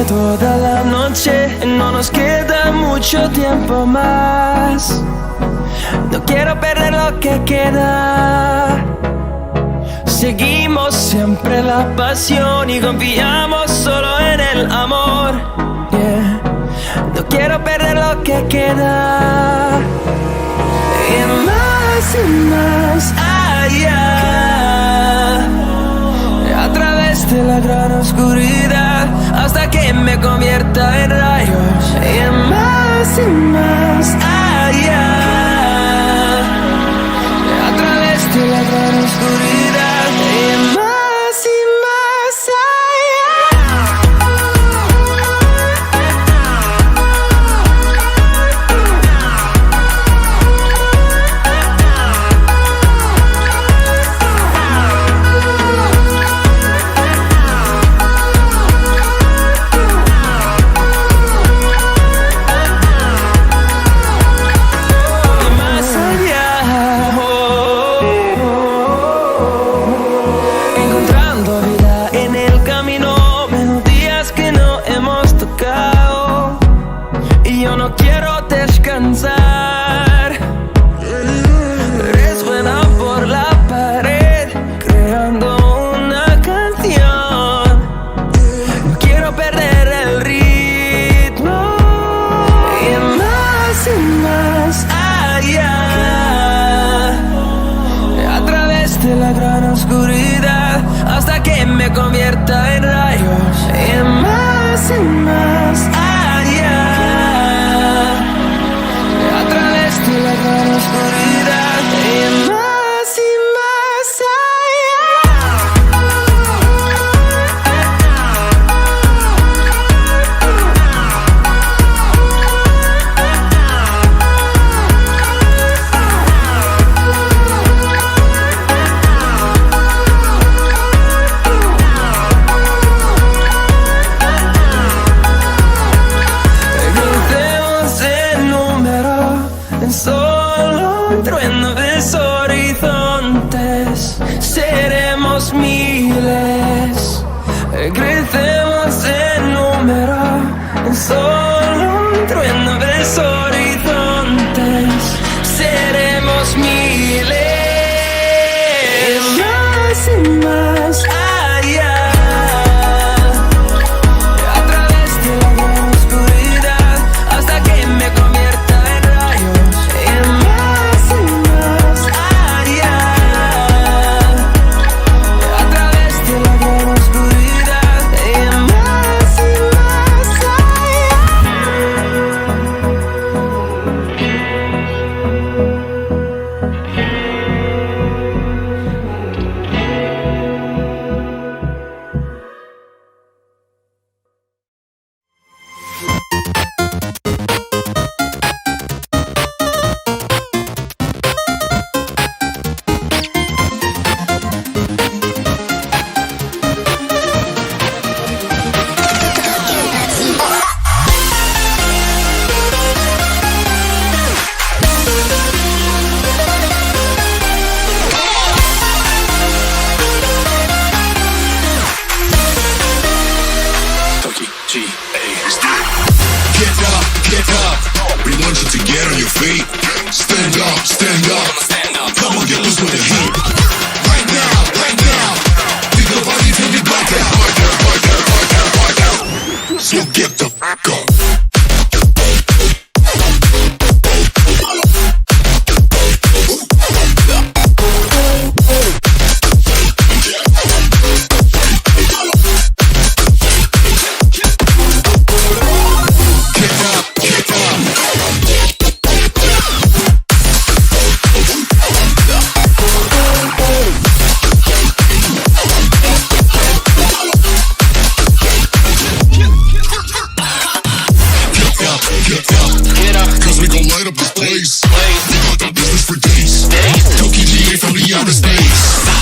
toda la noche, no nos queda mucho tiempo más. No quiero perder lo que queda. Seguimos siempre la pasión y confiamos solo en el amor. Yeah. No quiero perder lo que queda. Y más allá, a través de la gran oscuridad, hasta que me convierta en rayos. Y más allá, a través de la gran oscuridad. Y más allá. Resuena por la pared, creando una canción. No quiero perder el ritmo. Y más allá, a través de la gran oscuridad, hasta que me convierta en rayos. Y más allá, a través de la gran oscuridad. Y más seremos miles, crecemos en número, en solo un trueno de horizontes, seremos miles, más allá, a través de la gran oscuridad, hasta que me convierta en rayos. Y más allá, a través de la gran oscuridad. Y más stand up. Come on, get loose with the heat. Right now, we go party till we black out. So get the fuck up.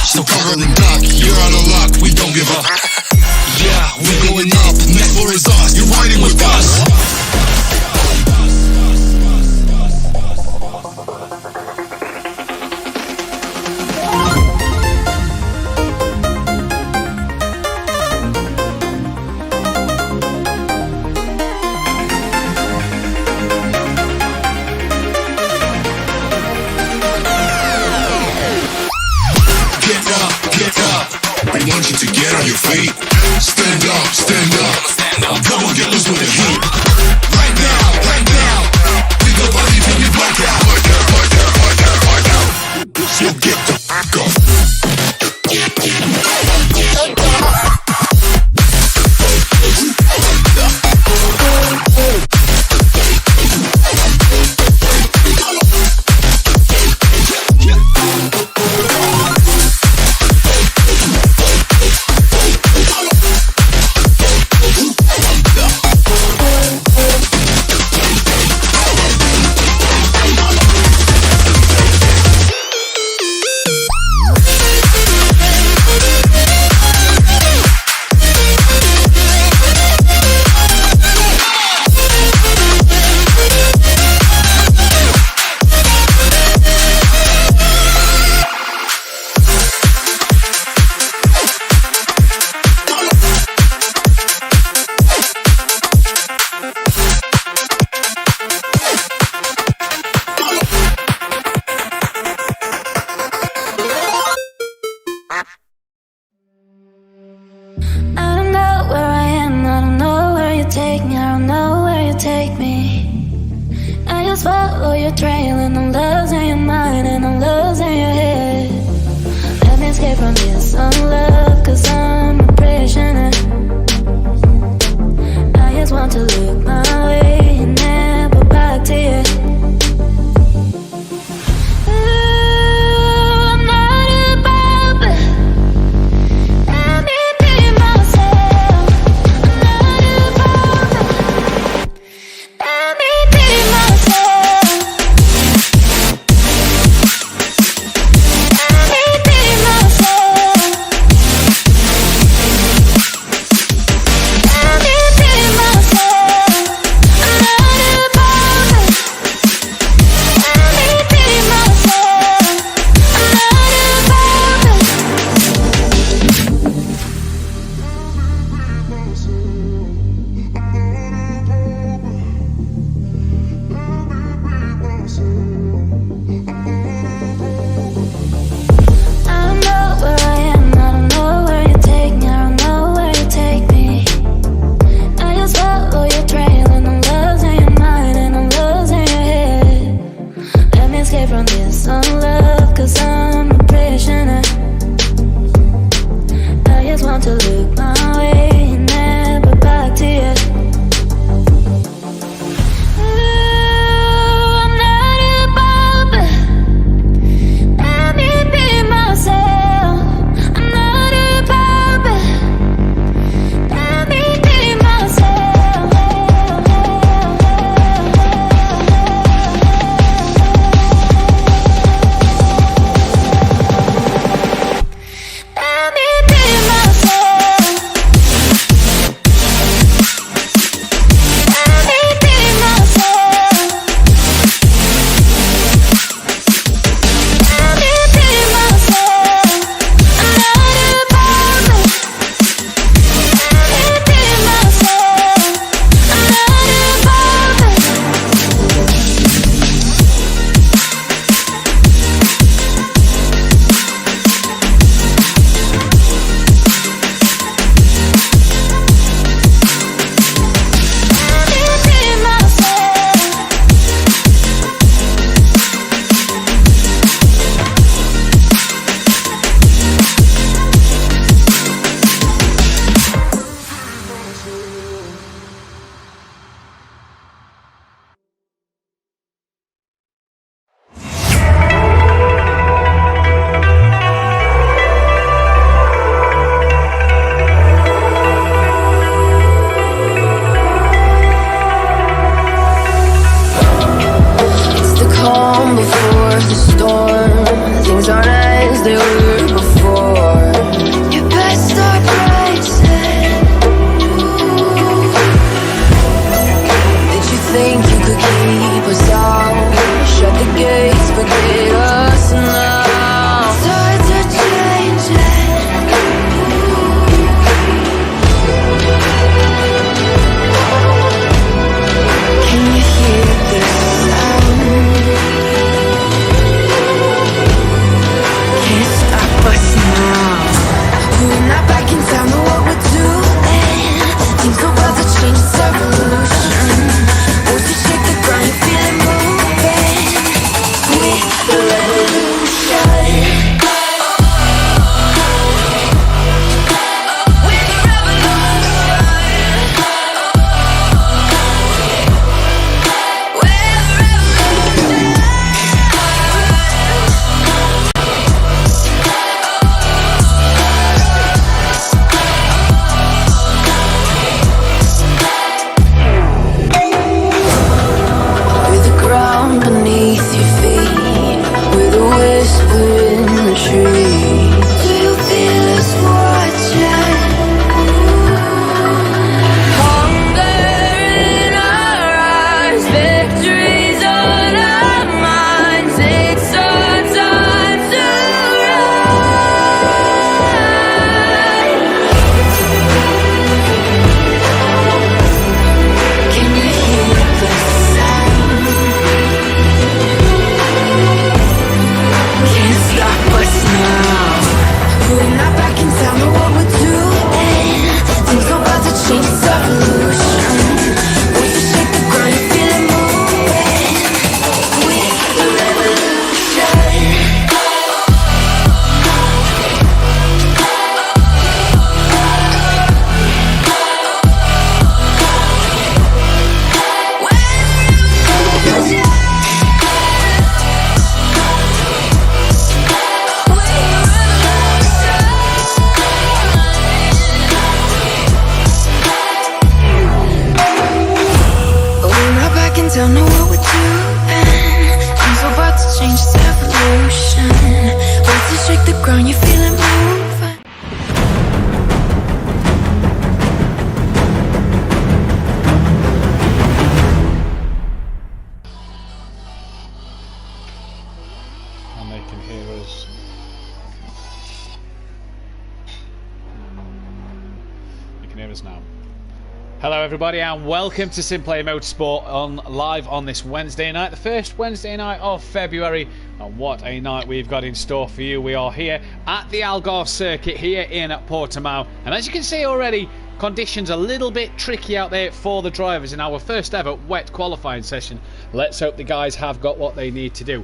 So cover and duck, you're out of luck, we don't give up. Yeah, we're going up, next floor is us, you're riding with us. just follow your trail, and I'm losing your mind, and I'm losing your head. Let me escape from this unlove, cause I'm a prisoner. I just want to look my way and never back to you. Hello everybody and welcome to Simplay Motorsport live on this Wednesday night, the first Wednesday night of February, and what a night we've got in store for you. We are here at the Algarve circuit here in Portimao, and as you can see already, conditions a little bit tricky out there for the drivers in our first ever wet qualifying session. Let's hope the guys have got what they need to do.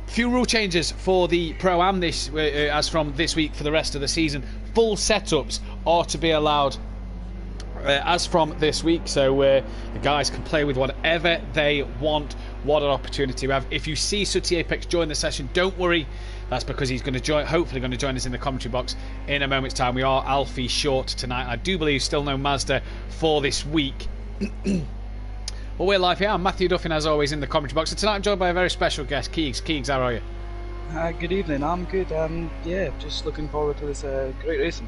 Few rule changes for the Pro-Am as from this week for the rest of the season. Full setups are to be allowed as from this week, so the guys can play with whatever they want. What an opportunity we have. If you see Sooty Apex join the session, don't worry, that's because he's going to join, hopefully going to join us in the commentary box in a moment's time. We are Alfie short tonight. I do believe still no Mazda for this week. Well, we're live here. I'm Matthew Duffin as always in the commentary box, and tonight I'm joined by a very special guest, Keegs. Keegs, how are you? Good evening, I'm good. Yeah, just looking forward to this great racing.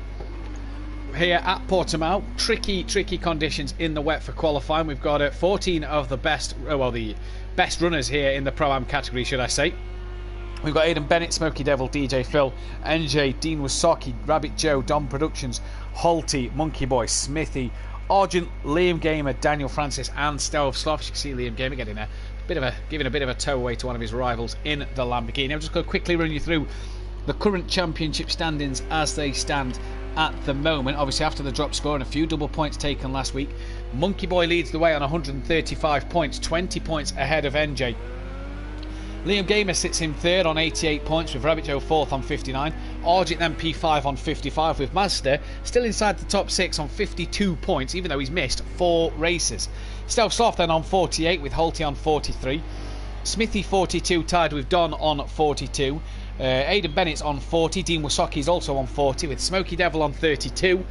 Here at Portimao, tricky conditions in the wet for qualifying. We've got 14 of the best, the best runners here in the Pro-Am category, should I say. We've got Aidan Bennett, Smokey Devil, DJ Phil, NJ, Dean Wasaki, Rabbit Joe, Dom Productions, Holty, Monkey Boy, Smithy, Argent, Liam Gamer, Daniel Francis, and Stove Sloth. You can see Liam Gamer getting giving a bit of a tow away to one of his rivals in the Lamborghini. I'm just going to quickly run you through the current championship standings as they stand at the moment. Obviously after the drop score and a few double points taken last week, Monkey Boy leads the way on 135 points, 20 points ahead of NJ. Liam Gamer sits in third on 88 points, with Rabbit Joe fourth on 59, Argent then P5 on 55, with Mazda still inside the top 6 on 52 points, even though he's missed 4 races. Stealth Sloth then on 48, with Holty on 43, Smithy 42, tied with Don on 42, Aidan Bennett's on 40, Dean Wasaki's also on 40, with Smokey Devil on 32,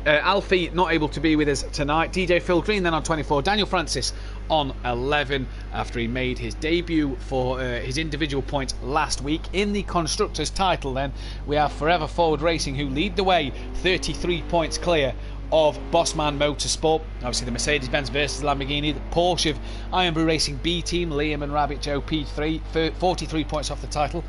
Alfie not able to be with us tonight, DJ Phil Green then on 24, Daniel Francis on 11 after he made his debut for his individual points last week. In the Constructors title then we have Forever Forward Racing, who lead the way 33 points clear of Bossman Motorsport. Obviously the Mercedes-Benz versus Lamborghini, the Porsche of Iron Brew Racing B team, Liam and Rabbit Joe P3, 43 points off the title.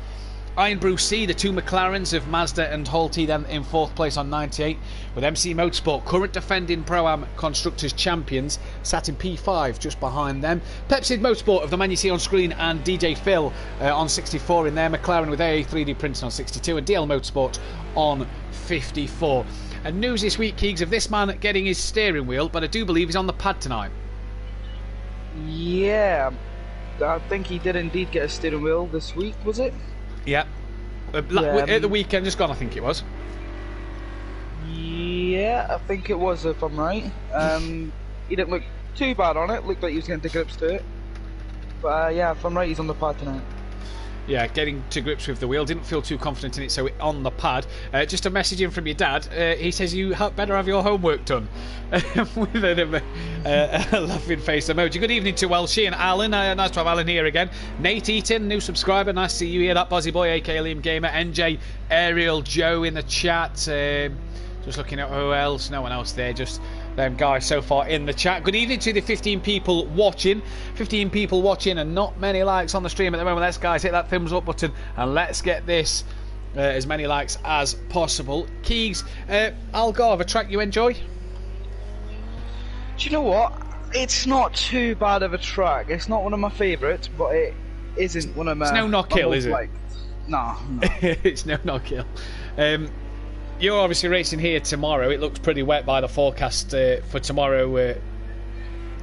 Iron Brew C, the two McLarens of Mazda and Holty then in 4th place on 98, with MC Motorsport, current defending Pro-Am Constructors champions, sat in P5 just behind them. Pepsi Motorsport of the man you see on screen and DJ Phil on 64 in their McLaren, with AA 3D printing on 62, and DL Motorsport on 54. And news this week, Keegs, of this man getting his steering wheel, but I do believe he's on the pad tonight. Yeah, I think he did indeed get a steering wheel this week, was it? Yeah. At the weekend just gone, I think it was. Yeah, I think it was, if I'm right. He didn't look too bad on it, looked like he was getting to grips to it. But yeah, if I'm right, he's on the pad tonight. Yeah, getting to grips with the wheel, didn't feel too confident in it, so on the pad. Just a message in from your dad. He says you better have your homework done. With a laughing face emoji. Good evening to Welshie and Alan. Nice to have Alan here again. Nate Eaton, new subscriber. Nice to see you here. That Bozzy Boy, aka Liam Gamer. NJ, Ariel, Joe in the chat. Just looking at who else. No one else there. Just them guys so far in the chat. Good evening to the 15 people watching. 15 people watching and not many likes on the stream at the moment. Let's, guys, hit that thumbs up button and let's get this as many likes as possible. Keegs, Algarve, a track you enjoy? Do you know what? It's not too bad of a track. It's not one of my favourites, but it isn't one of my... It's no knock-hill, is it? No. It's no knock-hill. You're obviously racing here tomorrow. It looks pretty wet by the forecast for tomorrow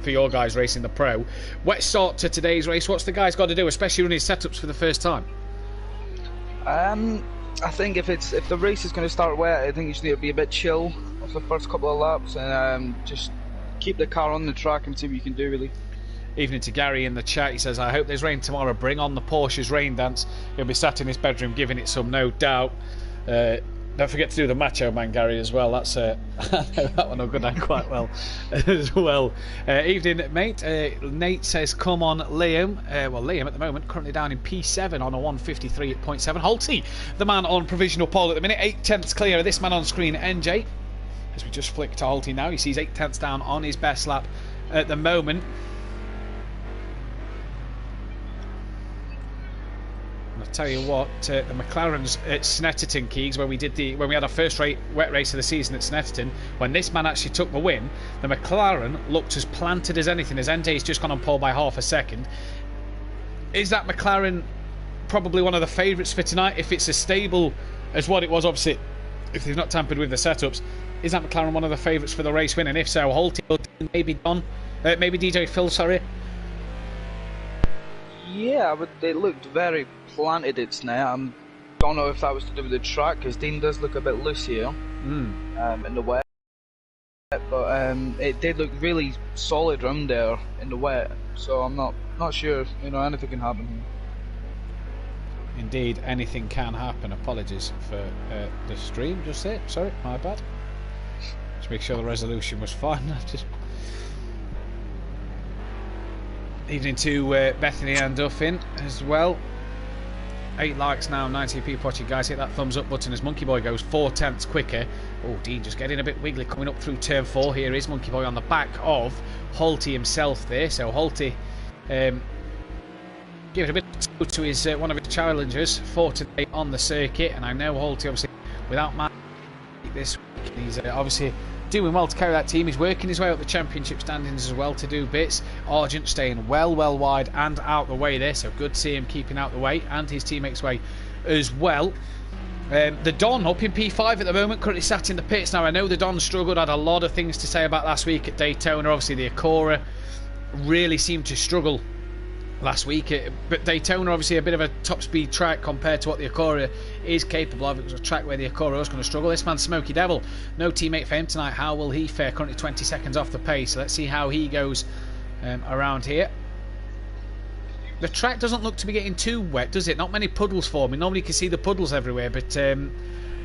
for your guys racing the Pro. Wet start to today's race. What's the guys got to do, especially running setups for the first time? I think if the race is going to start wet, I think you just need to be a bit chill off the first couple of laps and just keep the car on the track and see what you can do, really. Evening to Gary in the chat. He says, I hope there's rain tomorrow. Bring on the Porsche's rain dance. He'll be sat in his bedroom giving it some, no doubt. Don't forget to do the Macho Man, Gary, as well. That's I know that one will go down quite well as well. Evening, mate. Nate says, come on, Liam. Well, Liam at the moment currently down in P7 on a 153.7. Holty, the man on provisional pole at the minute, 8/10 clear of this man on screen, NJ. As we just flick to Holty now, he sees 8/10 down on his best lap at the moment. I'll tell you what, the McLarens at Snetterton, Keegs, when we had our first wet race of the season at Snetterton, when this man actually took the win, the McLaren looked as planted as anything, as Ente's just gone on pole by half a second. Is that McLaren probably one of the favourites for tonight? If it's as stable as what it was, obviously, if they've not tampered with the setups, is that McLaren one of the favourites for the race win? And if so, Holty, maybe maybe DJ Phil, sorry. Yeah, but they looked very planted at Snare. I don't know if that was to do with the track, because Dean does look a bit loose here in the wet. But it did look really solid round there in the wet, so I'm not sure. You know, anything can happen here. Indeed, anything can happen. Apologies for the stream just there. Sorry, my bad. Just make sure the resolution was fine. Just evening to Bethany and Duffin as well. 8 likes now, 90 people watching, guys. Hit that thumbs up button as Monkey Boy goes 4/10 quicker. Oh, Dean just getting a bit wiggly coming up through turn 4. Here is Monkey Boy on the back of Holty himself there. So Holty giving a bit to his one of his challengers for today on the circuit. And I know Holty, obviously, without Matt this week, he's obviously doing well to carry that team. He's working his way up the championship standings as well to do bits. Argent staying well wide and out the way there, so good to see him keeping out the way, and his teammates' way as well. The Don up in P5 at the moment, currently sat in the pits. Now I know the Don struggled, had a lot of things to say about last week at Daytona. Obviously the Acura really seemed to struggle last week, but Daytona obviously a bit of a top speed track compared to what the Acura is capable of. It was a track where the Acura was going to struggle. This man Smokey Devil, no teammate for him tonight. How will he fare? Currently 20 seconds off the pace. Let's see how he goes around here. The track doesn't look to be getting too wet, does it? Not many puddles forming. Normally you can see the puddles everywhere, but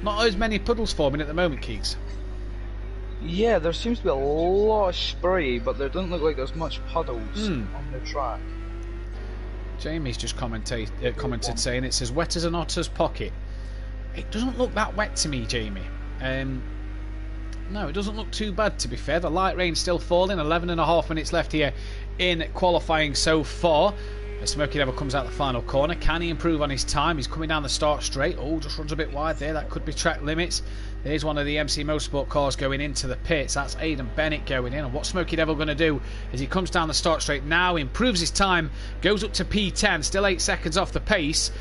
not as many puddles forming at the moment, Keeks. Yeah, there seems to be a lot of spray, but there doesn't look like there's much puddles on the track. Jamie's just commented saying it's as wet as an otter's pocket. It doesn't look that wet to me, Jamie. No, it doesn't look too bad, to be fair. The light rain's still falling. 11.5 minutes left here in qualifying so far. As Smokey Devil comes out the final corner, can he improve on his time? He's coming down the start straight. Oh, just runs a bit wide there. That could be track limits. There's one of the MC Motorsport cars going into the pits. That's Aidan Bennett going in. And what's Smokey Devil going to do as he comes down the start straight now, improves his time, goes up to P10, still 8 seconds off the pace.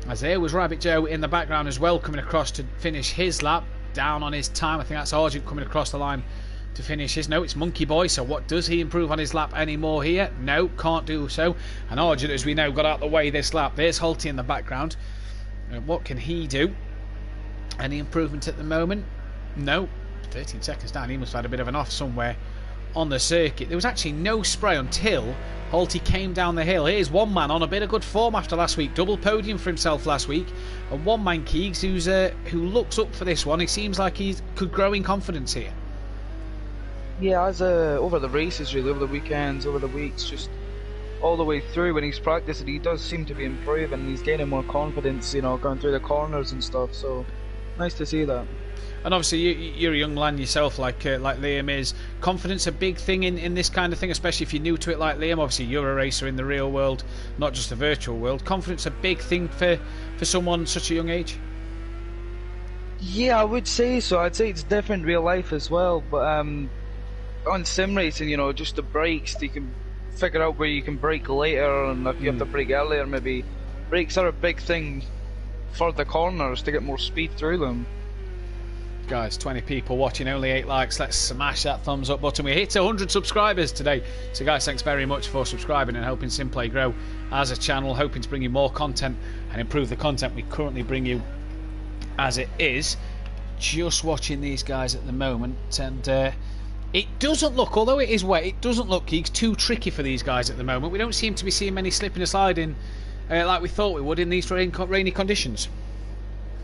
As there was Rabbit Joe in the background as well, coming across to finish his lap. Down on his time. I think that's Argent coming across the line to finish his. No, it's Monkey Boy. So what, does he improve on his lap anymore here? No, can't do so. And Argent, as we know, got out the way this lap. There's Holty in the background. What can he do? Any improvement at the moment? No. 13 seconds down. He must have had a bit of an off somewhere on the circuit. There was actually no spray until Holty came down the hill. Here's one man on a bit of good form after last week. Double podium for himself last week. And one man, Keegs, who looks up for this one. He seems like he could grow in confidence here. Yeah, as over the races, really, over the weekends, over the weeks, just all the way through when he's practicing, he does seem to be improving. He's gaining more confidence, you know, going through the corners and stuff. So nice to see that. And obviously you're a young lad yourself, like Liam is. Confidence a big thing in this kind of thing, especially if you're new to it like Liam. Obviously you're a racer in the real world, not just the virtual world. Confidence a big thing for someone such a young age? Yeah, I would say so. I'd say it's different in real life as well. But on sim racing, you know, just the brakes, you can figure out where you can brake later, and if you have to brake earlier, maybe. Brakes are a big thing for the corners to get more speed through them. Guys, 20 people watching, only 8 likes. Let's smash that thumbs up button. We hit 100 subscribers today. So guys, thanks very much for subscribing and helping Simplay grow as a channel, hoping to bring you more content and improve the content we currently bring you as it is. Just watching these guys at the moment, and it doesn't look, although it is wet, it doesn't look, Geeks, too tricky for these guys at the moment. We don't seem to be seeing many slipping and sliding like we thought we would in these rainy conditions.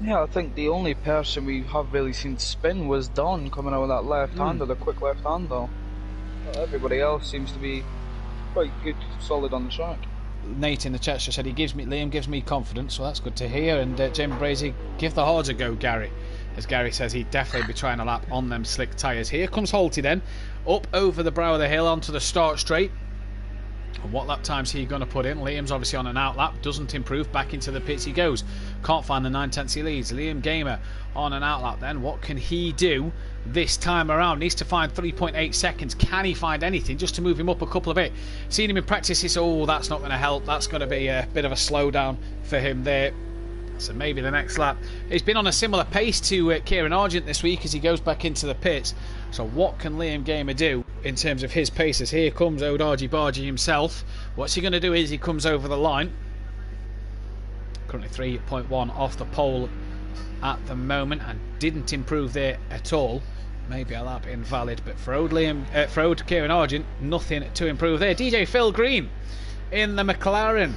Yeah, I think the only person we have really seen spin was Don coming out with that left-hander, the quick left-hander. Everybody else seems to be quite good, solid on the track. Nate in the chat just said Liam gives me confidence, so that's good to hear. And Jamie Brazy, give the hards a go, Gary. As Gary says, he'd definitely be trying a lap on them slick tyres. Here comes Holty then, up over the brow of the hill onto the start straight. And what lap time's he going to put in? Liam's obviously on an out lap. Doesn't improve. Back into the pits he goes. Can't find the 9/10 he leads. Liam Gamer on an out lap then. What can he do this time around? Needs to find 3.8 seconds. Can he find anything just to move him up a couple of bit? Seen him in practice. It's, oh, that's not going to help. That's going to be a bit of a slowdown for him there. So maybe the next lap. He's been on a similar pace to Kieran Argent this week as he goes back into the pits. So what can Liam Gamer do in terms of his paces? Here comes Odargy Bargy himself. What's he going to do is he comes over the line. Currently 3.1 off the pole at the moment and didn't improve there at all. Maybe a lap invalid, but for old Kieran Argent, nothing to improve there. DJ Phil Green in the McLaren.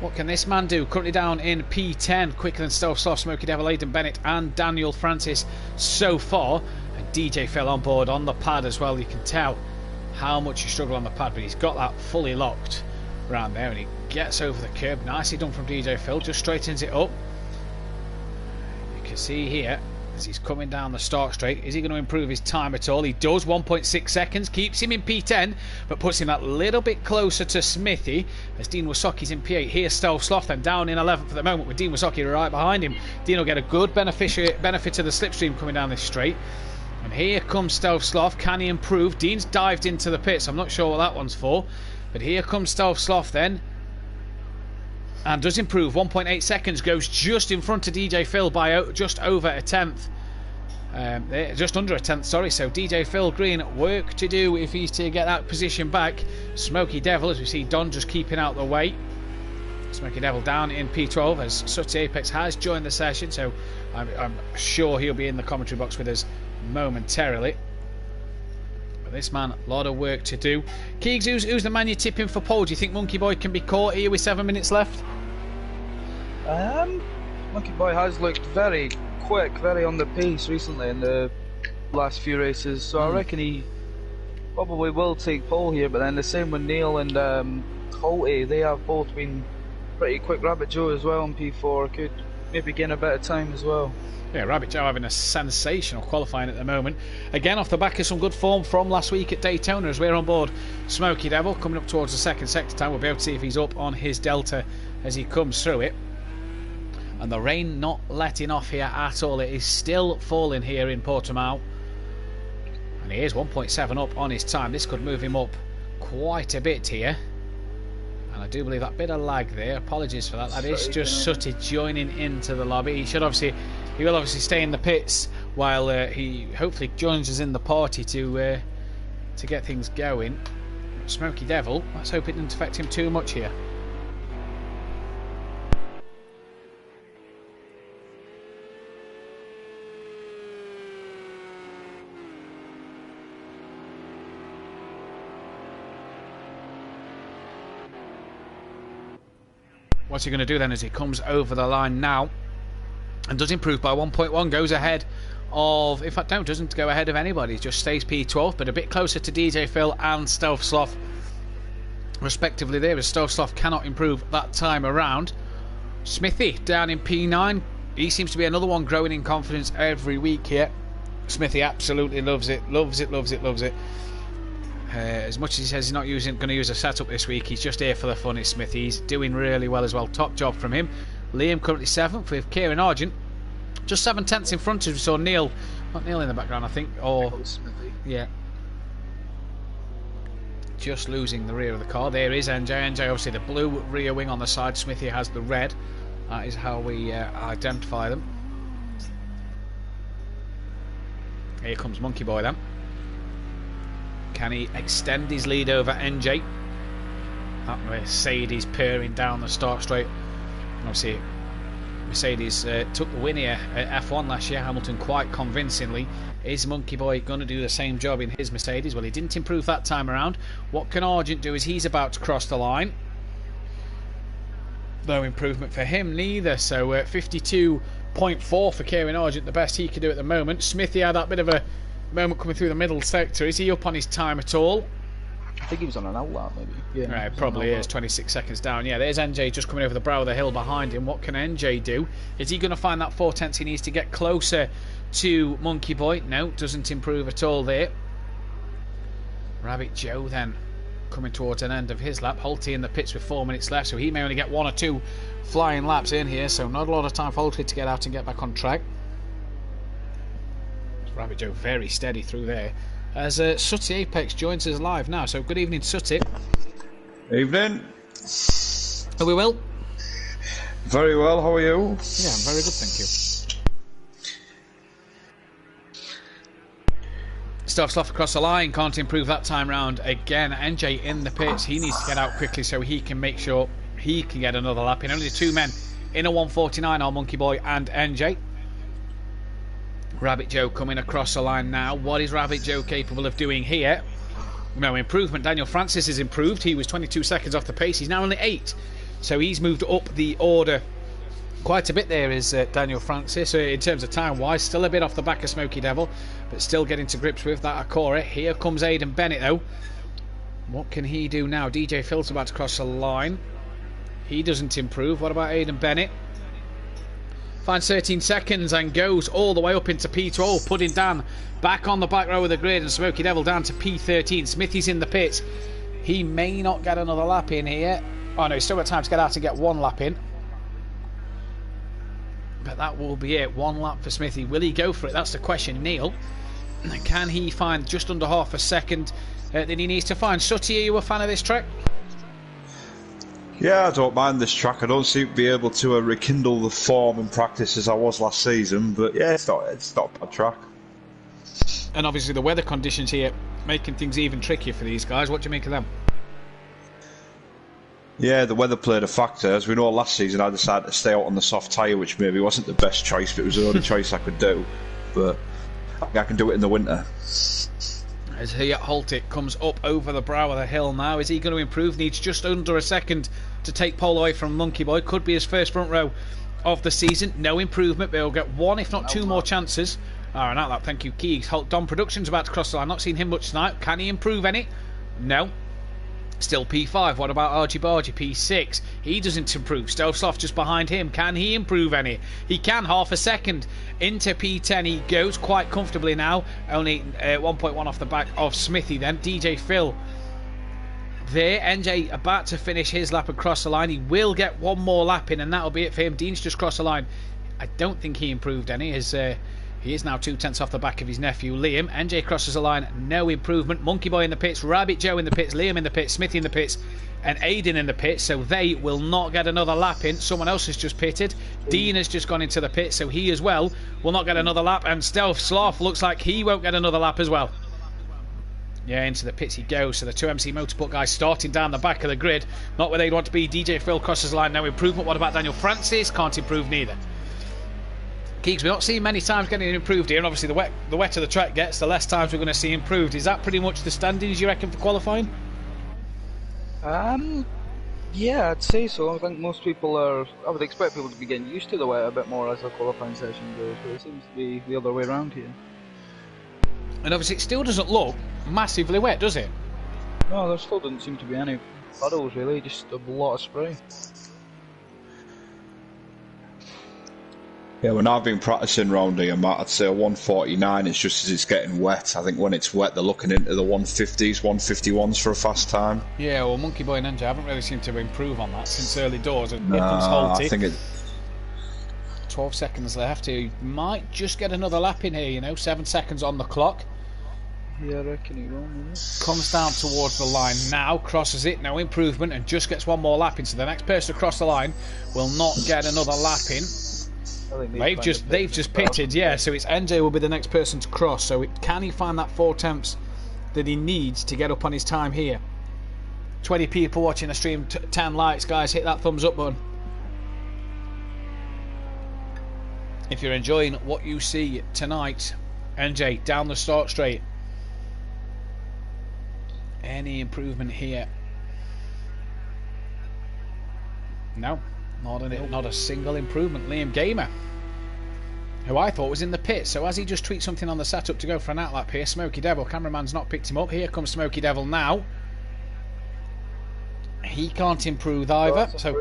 What can this man do? Currently down in P10, quicker than Stealth Sloth, Smoky Devil, Aidan Bennett and Daniel Francis so far. And DJ Phil on board on the pad as well. You can tell how much he struggled on the pad, but he's got that fully locked around there and he gets over the curb. Nicely done from DJ Phil, just straightens it up. You can see here as he's coming down the start straight, is he going to improve his time at all? He does. 1.6 seconds, keeps him in P10 but puts him that little bit closer to Smithy as Dean Wasoki's in P8. Here's Stealth Sloth then down in 11th at the moment with Dean Wasoki right behind him. Dean will get a good benefit of the slipstream coming down this straight. And here comes Stealth Sloth. Can he improve? Dean's dived into the pits. I'm not sure what that one's for, but here comes Stealth Sloth then and does improve. 1.8 seconds, goes just in front of DJ Phil by just over a tenth. Just under a tenth, sorry. So DJ Phil Green, work to do if he's to get that position back. Smoky Devil, as we see Don just keeping out the way. Smoky Devil down in P12 as Sutty Apex has joined the session, so I'm sure he'll be in the commentary box with us momentarily. But this man, a lot of work to do. Keegs, who's the man you're tipping for pole? Do you think Monkey Boy can be caught here with 7 minutes left? Monkey Boy has looked very quick, very on the pace recently in the last few races, so I reckon he probably will take pole here. But then the same with Neil and Holty, they have both been pretty quick. Rabbit Joe as well in P4 could maybe gain a bit of time as well. Yeah, Rabbit Joe having a sensational qualifying at the moment. Again, off the back of some good form from last week at Daytona as we're on board Smoky Devil. Coming up towards the second sector time, we'll be able to see if he's up on his Delta as he comes through it. And the rain not letting off here at all. It is still falling here in Portimao. And he is 1.7 up on his time. This could move him up quite a bit here. And I do believe that bit of lag there, apologies for that. That is just Sutty joining into the lobby. He will obviously stay in the pits while he hopefully joins us in the party to get things going. Smoky Devil, let's hope it didn't affect him too much here. What's he going to do then as he comes over the line now and does improve by 1.1, goes ahead of, in fact doesn't go ahead of anybody, just stays P12 but a bit closer to DJ Phil and Stealth Sloth respectively there, as Stealth Sloth cannot improve that time around. Smithy down in P9, he seems to be another one growing in confidence every week here. Smithy absolutely loves it. As much as he says he's not going to use a setup this week, he's just here for the fun. It's Smith. He's doing really well as well. Top job from him. Liam currently 7th with Kieran Argent just 7 tenths in front of us. So Neil, not Neil in the background I think, or yeah, just losing the rear of the car. There is NJ. NJ obviously the blue rear wing on the side. Smithy has the red. That is how we identify them. Here comes Monkey Boy then. Can he extend his lead over NJ? That Mercedes purring down the start straight. Obviously, Mercedes took the win here at F1 last year, Hamilton, quite convincingly. Is Monkey Boy going to do the same job in his Mercedes? Well, he didn't improve that time around. What can Argent do as he's about to cross the line? No improvement for him neither. So 52.4 for Kieran Argent, the best he could do at the moment. Smithy had that bit of a moment coming through the middle sector. Is he up on his time at all? I think he was on an outlet maybe. Yeah, right, probably is. 26 seconds down. Yeah, there's NJ just coming over the brow of the hill behind him. What can NJ do? Is he going to find that 4 tenths he needs to get closer to Monkey Boy? No, doesn't improve at all there. Rabbit Joe then coming towards an end of his lap. Holty in the pits with 4 minutes left, so he may only get 1 or 2 flying laps in here, so not a lot of time for Holty to get out and get back on track. Rabbit Joe very steady through there as Sutty Apex joins us live now. So good evening, Sutty. Evening. Are we well? Very well, how are you? Yeah, I'm very good, thank you. Stuff Slough across the line, can't improve that time round again. NJ in the pits, he needs to get out quickly so he can make sure he can get another lap in. Only 2 men in a 149 are Monkey Boy and NJ. Rabbit Joe coming across the line now. What is Rabbit Joe capable of doing here? No improvement. Daniel Francis has improved. He was 22 seconds off the pace. He's now only 8. So he's moved up the order quite a bit there, is Daniel Francis. In terms of time-wise, still a bit off the back of Smoky Devil, but still getting to grips with that Acora. Here comes Aidan Bennett, though. What can he do now? DJ Phil's about to cross the line. He doesn't improve. What about Aidan Bennett? Finds 13 seconds and goes all the way up into P12, putting Dan back on the back row of the grid, and Smoky Devil down to P13. Smithy's in the pits. He may not get another lap in here. Oh no, he's still got time to get out and get 1 lap in. But that will be it. 1 lap for Smithy. Will he go for it? That's the question, Neil. Can he find just under half a second that he needs to find? Sutty, are you a fan of this track? Yeah, I don't mind this track. I don't seem to be able to rekindle the form and practice as I was last season, but yeah, it's not a bad track. And obviously the weather conditions here making things even trickier for these guys. What do you make of them? Yeah, the weather played a factor. As we know, last season I decided to stay out on the soft tyre, which maybe wasn't the best choice, but it was the only choice I could do. But I can do it in the winter. As here Holtic comes up over the brow of the hill now. Is he going to improve? Needs just under a second to take pole away from Monkey Boy. Could be his first front row of the season. No improvement, but he'll get 1 if not 2 more chances. Alright, out lap, thank you, Keegs. Dom Productions about to cross the line. Not seen him much tonight. Can he improve any? No. Still P5. What about Argy Bargy? P6. He doesn't improve. Stealth Sloth just behind him. Can he improve any? He can. Half a second into P10. He goes quite comfortably now. Only 1.1 off the back of Smithy then. DJ Phil there. NJ about to finish his lap across the line. He will get 1 more lap in and that'll be it for him. Dean's just crossed the line. I don't think he improved any. He is now 2/10 off the back of his nephew Liam. NJ crosses the line, no improvement. Monkey Boy in the pits, Rabbit Joe in the pits, Liam in the pits, Smithy in the pits, and Aiden in the pits. So they will not get another lap in. Someone else has just pitted. Dean has just gone into the pits, so he as well will not get another lap. And Stealth Sloth looks like he won't get another lap as well. Yeah, into the pits he goes. So the 2MC Motorsport guys starting down the back of the grid. Not where they'd want to be. DJ Phil crosses the line, no improvement. What about Daniel Francis? Can't improve neither. Keeks, we're not seeing many times getting improved here, and obviously the wetter the track gets, the less times we're going to see improved. Is that pretty much the standings, you reckon, for qualifying? Yeah, I'd say so. I think most people are. I would expect people to be getting used to the weather a bit more as the qualifying session goes, but it seems to be the other way around here. And obviously it still doesn't look massively wet, does it? No, there still doesn't seem to be any puddles really, just a lot of spray. Yeah, when I've been practicing round here, Matt, I'd say a 149 is just as it's getting wet. I think when it's wet, they're looking into the 150s, 151s for a fast time. Yeah, well, Monkey Boy and NJ haven't really seemed to improve on that since early doors. Here comes Holty. I think it... 12 seconds left. He might just get another lap in here, you know, 7 seconds on the clock. Yeah, I reckon he will. Comes down towards the line now, crosses it, no improvement, and just gets 1 more lap in. So the next person across the line will not get another lap in. They've just pitted, yeah, so it's NJ will be the next person to cross. So can he find that 4 attempts that he needs to get up on his time here? 20 people watching the stream, 10 likes, guys, hit that thumbs up button if you're enjoying what you see tonight. NJ down the start straight. Any improvement here? No. Not a single improvement. Liam Gamer, who I thought was in the pit. So as he just tweaked something on the setup to go for an outlap here, Smoky Devil, cameraman's not picked him up. Here comes Smoky Devil now. He can't improve either. So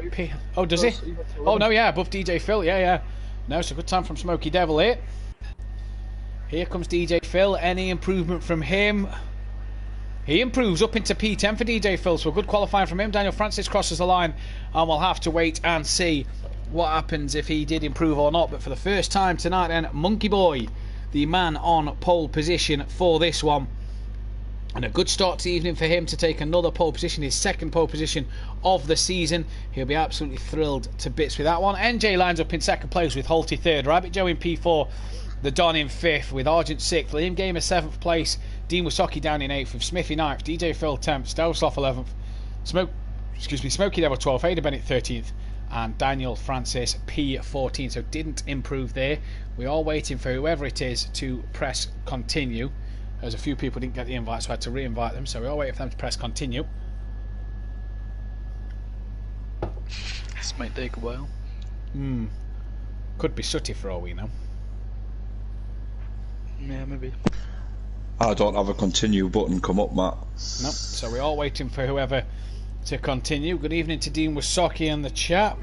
oh, does he? Oh no, yeah, above DJ Phil. Yeah. No, it's a good time from Smoky Devil here. Here comes DJ Phil. Any improvement from him? He improves up into P10 for DJ Phil, so a good qualifying from him. Daniel Francis crosses the line, and we'll have to wait and see what happens if he did improve or not. But for the first time tonight then, Monkey Boy, the man on pole position for this one. And a good start to the evening for him to take another pole position, his second pole position of the season. He'll be absolutely thrilled to bits with that one. NJ lines up in second place with Holty third, Rabbit Joe in P4, the Don in fifth, with Argent sixth, Liam Gamer seventh place, Dean Wasocki down in eighth, with Smithy ninth, DJ Phil 10th, Stelsoff 11th, Smokey Devil 12th, Ada Bennett 13th, and Daniel Francis P14. So didn't improve there. We are waiting for whoever it is to press continue. There's a few people didn't get the invite, so I had to re-invite them. So we are waiting for them to press continue. This might take a while. Could be Sooty for all we know. Yeah, maybe. I don't have a continue button come up, Matt. Nope. So we are waiting for whoever to continue. Good evening to Dean Wasocki in the chat.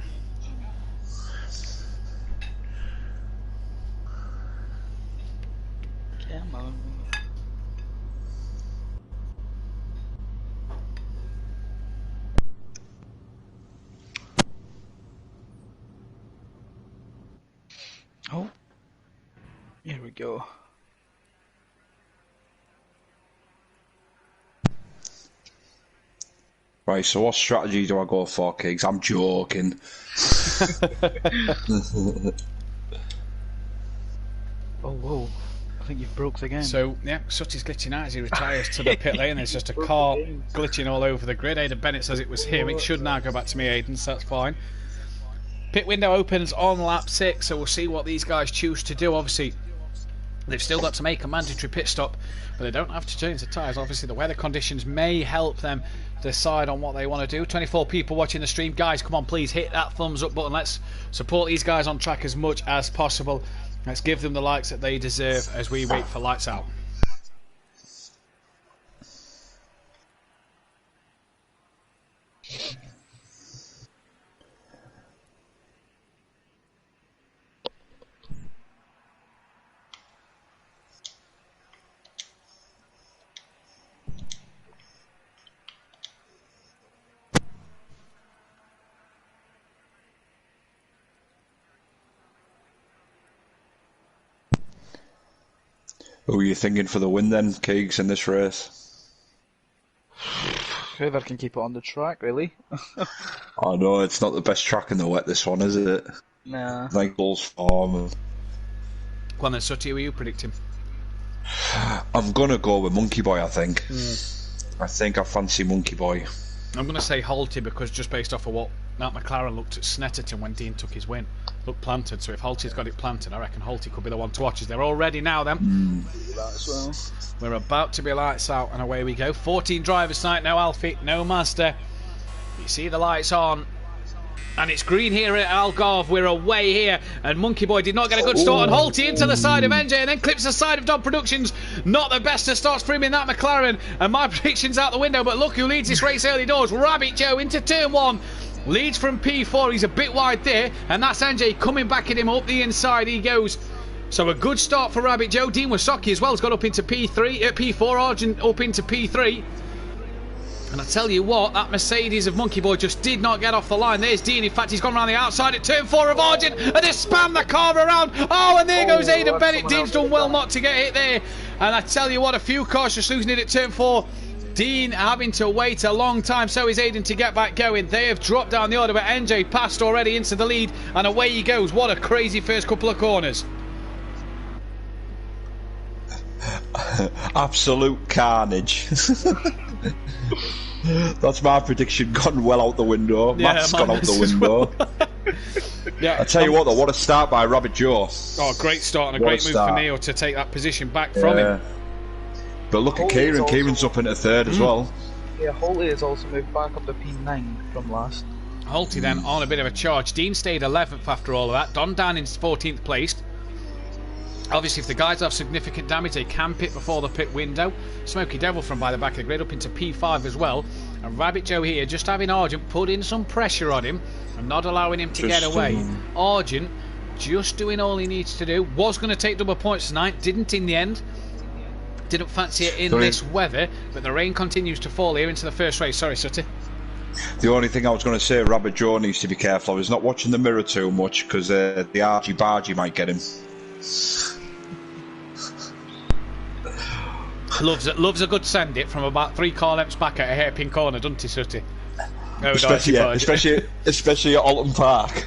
Come on. Oh, here we go. Right, so what strategy do I go for, Kiggs? I'm joking. Oh, whoa. I think you've broke the game. So, yeah, Sooty's glitching out as he retires to the pit lane. There's just a car glitching all over the grid. Aidan Bennett says it was him. It should now go back to me, Aidan, so that's fine. Pit window opens on lap 6, so we'll see what these guys choose to do. Obviously, they've still got to make a mandatory pit stop, but they don't have to change the tyres. Obviously, the weather conditions may help them decide on what they want to do. 24 people watching the stream. Guys, come on, please hit that thumbs up button. Let's support these guys on track as much as possible. Let's give them the likes that they deserve as we wait for lights out. Who are you thinking for the win then, Kiggs, in this race? Whoever can keep it on the track, really. I know, it's not the best track in the wet, this one, is it? Nah. Like Bull's form. Go on then, Sooty, who are you predicting? I'm going to go with Monkey Boy, I think. I think I fancy Monkey Boy. I'm going to say Holty because just based off of what Matt McLaren looked at Snetterton when Dean took his win. Looked planted, so if Holty's got it planted, I reckon Holty could be the one to watch. As they're all ready now then. We're about to be lights out and away we go. 14 drivers tonight, no Alfie, no Mazda. You see the lights on. And it's green here at Algarve. We're away here. And Monkey Boy did not get a good start. And Holty into the side of NJ and then clips the side of Dom Productions. Not the best of starts for him in that McLaren. And my prediction's out the window. But look who leads this race early doors. Rabbit Joe into turn 1. Leads from P4. He's a bit wide there. And that's NJ coming back at him up the inside. He goes. So a good start for Rabbit Joe. Dean Wasocki as well has got up into P4. Argent up into P3. And I tell you what, that Mercedes of Monkey Boy just did not get off the line. There's Dean. In fact, he's gone around the outside at turn 4 of Argent and they spam the car around. Oh, and there goes Aidan Bennett. Dean's done well not to get hit there. And I tell you what, a few cars just losing it at turn 4. Dean having to wait a long time, so is Aidan to get back going. They have dropped down the order, but NJ passed already into the lead, and away he goes. What a crazy first couple of corners. Absolute carnage. That's my prediction, gone well out the window. Yeah, Matt's gone out the window. Yeah, I tell you what though, what a start by Rabbit Joe. Oh, great start and a What great a move start. for Neil to take that position back from him. But look at Kieran, Kieran's up into third as well. Yeah, Holty has also moved back up to P9 from last. Holty then on a bit of a charge. Dean stayed 11th after all of that. Don down in 14th place. Obviously, if the guys have significant damage, they can pit before the pit window. Smoky Devil from by the back of the grid up into P5 as well. And Rabbit Joe here just having Argent put in some pressure on him and not allowing him to get away. Argent just doing all he needs to do. Was going to take double points tonight, didn't in the end. Didn't fancy it in this weather, but the rain continues to fall here into the first race. Sorry, Sutty. The only thing I was going to say, Rabbit Joe needs to be careful. He's not watching the mirror too much because the argy-bargy might get him. Loves a good send it from about 3 car lengths back at a hairpin corner, doesn't he, Sutty? Especially at Alton Park.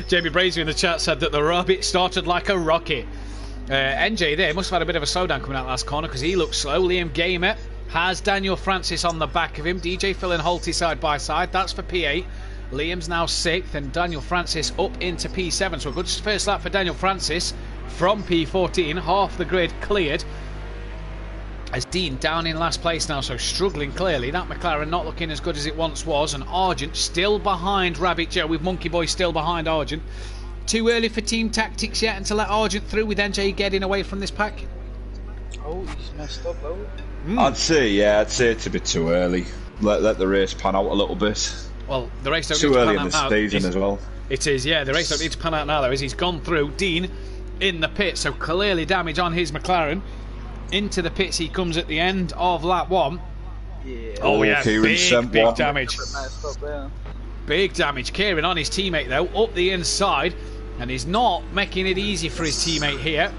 Jamie Brazier in the chat said that the Rabbit started like a rocket. NJ there must have had a bit of a slowdown coming out last corner because he looks slow. Liam Gamer has Daniel Francis on the back of him. DJ Phil and Holty side by side. That's for P8. Liam's now 6th and Daniel Francis up into P7. So a good first lap for Daniel Francis from P14. Half the grid cleared. As Dean down in last place now, so struggling clearly. That McLaren not looking as good as it once was. And Argent still behind Rabbit Joe, with Monkey Boy still behind Argent. Too early for team tactics yet and to let Argent through, with NJ getting away from this pack? Oh, he's messed up though. I'd say it's a bit too early. Let the race pan out a little bit. Well, the race don't too need to early pan in out the now. season as well. It is, yeah. The race don't need to pan out now, though, as he's gone through. Dean in the pit, so clearly damage on his McLaren. Into the pits he comes at the end of lap 1. Yeah. Oh yeah, big damage. Big damage. Kieran on his teammate though, up the inside, and he's not making it easy for his teammate here.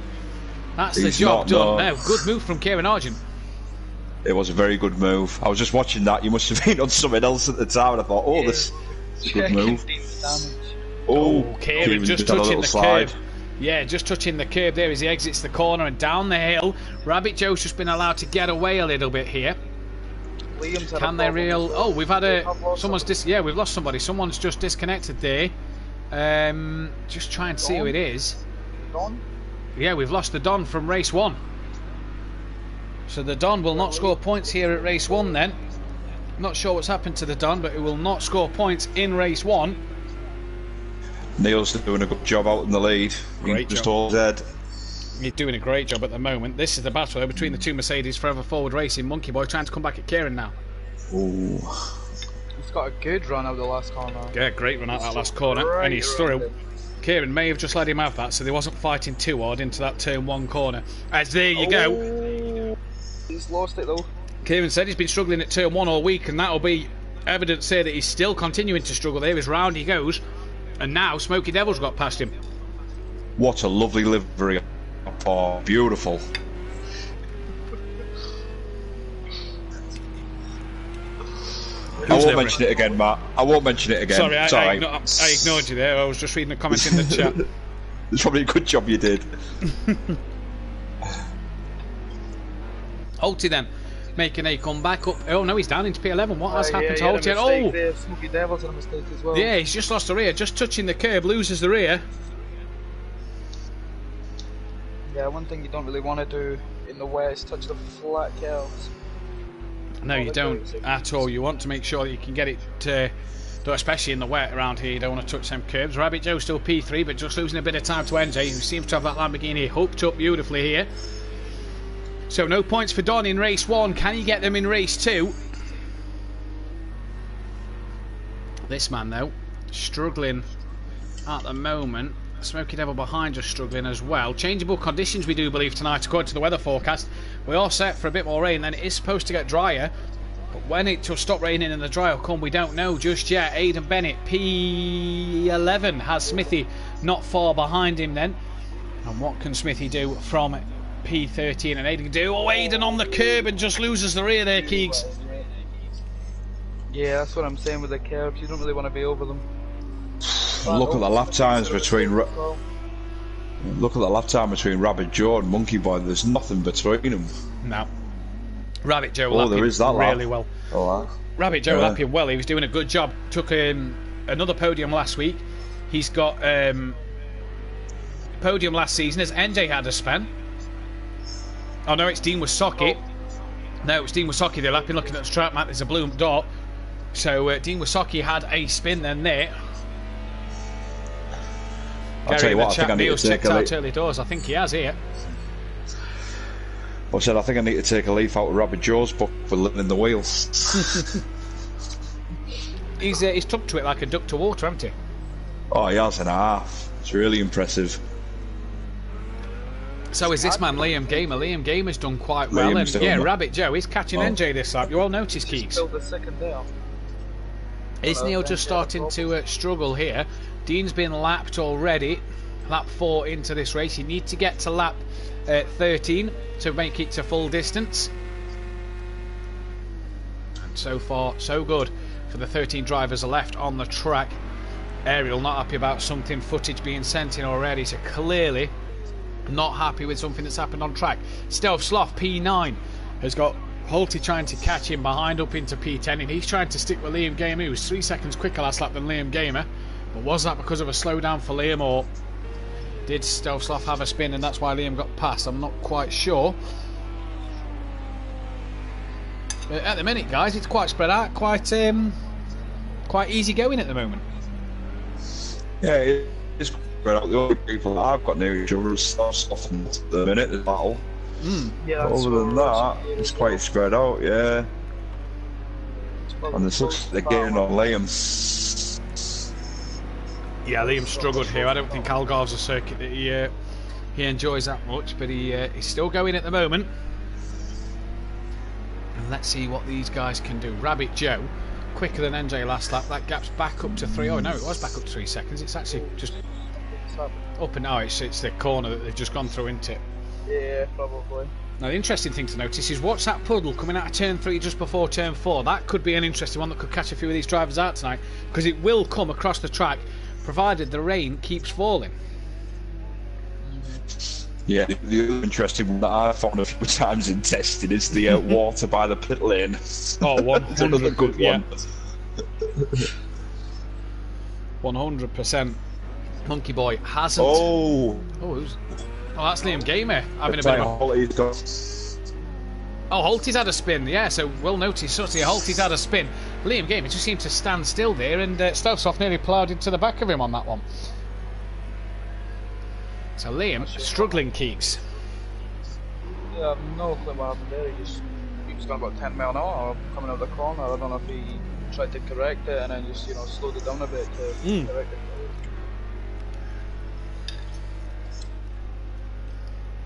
That's the job done now. Good move from Kieran Argent. It was a very good move. I was just watching that. You must have been on something else at the time, and I thought, oh, this is a good move. Oh, Kieran just touching the curb. Yeah, just touching the curb there as he exits the corner and down the hill. Rabbit Joe's just been allowed to get away a little bit here. Can they reel? Oh, we've had we've lost somebody. Someone's just disconnected there. Just try and see who it is. Don? Yeah, we've lost the Don from race 1. So the Don will not score points here at race 1 then. Not sure what's happened to the Don, but it will not score points in race 1. Neil's doing a good job out in the lead. Just all dead. He's doing a great job at the moment. This is the battle between the two Mercedes Forever Forward Racing. Monkey Boy trying to come back at Kieran now. Ooh. He's got a good run out the last corner. Yeah, great run out that last corner. And he's through. Kieran may have just let him have that, so they wasn't fighting too hard into that turn 1 corner. As there you go. He's lost it though. Kieran said he's been struggling at turn 1 all week, and that'll be evidence here that he's still continuing to struggle there as round he goes. And now Smoky Devil's got past him. What a lovely livery. Oh, beautiful. I won't mention it again, Matt. I won't mention it again. Sorry, I ignored you there. I was just reading a comment in the chat. It's probably a good job you did. Holty then making a comeback up. Oh no, he's down into P11. What has happened to Holty? Oh, Smoky Devil's had a mistake as well. Yeah, he's just lost the rear. Just touching the curb, loses the rear. Yeah, one thing you don't really want to do in the wet is touch the flat curves. No, you don't at all. You want to make sure that you can get it, especially in the wet around here. You don't want to touch them curbs. Rabbit Joe still P3, but just losing a bit of time to NJ, who seems to have that Lamborghini hooked up beautifully here. So no points for Don in race 1. Can he get them in race 2? This man, though, struggling at the moment. Smoky Devil behind just struggling as well. Changeable conditions, we do believe, tonight, according to the weather forecast. We are set for a bit more rain, then it is supposed to get drier. But when it will stop raining and the dry will come, we don't know just yet. Aidan Bennett, P11, has Smithy not far behind him then. And what can Smithy do from P13? And Aidan can do. Oh, Aidan on the curb and just loses the rear there, Keegs. Yeah, that's what I'm saying with the curbs. You don't really want to be over them. Look at the lap times between. Look at the lap time between Rabbit Joe and Monkey Boy. There's nothing between them. No. Rabbit Joe there is that really lap. well. Oh, Rabbit Joe lapping well. He was doing a good job. Took another podium last week. He's got podium last season as NJ had a span. Oh no, it's Dean Wasocki. No, it's Dean Wasocki. They're lapping. Looking at the track map, there's a blue dot. So Dean Wasocki had a spin then there. I'll tell you what, I think I need to take a leaf. Early doors. I think he has here. I said I think I need to take a leaf out of Rabbit Joe's book for living in the wheels. He's took to it like a duck to water, hasn't he? Oh, he has and a half. It's really impressive. So is this man, Liam Gamer. Liam Gamer's done quite well. And yeah, Rabbit Joe is catching NJ this lap. You all notice, Keeks. Still the second there. Is Neil just starting to struggle here? Dean's been lapped already. Lap 4 into this race. You need to get to lap 13 to make it to full distance. And so far, so good for the 13 drivers left on the track. Ariel not happy about something, footage being sent in already, so clearly not happy with something that's happened on track. Stealth Sloth P9 has got Holty trying to catch him behind up into P10, and he's trying to stick with Liam Gamer, who was 3 seconds quicker last lap than Liam Gamer. But was that because of a slowdown for Liam, or did Stealth Sloth have a spin and that's why Liam got past? I'm not quite sure. But at the minute, guys, it's quite spread out, quite easy going at the moment. Yeah, it's spread out. The only people that I've got near each other is Stealth Sloth at the minute, the battle. Yeah, other than that, it's quite spread out, yeah. And this looks like they're getting on Liam. Yeah, Liam struggled here. I don't think Algarve's a circuit that he enjoys that much, but he's still going at the moment. And let's see what these guys can do. Rabbit Joe, quicker than NJ last lap. That gap's back up to 3. Oh no, it was back up to 3 seconds. It's actually just up and now. It's the corner that they've just gone through, isn't it? Yeah, probably. Now the interesting thing to notice is watch that puddle coming out of turn 3 just before turn 4. That could be an interesting one that could catch a few of these drivers out tonight, because it will come across the track provided the rain keeps falling. Yeah, the other interesting one that I've found a few times in testing is the water by the pit lane. Oh, 100%. Another good one. 100%. Monkey Boy hasn't. That's Liam Gamer having a bit of a... Holty's had a spin, yeah, so we'll notice certainly Holty's had a spin. Liam Gamer just seemed to stand still there, and Stealth Sloth nearly ploughed into the back of him on that one. So Liam struggling, Keeks. Yeah, I've no clue what happened there. He was going about 10 mile an hour coming out the corner. I don't know if he tried to correct it and then just, slowed it down a bit to correct it.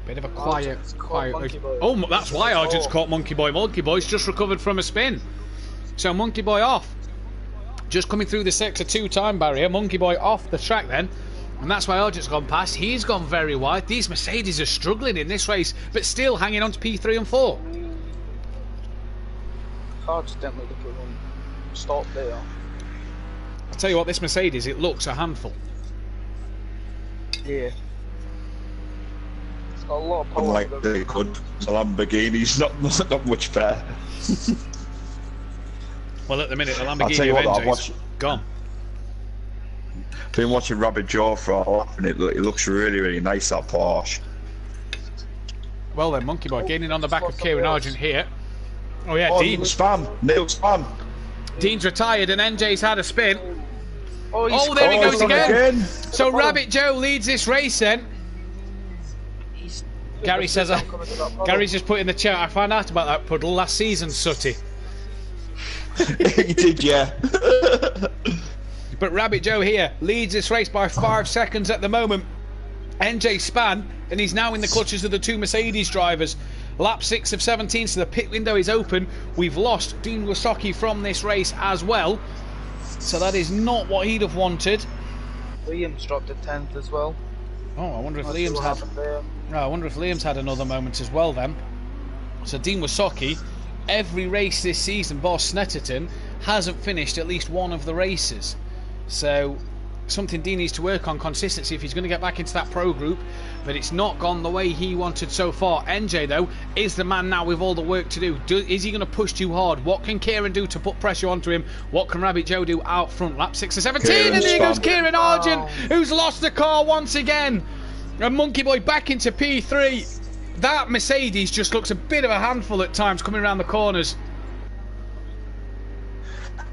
Bit of a quiet. Oh, that's why Argent's caught Monkey Boy. Monkey Boy's just recovered from a spin. So Monkey Boy off. Just coming through the sector 2 time barrier. Monkey Boy off the track then. And that's why Argent's gone past. He's gone very wide. These Mercedes are struggling in this race, but still hanging on to P3 and 4. Car just didn't look like it won't stop there. I'll tell you what, this Mercedes, it looks a handful. Yeah. A lot of power. Unlike the good Lamborghini's not much better. Well, at the minute, the Lamborghini Aventure's gone. Been watching Rabbit Joe for a lap, and it looks really, really nice, that Porsche. Well then, Monkey Boy gaining on the back of Kieran Argent here. Oh yeah, Dean. Neil Span. Dean's retired and NJ's had a spin. Oh, there he goes again. So Rabbit Joe leads this race then. Gary says, Gary's just put in the chat, I found out about that puddle last season, Sutty. He did, yeah. But Rabbit Joe here leads this race by 5 seconds at the moment. NJ Span, and he's now in the clutches of the 2 Mercedes drivers. Lap 6 of 17, so the pit window is open. We've lost Dean Wasocki from this race as well. So that is not what he'd have wanted. Liam's dropped to 10th as well. Oh, I wonder if Liam's had... Oh, I wonder if Liam's had another moment as well then. So Dean Wasocki, every race this season, bar Snetterton, hasn't finished at least one of the races. So something Dean needs to work on, consistency, if he's going to get back into that pro group. But it's not gone the way he wanted so far. NJ, though, is the man now with all the work to do. Is he going to push too hard? What can Kieran do to put pressure onto him? What can Rabbit Joe do out front? Lap 6 of 17, and there goes Kieran Argent, who's lost the car once again. And Monkey Boy back into P3. That Mercedes just looks a bit of a handful at times coming around the corners.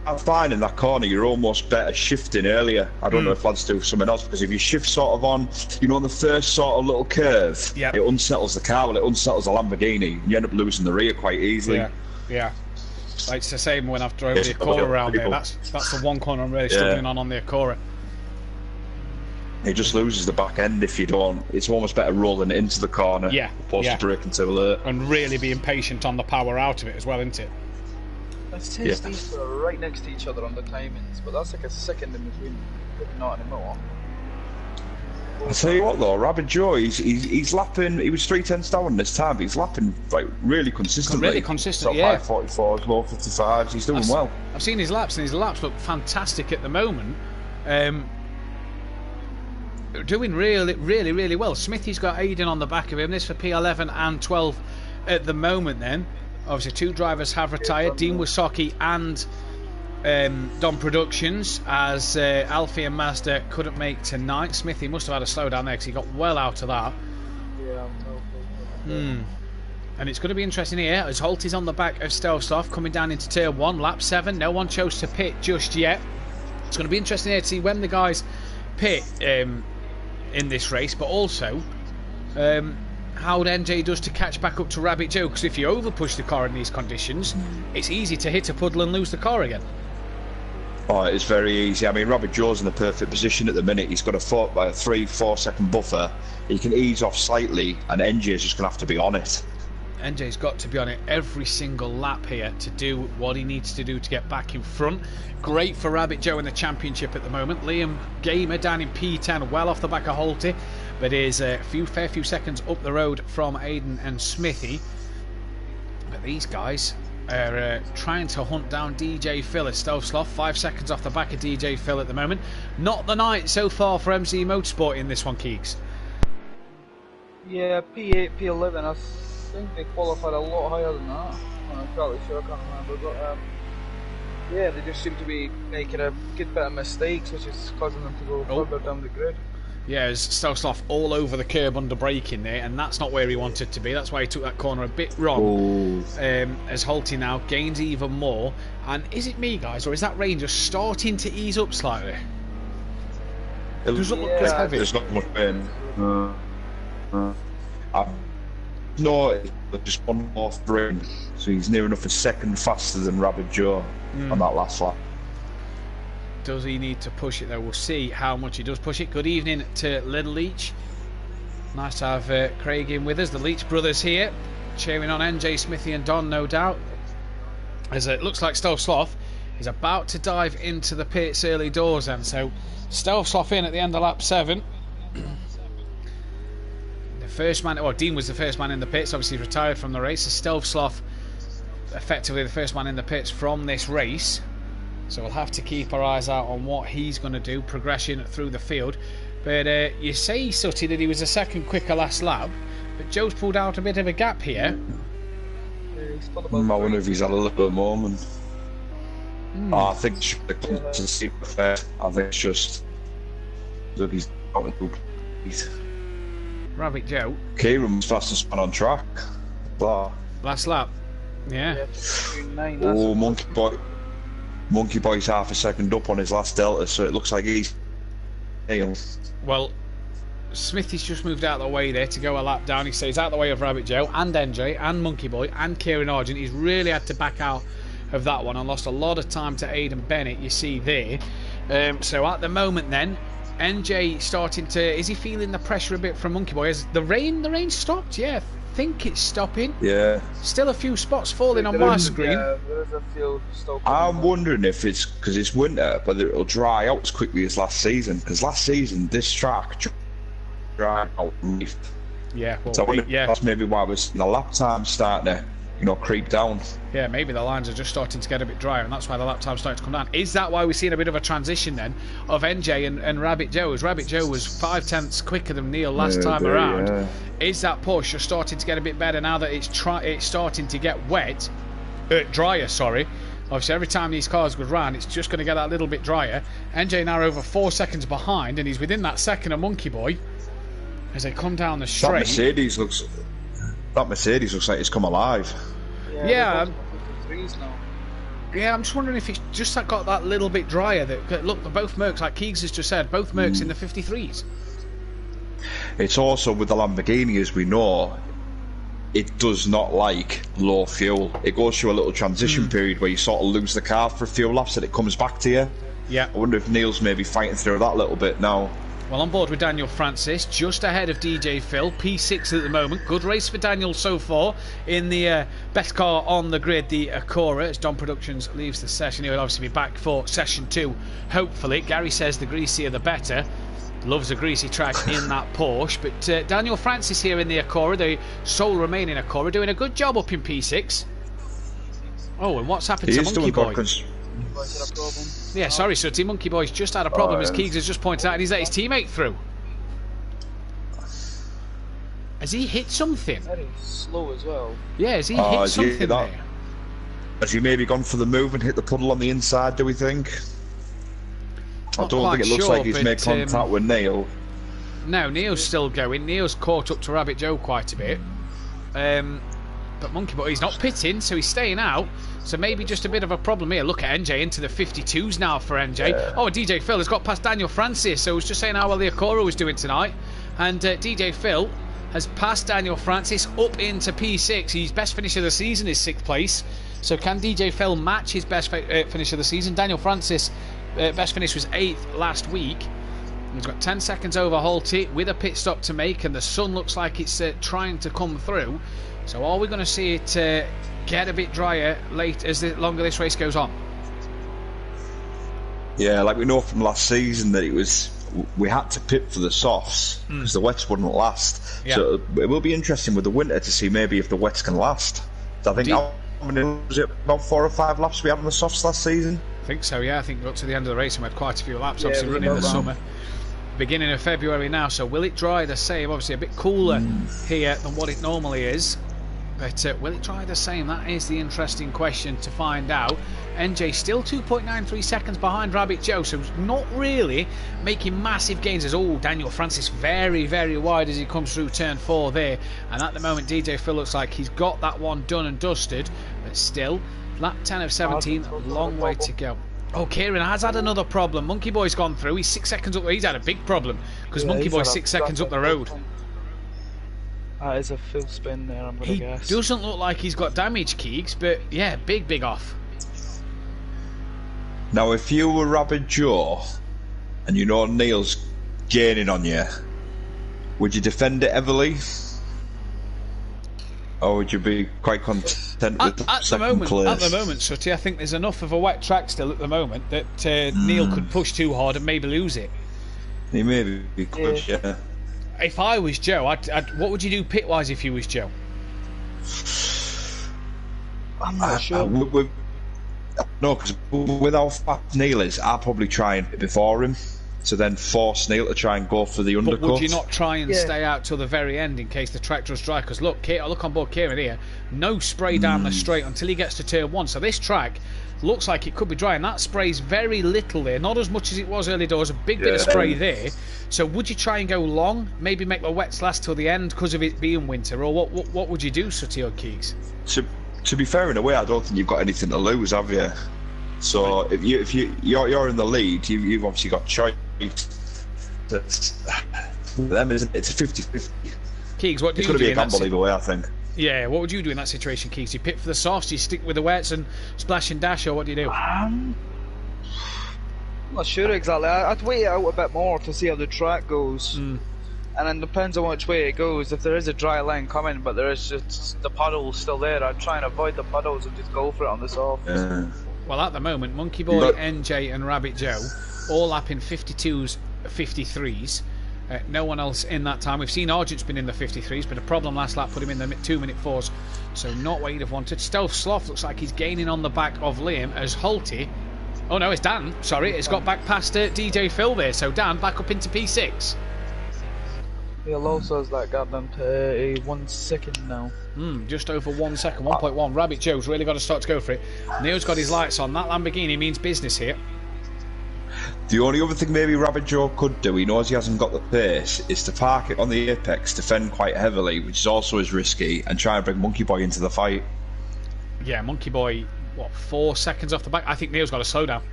I'm finding that corner you're almost better shifting earlier. I don't know if lads do something else, because if you shift sort of on, the first sort of little curve, it unsettles the car, well, it unsettles the Lamborghini, and you end up losing the rear quite easily. Yeah. It's the same when I've drove the Acura around there. That's the one corner I'm really struggling on the Acura. He just loses the back end if you don't. It's almost better rolling it into the corner, opposed to braking too late. And really being patient on the power out of it as well, isn't it? It says these two are right next to each other on the timings, but that's like a second in between. Not anymore. I tell you what though, Rabbit Joe, he's lapping. He was 3/10 down this time, but he's lapping like really consistently. Really consistent, High 44s, low 55s. He's doing well. I've seen his laps, and his laps look fantastic at the moment. Doing really well. Smithy's got Aiden on the back of him. This for P11 and 12 at the moment. Then, obviously, 2 drivers have retired: Dean Wasocki and Don Productions, as Alfie and Mazda couldn't make tonight. Smithy must have had a slowdown there because he got well out of that. And it's going to be interesting here as Holt is on the back of Stelsloff coming down into Turn 1, lap 7. No one chose to pit just yet. It's going to be interesting here to see when the guys pit in this race, but also how NJ does to catch back up to Rabbit Joe, because if you over push the car in these conditions, it's easy to hit a puddle and lose the car again. Oh, it's very easy. I mean, Rabbit Joe's in the perfect position at the minute. He's got a 3-4 second buffer. He can ease off slightly, and NJ's just going to have to be on it. NJ's got to be on it every single lap here to do what he needs to do to get back in front. Great for Rabbit Joe in the championship at the moment. Liam Gamer down in P10, well off the back of Holty, but is a fair few seconds up the road from Aiden and Smithy. But these guys are trying to hunt down DJ Phil at Stelsloff, 5 seconds off the back of DJ Phil at the moment. Not the night so far for MC Motorsport in this one, Keeks. Yeah, P8, P11, I think they qualified a lot higher than that. I'm not entirely sure, I can't remember, but yeah, they just seem to be making a good bit of mistakes, which is causing them to go further down the grid. Yeah, as Stelsloff all over the curb under braking there, and that's not where he wanted to be. That's why he took that corner a bit wrong. As Holty now gains even more. And is it me, guys, or is that rain just starting to ease up slightly? It doesn't look as heavy. There's not much rain. No, just one off rain, so he's near enough a second faster than Rabbit Joe on that last lap. Does he need to push it though? We'll see how much he does push it. Good evening to Little Leach. Nice to have Craig in with us. The Leach brothers here, cheering on NJ, Smithy and Don, no doubt. As it looks like Stelsloff is about to dive into the pits early doors, and so Stelsloff in at the end of lap 7. First man, well, Dean was the first man in the pits, obviously retired from the race. So Stelsloff effectively the first man in the pits from this race, so we'll have to keep our eyes out on what he's going to do, progression through the field. But you say, Sutty, that he was a second quicker last lap, but Joe's pulled out a bit of a gap here. I wonder if he's had a little bit of moment. I think it's first. I think it's just that he's not Rabbit Joe. Kieran was fastest man on track. Last lap. Yeah. Oh, Monkey Boy's half a second up on his last delta, so it looks like he's well, Smithy's just moved out of the way there to go a lap down. He stays out of the way of Rabbit Joe and NJ and Monkey Boy and Kieran Argent. He's really had to back out of that one and lost a lot of time to Aidan Bennett, you see there. So at the moment then, NJ starting to, is he feeling the pressure a bit from Monkey Boy? Has the rain stopped? Yeah, I think it's stopping. Yeah. Still a few spots falling on my screen. Yeah, there is a few stopping. I'm wondering if it's because it's winter, but it'll dry out as quickly as last season. Because last season, this track dried out. Yeah, well, so that's maybe why we're seeing the lap time starting to, creep down. Yeah, maybe the lines are just starting to get a bit drier, and that's why the lap time's starting to come down. Is that why we're seeing a bit of a transition then of NJ and Rabbit Joe? As Rabbit Joe was 5/10 quicker than Neil last time around. Yeah. Is that push just starting to get a bit better now that it's starting to get drier? Sorry. Obviously, every time these cars go round, it's just going to get that little bit drier. NJ now over 4 seconds behind, and he's within that second of Monkey Boy as they come down the straight. That Mercedes looks like it's come alive. Yeah, I'm just wondering if it's just got that little bit drier. That look, both Mercs, like Keegs has just said, both Mercs in the 53s. It's also with the Lamborghini, as we know, it does not like low fuel. It goes through a little transition period where you sort of lose the car for a few laps and it comes back to you. Yeah. I wonder if Neil's maybe fighting through that a little bit now. Well, on board with Daniel Francis, just ahead of DJ Phil, P6 at the moment. Good race for Daniel so far in the best car on the grid, the Acura, as Don Productions leaves the session. He'll obviously be back for session 2, hopefully. Gary says the greasier the better. Loves a greasy track in that Porsche. But Daniel Francis here in the Acura, the sole remaining Acura, doing a good job up in P6. Oh, and what's happened to Monkey Boy? Yeah, sorry, Sooty. Monkey Boy's just had a problem, as Keegs has just pointed out, and he's let his teammate through. Has he hit something? Very slow as well. Yeah, has he hit something there? Has he maybe gone for the move and hit the puddle on the inside, do we think? I don't think it looks like he's made contact with Neil. No, Neil's still going. Neil's caught up to Rabbit Joe quite a bit. But Monkey Boy, he's not pitting, so he's staying out. So maybe just a bit of a problem here. Look at NJ into the 52s now for NJ. Yeah. Oh, DJ Phil has got past Daniel Francis. So I was just saying how well the Acura was doing tonight. And DJ Phil has passed Daniel Francis up into P6. His best finish of the season is 6th place. So can DJ Phil match his best finish of the season? Daniel Francis' best finish was 8th last week. He's got 10 seconds over Holty with a pit stop to make, and the sun looks like it's trying to come through. So are we going to see it get a bit drier late as the longer this race goes on? Yeah, like we know from last season that we had to pit for the softs because the wets wouldn't last. Yeah. So it will be interesting with the winter to see maybe if the wets can last. I think how many was it, about 4 or 5 laps we had on the softs last season? I think so, yeah. I think up to the end of the race and we had quite a few laps, obviously running in the summer. Beginning of February now, so will it dry the same? Obviously a bit cooler here than what it normally is. But will it dry the same? That is the interesting question to find out. NJ still 2.93 seconds behind Rabbit Joe, so not really making massive gains. As Daniel Francis very, very wide as he comes through turn 4 there. And at the moment, DJ Phil looks like he's got that one done and dusted. But still, lap 10 of 17, long way to go. Oh, Kieran has had another problem. Monkey Boy's gone through. He's 6 seconds up. He's had a big problem because Monkey Boy's 6 seconds up the road. That is a full spin there, I'm going to guess. He doesn't look like he's got damage, Keegs, but yeah, big off. Now, if you were Rabbit Joe and you know Neil's gaining on you, would you defend it heavily? Or would you be quite content with the second place? At the moment, Sooty, I think there's enough of a wet track still at the moment that Neil could push too hard and maybe lose it. He maybe could, yeah. If I was Joe, what would you do pit-wise if you was Joe? I'm not sure. No, because with how fast Neil is, I'd probably try and pit before him, to then force Neil to try and go for the undercut. But would you not try and stay out till the very end in case the track does dry? Because look on board Kieran here, no spray down the straight until he gets to turn 1. So this track looks like it could be dry, and that spray's very little there, not as much as it was early doors. A big bit of spray there. So would you try and go long, maybe make the wets last till the end because of it being winter, or what would you do, Sooty or Keegs? To be fair, in a way, I don't think you've got anything to lose, have you? So if you're in the lead, you've obviously got choice. Them, isn't it? It's a 50-50. Keegs, what do you do? It's going to be a gamble either way, I think. Yeah, what would you do in that situation, Keegs? Do you pit for the softs? Do you stick with the wets and splash and dash, or what do you do? I'm not sure exactly. I'd wait it out a bit more to see how the track goes. And then depends on which way it goes. If there is a dry line coming, but there is just the puddles still there, I'd try and avoid the puddles and just go for it on the soft. Well, at the moment, Monkey Boy, NJ and Rabbit Joe all lapping 52s, 53s. No one else in that time. We've seen Argent's been in the 53s, but a problem last lap put him in the 2-minute 4s. So not what he'd have wanted. Stealth Sloth looks like he's gaining on the back of Liam as Holty. Oh no, it's Dan. Sorry, it's got back past DJ Phil there. So Dan back up into P6. He'll also has that gap down to 1 second now. Just over 1 second, 1.1. Rabbit Joe's really got to start to go for it. Neil's got his lights on. That Lamborghini means business here. The only other thing maybe Rabbit Joe could do, he knows he hasn't got the pace, is to park it on the apex, defend quite heavily, which is also as risky, and try and bring Monkey Boy into the fight. Yeah, Monkey Boy, 4 seconds off the back? I think Neil's got to slow down.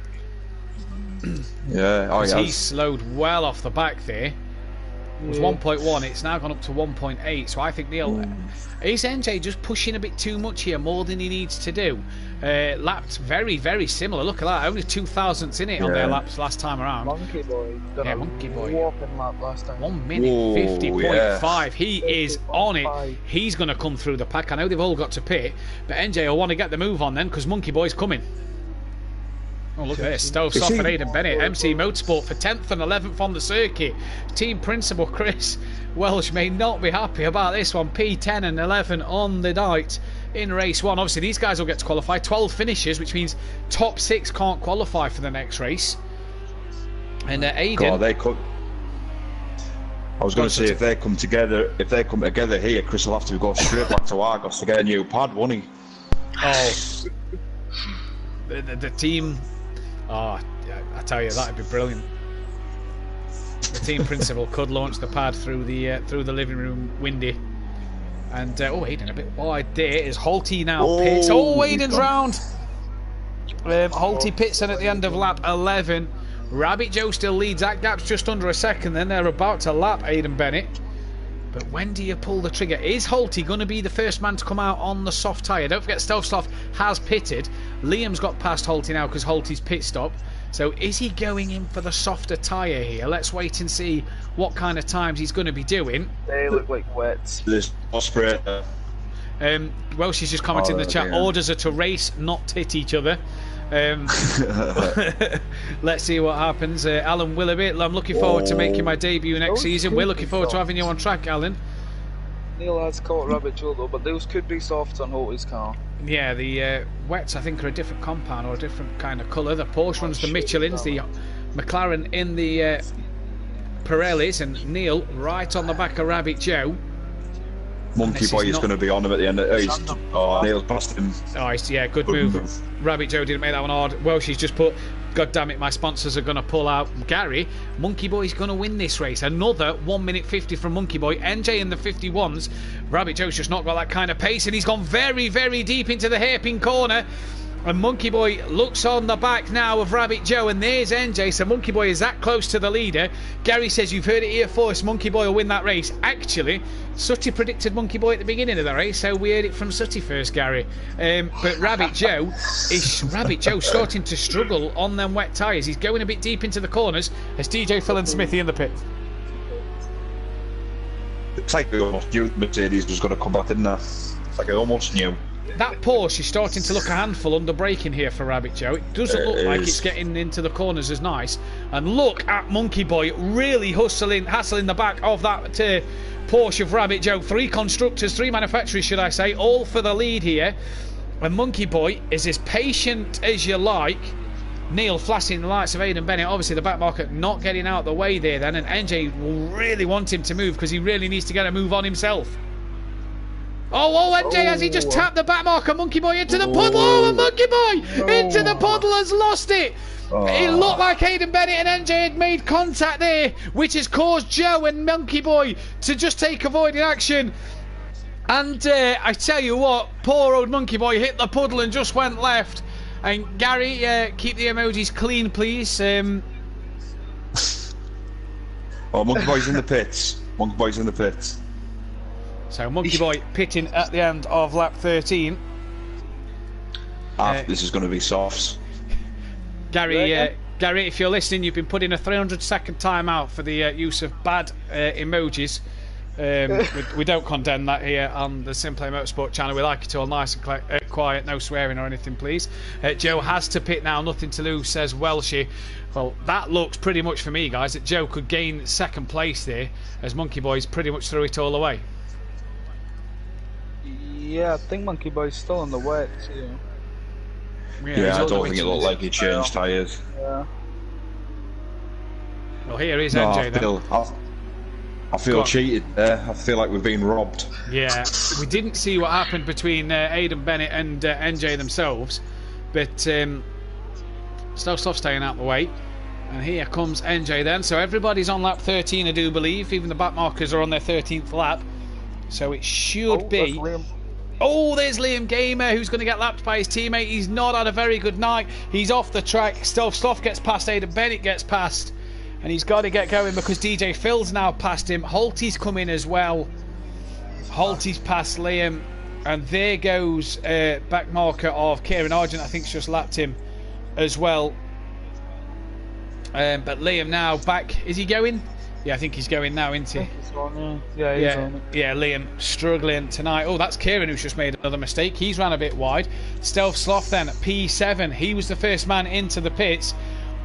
Yeah, He slowed well off the back there. was 1.1. It's now gone up to 1.8. So I think Neil, is NJ just pushing a bit too much here, more than he needs to do? Lapped very, very similar. Look at that, only 2,000ths in it on their laps last time around. Monkey Boy. Done Monkey Boy. Walking lap last time. 1 minute 50.5. He is on it. He's going to come through the pack. I know they've all got to pit, but NJ will want to get the move on then, because Monkey Boy's coming. Oh, look at this. Stove Soft and Aidan Bennett. MC Motorsport for 10th and 11th on the circuit. Team Principal Chris Welsh may not be happy about this one. P10 and 11 on the night in race 1. Obviously, these guys will get to qualify. 12 finishes, which means top 6 can't qualify for the next race. And Aidan... God, they could... I was going to say, if they come together here, Chris will have to go straight back to Argos to get a new pad, won't he? Oh. The team... Oh, I tell you, that'd be brilliant. The team principal could launch the pad through the living room window. And Aidan a bit wide there. Is Holty now pits? Oh, Aidan's round. Holty pits in at the end of lap 11. Rabbit Joe still leads. That gap's just under a second. Then they're about to lap Aidan Bennett. But when do you pull the trigger? Is Holty going to be the first man to come out on the soft tyre? Don't forget, Stovstoff has pitted. Liam's got past Holty now because Holty's pit stop. So is he going in for the softer tyre here? Let's wait and see what kind of times he's going to be doing. They look like wets. This Osprey. Well, she's just commented in the chat. Yeah. Orders are to race, not hit each other. Let's see what happens. Alan Willoughby, I'm looking forward to making my debut next season. We're looking forward to having you on track, Alan. Neil has caught Rabbit Joe though, but those could be soft on Holty's car. Yeah, the wets I think are a different compound or a different kind of colour. The Porsche runs the Michelins, the McLaren in the Pirellis, and Neil right on the back of Rabbit Joe. Monkey Boy is going to be on him at the end. Neil's past him. Oh, yeah, good move. Rabbit Joe didn't make that one hard. Well, she's just put, God damn it, my sponsors are going to pull out. Gary, Monkey Boy's going to win this race. Another 1 minute 50 from Monkey Boy. NJ in the 51s. Rabbit Joe's just not got that kind of pace, and he's gone very, very deep into the hairpin corner. And Monkey Boy looks on the back now of Rabbit Joe, and there's NJ. So Monkey Boy is that close to the leader. Gary says, you've heard it here first, Monkey Boy will win that race. Actually, Sutty predicted Monkey Boy at the beginning of the race, so we heard it from Sutty first, Gary. But Rabbit Joe starting to struggle on them wet tyres. He's going a bit deep into the corners as DJ Phil and Smithy in the pit. It's like we almost knew Mercedes was going to come back, didn't it? It's like I almost knew. That Porsche is starting to look a handful under braking here for Rabbit Joe. It doesn't look like it's getting into the corners as nice. And look at Monkey Boy really hassling the back of that Porsche of Rabbit Joe. 3 constructors, 3 manufacturers should I say, all for the lead here. And Monkey Boy is as patient as you like. Neil flashing the lights of Aidan Bennett. Obviously the back marker not getting out the way there then. And NJ will really want him to move because he really needs to get a move on himself. NJ has he just tapped the back marker. Monkey Boy into the puddle. And Monkey Boy into the puddle has lost it. It looked like Aidan Bennett and NJ had made contact there, which has caused Joe and Monkey Boy to just take avoiding action. And I tell you what, poor old Monkey Boy hit the puddle and just went left. And Gary, keep the emojis clean, please. Monkey Boy's in the pits. Monkey Boy's in the pits. So Monkey Boy pitting at the end of lap 13. This is going to be softs. Gary, if you're listening, you've been put in a 300-second timeout for the use of bad emojis. We don't condemn that here on the Simplay Motorsport channel. We like it all nice and quiet, no swearing or anything, please. Joe has to pit now, nothing to lose, says Welshie. Well, that looks pretty much for me, guys, that Joe could gain second place there as Monkey Boy's pretty much threw it all away. Yeah, I think Monkey Boy's still in the wet, Yeah, I don't think it looked like he changed tyres. Yeah. Well, here is NJ then. I feel cheated there. I feel like we've been robbed. Yeah, we didn't see what happened between Aidan Bennett and NJ themselves, but Stove staying out the way. And here comes NJ then. So everybody's on lap 13, I do believe. Even the back markers are on their 13th lap. So it should be... there's Liam Gamer, who's going to get lapped by his teammate. He's not had a very good night. He's off the track. Stoff gets past. Aidan Bennett gets past. And he's got to get going because DJ Phil's now past him. Holty's come in as well. Holty's past Liam. And there goes back marker of Kieran Argent. I think he's just lapped him as well. But Liam now back. Is he going? Yeah, I think he's going now, isn't he? Yeah, Liam struggling tonight. Oh, that's Kieran who's just made another mistake. He's ran a bit wide. Stealth Sloth then, P7. He was the first man into the pits.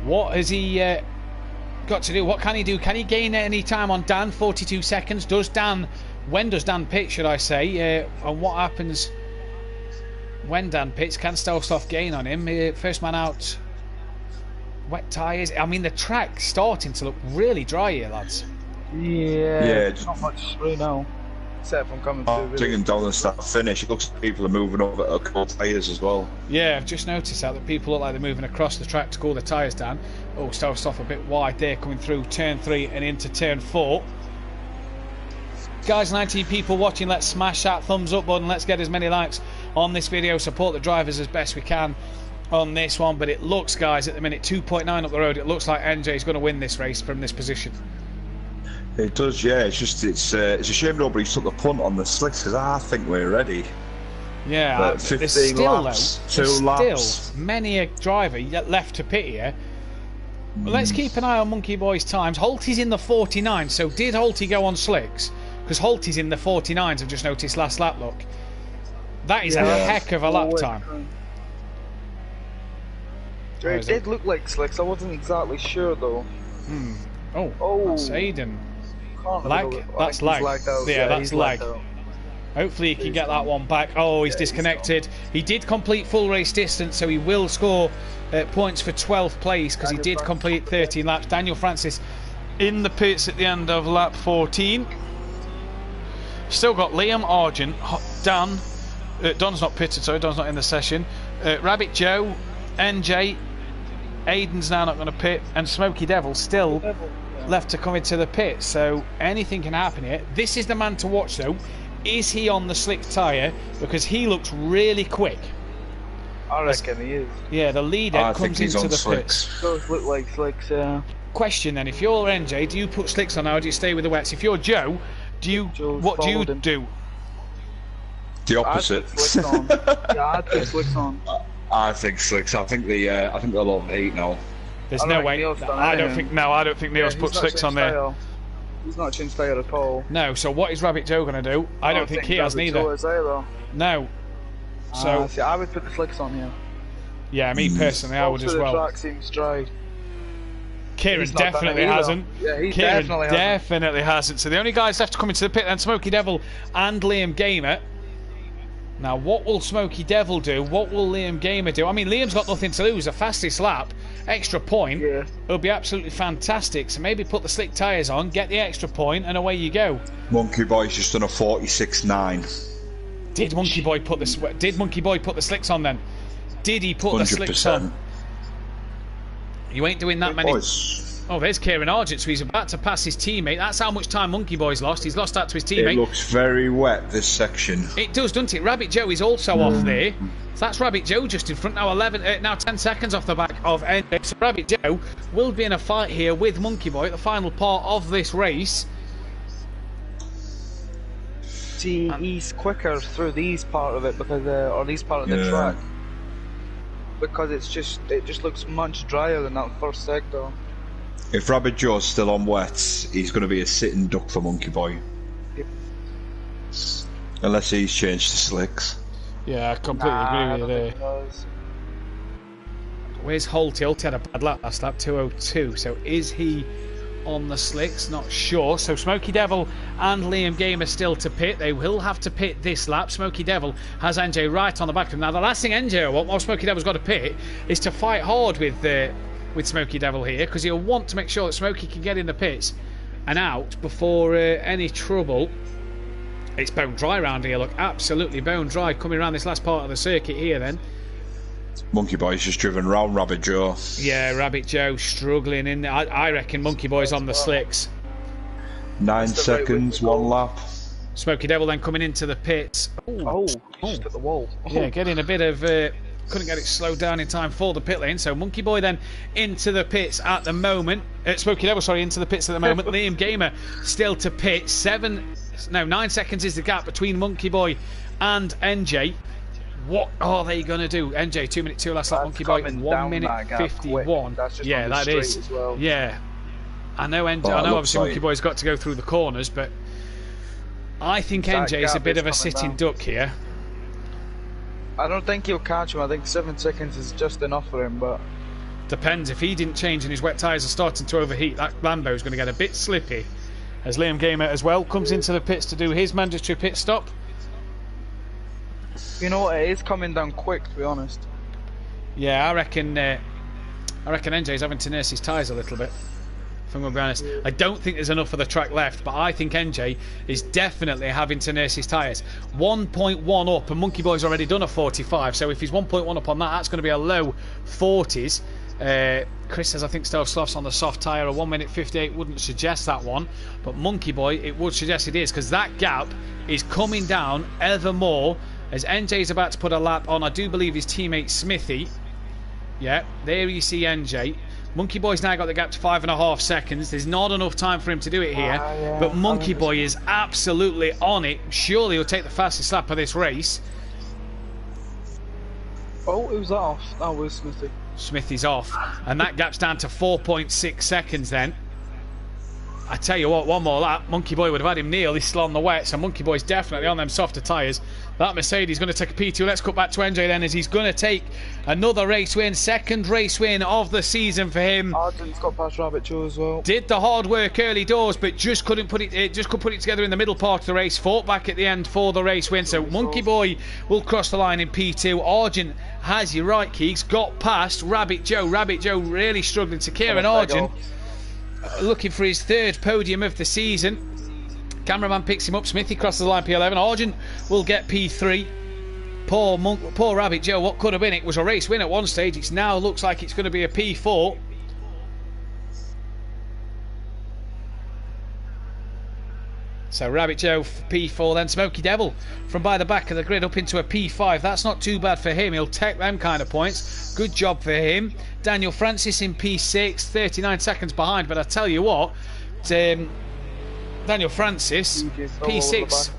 What has he got to do? What can he do? Can he gain any time on Dan? 42 seconds. When does Dan pit, should I say? And what happens when Dan pits? Can Stealth Sloth gain on him? First man out. Wet tyres. I mean, the track's starting to look really dry here, lads. Yeah, not much spray now. Except from coming through. Digging down the start finish, it looks like people are moving over to cool tyres as well. Yeah, I've just noticed that people look like they're moving across the track to cool the tyres down. Oh, Stealth off a bit wide there, coming through turn 3 and into turn 4. Guys, 19 people watching, let's smash that thumbs up button. Let's get as many likes on this video. Support the drivers as best we can on this one. But it looks, guys, at the minute 2.9 up the road, it looks like NJ's going to win this race from this position. It does, yeah. It's a shame nobody took the punt on the slicks because I think we're ready. Yeah, but 15 laps, there's two laps. Still many a driver left to pit here. Well, let's keep an eye on Monkey Boy's times. Holty's in the 49, so did Holty go on slicks? Because Holty's in the 49s, I've just noticed last lap, look. That is a heck of a lap time. It did look like slicks, I wasn't exactly sure though. Oh, that's Aiden. Lag? That's lag. Yeah, that's lag. Hopefully he can get that one back. Oh, he's disconnected. He did complete full race distance, so he will score points for 12th place because he did complete 13 laps. Daniel Francis in the pits at the end of lap 14. Still got Liam Argent, Dan. Don's not pitted, sorry, Don's not in the session. Rabbit Joe, NJ, Aiden's now not going to pit, and Smoky Devil still left to come into the pit. So anything can happen here. This is the man to watch, though. Is he on the slick tyre? Because he looks really quick. I reckon he is. Yeah, the leader comes into the pits. Those look like slicks, yeah. Question then: if you're NJ, do you put slicks on, or do you stay with the wets? If you're Joe, what do you do? The opposite. I'd put slicks on. I think slicks. I think they'll overheat now. There's no way. I don't think Neil's put slicks on there. He's not changed tyre at all. No. So what is Rabbit Joe going to do? I don't think he has neither. No. So see, I would put the slicks on here. Yeah, me personally, I would as well. The track seems dry. Kieran definitely hasn't. Yeah, he Kieran definitely hasn't. So the only guys left to come into the pit then Smoky Devil and Liam Gamer. Now, what will Smoky Devil do? What will Liam Gamer do? I mean, Liam's got nothing to lose. A fastest lap, extra point. Yeah. It'll be absolutely fantastic. So maybe put the slick tyres on, get the extra point, and away you go. Monkey Boy's just done a 46.9. Did Monkey Boy put the slicks on then? Did he put 100%. The slicks on? You ain't doing that many. Oh, there's Kieran Argent, so he's about to pass his teammate. That's how much time Monkey Boy's lost. He's lost that to his teammate. It looks very wet, this section. It does, doesn't it? Rabbit Joe is also off there. So that's Rabbit Joe just in front now. Now 10 seconds off the back of NJ. So Rabbit Joe will be in a fight here with Monkey Boy at the final part of this race. See, he's quicker through these part of it because, or these part of the track, because it just looks much drier than that first sector. If Rabbit Joe's still on wets, he's going to be a sitting duck for Monkey Boy. Yep. Unless he's changed to slicks. Yeah, I completely agree with you. Where's Holty? Holty had a bad lap last lap, 2:02. So is he on the slicks? Not sure. So Smoky Devil and Liam Gamer still to pit. They will have to pit this lap. Smoky Devil has NJ right on the back of him. Now the last thing NJ will want while Smoky Devil's got to pit is to fight hard with Smoky Devil here, because he'll want to make sure that Smoky can get in the pits and out before any trouble. It's bone dry around here, look, absolutely bone dry coming around this last part of the circuit here then. Monkey Boy's just driven round Rabbit Joe. Yeah, Rabbit Joe struggling in there. I reckon Monkey Boy's on the slicks. 9 seconds, one lap. Smoky Devil then coming into the pits. Oh, just at the wall. Yeah, getting a bit of couldn't get it slowed down in time for the pit lane. So Monkey Boy then into the pits at the moment. Smoky Devil, sorry, into the pits at the moment. Liam Gamer still to pit. 9 seconds is the gap between Monkey Boy and NJ. What are they going to do? NJ, 2 minute 2 last lap. Monkey Boy, 1 minute 51. Yeah, that is. Well. Yeah. I know NJ, I know obviously Monkey Boy's got to go through the corners, but I think NJ is a bit of a sitting duck here. I don't think he'll catch him. I think 7 seconds is just enough for him, but depends. If he didn't change and his wet tyres are starting to overheat, that Lambo's going to get a bit slippy. As Liam Gamer as well comes into the pits to do his mandatory pit stop. You know what? It is coming down quick, to be honest. Yeah, I reckon NJ's having to nurse his tyres a little bit. If I'm going to be honest, I don't think there's enough of the track left, but I think NJ is definitely having to nurse his tyres. 1.1 up, and Monkey Boy's already done a 45, so if he's 1.1 up on that, that's going to be a low 40s. Chris says, I think Stove Sloth's on the soft tyre. A 1 minute 58 wouldn't suggest that one, but Monkey Boy, it would suggest it is, because that gap is coming down ever more as NJ's about to put a lap on, I do believe, his teammate Smithy. Yeah, there you see NJ. Monkey Boy's now got the gap to 5.5 seconds. There's not enough time for him to do it here, but Monkey Boy is absolutely on it. Surely he'll take the fastest lap of this race. Oh, who's that off? That was Smithy. Smithy's off, and that gap's down to 4.6 seconds then. I tell you what, one more lap, Monkey Boy would have had him kneel. He's still on the wet, so Monkey Boy's definitely on them softer tyres. That Mercedes going to take a P2. Let's cut back to NJ then, as he's going to take another race win. Second race win of the season for him. Arden's got past Rabbit Joe as well. Did the hard work early doors, but just couldn't put it together in the middle part of the race. Fought back at the end for the race win. So Monkey Boy will cross the line in P2. Argent has you right, Keeks. Got past Rabbit Joe. Rabbit Joe really struggling to Kieran Argent. Looking for his third podium of the season. Cameraman picks him up. Smithy crosses the line P11. Argent will get P3. Poor Rabbit Joe. What could have been? It was a race win at one stage. It now looks like it's going to be a P4. So Rabbit Joe P4, then Smoky Devil from by the back of the grid up into a P5. That's not too bad for him. He'll take them kind of points. Good job for him. Daniel Francis in P6, 39 seconds behind. But I tell you what, Daniel Francis, P6.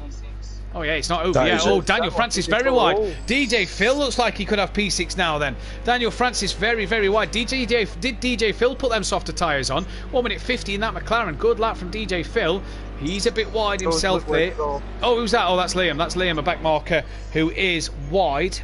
Oh yeah, it's not over yet. Oh, Daniel Francis very wide. DJ Phil looks like he could have P6 now then. Daniel Francis very, very wide. Did DJ Phil put them softer tyres on? 1 minute 50 in that McLaren. Good lap from DJ Phil. He's a bit wide himself there. Oh, who's that? Oh, that's Liam. That's Liam, a back marker, who is wide.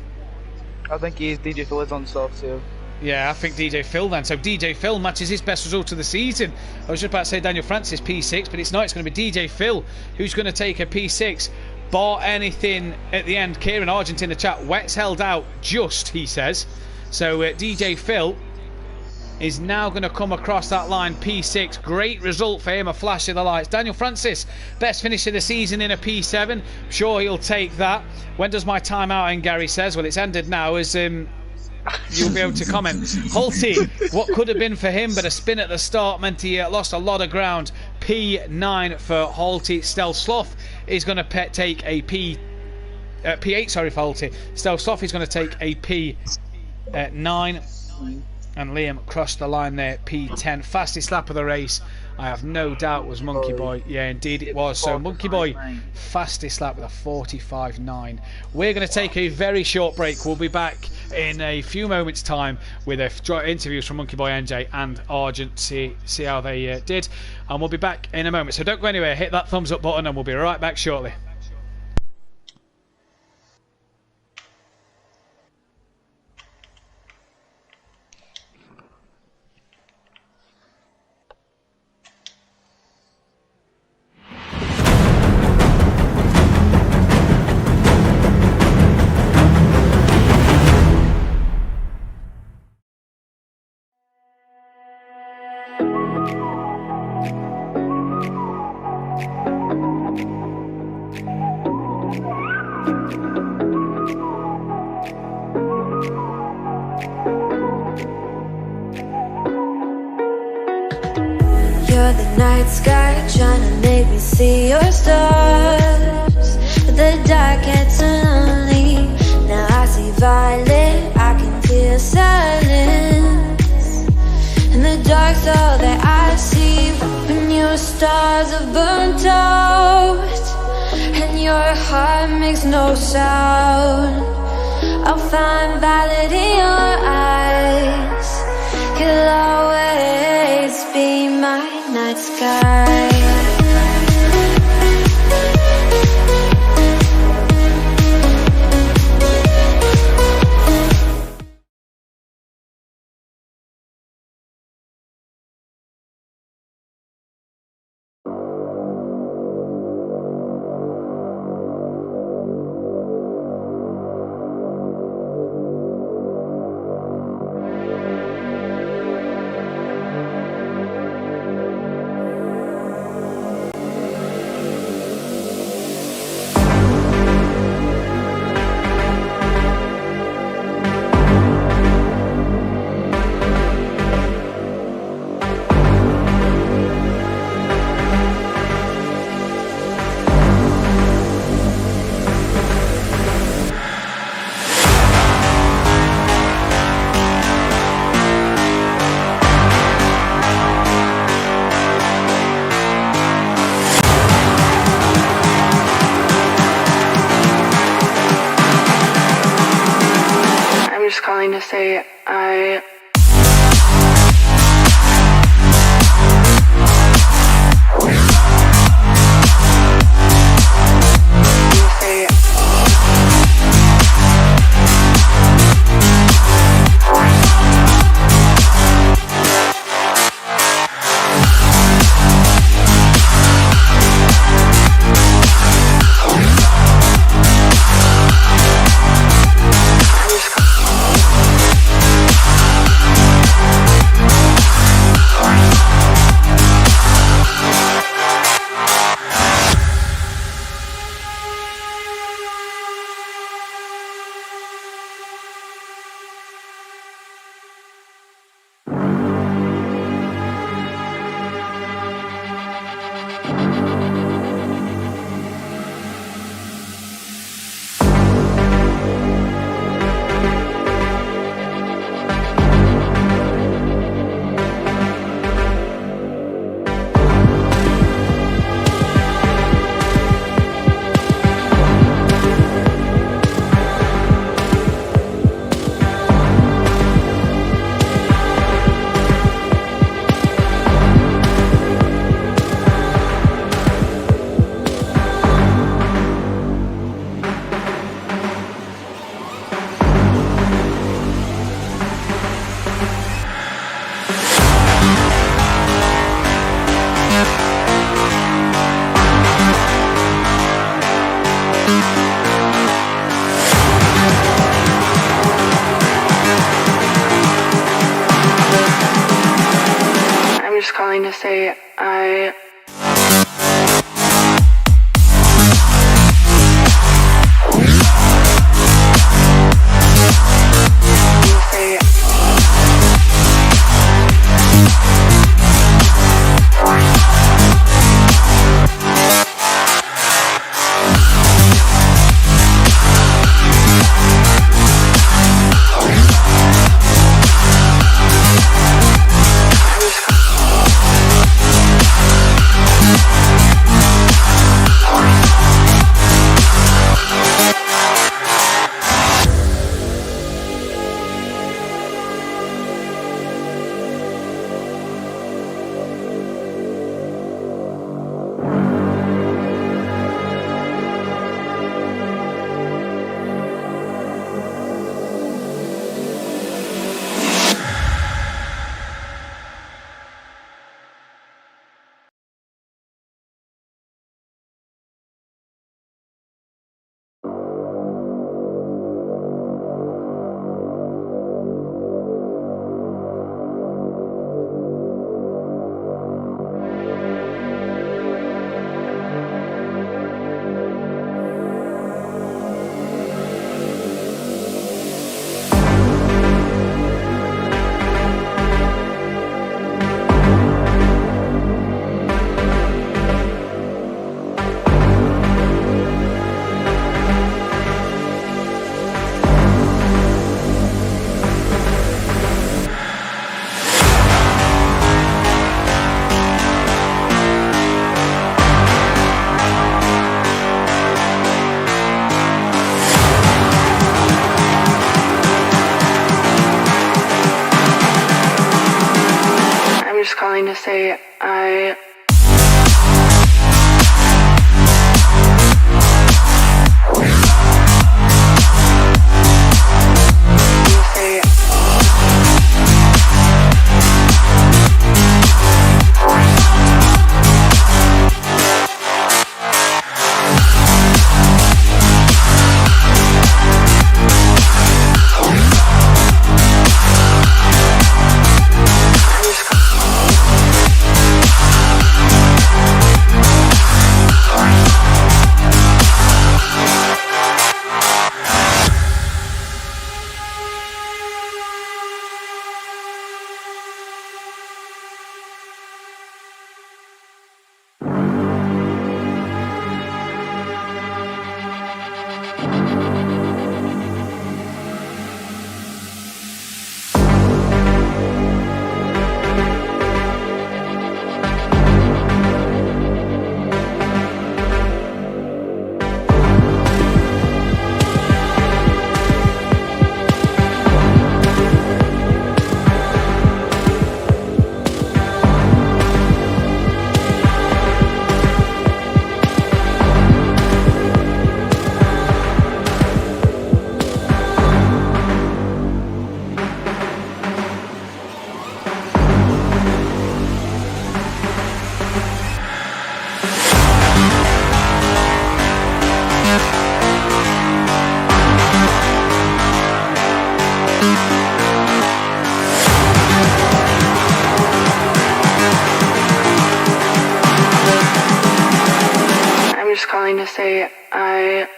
I think he is. DJ Phil is on soft too. Yeah, I think DJ Phil then. So DJ Phil matches his best result of the season. I was just about to say Daniel Francis P6, but it's not. It's going to be DJ Phil who's going to take a P6. Bar anything at the end. Kieran Argent in the chat. Wet's held out just, he says. So DJ Phil is now going to come across that line, P6. Great result for him, a flash of the lights. Daniel Francis, best finish of the season in a P7. I'm sure he'll take that. When does my time out end, Gary says? Well, it's ended now, as you'll be able to comment. Holty, what could have been for him, but a spin at the start meant he lost a lot of ground. P9 for Holty. Stel Sloth is going to take a P8, sorry, for Holty. Stel Sloth is going to take a P9. And Liam crossed the line there, P10. Fastest lap of the race, I have no doubt, was Monkey Boy. Yeah, indeed it was. So Monkey Boy, fastest lap with a 45.9. We're going to take a very short break. We'll be back in a few moments' time with interviews from Monkey Boy, NJ and Argent, see how they did. And we'll be back in a moment. So don't go anywhere. Hit that thumbs up button and we'll be right back shortly. You're the night sky trying to make me see your stars, but the dark gets lonely. Now I see violet, I feel silence. In the dark's all that I see. When your stars are burnt out and your heart makes no sound, I'll find violet in your eyes. You'll always be my night sky. Just calling to say I just calling to say I just calling to say I. Calling to say I.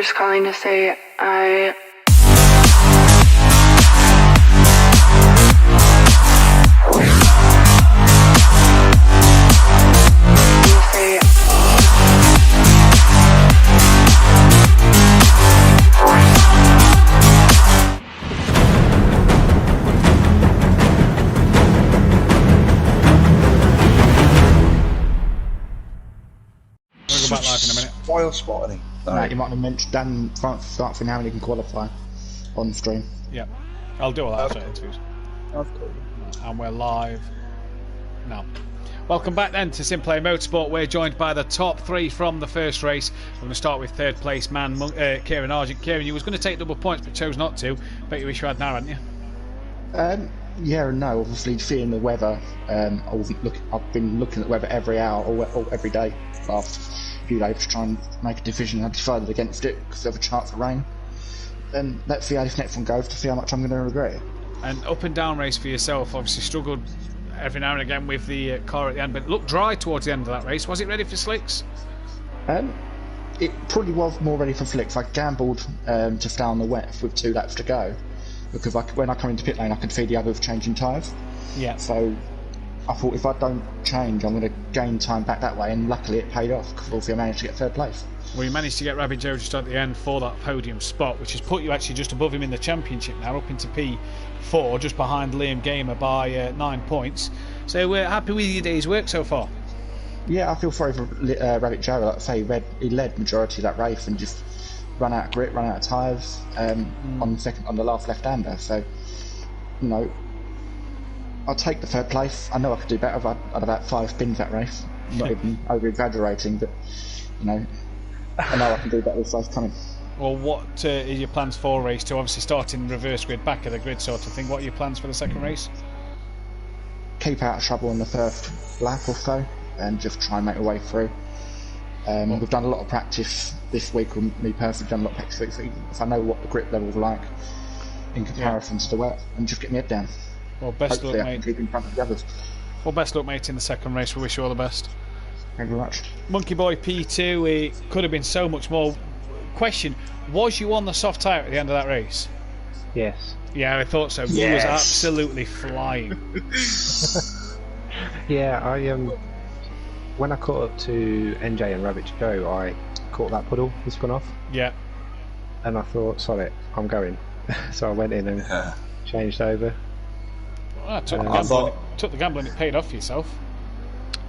Just calling to say I. We'll go back live in a minute. Spoil spotting. No, you might have mentioned Dan start for now and he can qualify on stream. Yeah, I'll do all that after interviews. Of course. And we're live now. Welcome back then to Simplay Motorsport. We're joined by the top three from the first race. I'm going to start with third place man Kieran Argent. Kieran, you was going to take double points but chose not to. Bet you wish you had now, hadn't you? Yeah and no. Obviously, seeing the weather, I've been looking at the weather every hour or every day last few days to try and make a decision. I decided against it because there's a chance of rain. Then let's see how this next one goes to see how much I'm going to regret it. An up and down race for yourself. Obviously struggled every now and again with the car at the end, but it looked dry towards the end of that race. Was it ready for slicks? It probably was more ready for flicks. I gambled to stay on the wet with 2 laps to go, because when I come into pit lane I can see the others changing tyres. Yeah. So I thought if I don't change, I'm going to gain time back that way, and luckily it paid off, because obviously I managed to get 3rd place. Well, you managed to get Rabbit Joe just at the end for that podium spot, which has put you actually just above him in the championship now, up into P4, just behind Liam Gamer by 9 points. So we're happy with your day's work so far. Yeah, I feel sorry for Rabbit Joe. Like I say, he led majority of that race and just run out of grip, run out of tyres on the last left-hander. So, you know, I'll take the 3rd place. I know I could do better. I'd about 5 spins that race. Not even over-exaggerating, but, you know, I know I can do better this race coming. Well, what are your plans for race 2? Obviously starting reverse grid, back of the grid sort of thing. What are your plans for the second race? Keep out of trouble on the first lap or so, and just try and make a way through. We've done a lot of practice this week, with me personally done a lot of practice, so I know what the grip level's like in comparison to the wet, and just get my head down. Well, best Hopefully luck, I can mate. keep in front of the others. Well, best luck, mate, in the second race. We wish you all the best. Thank you very much. Monkey Boy P2, it could have been so much more. Question, was you on the soft tyre at the end of that race? Yes. Yeah, I thought so. You was absolutely flying. Yeah, when I caught up to NJ and Rabbit Joe, I caught that puddle and spun off. Yeah. And I thought, sod it, I'm going. So I went in and changed over. Well, took the gamble and it paid off for yourself.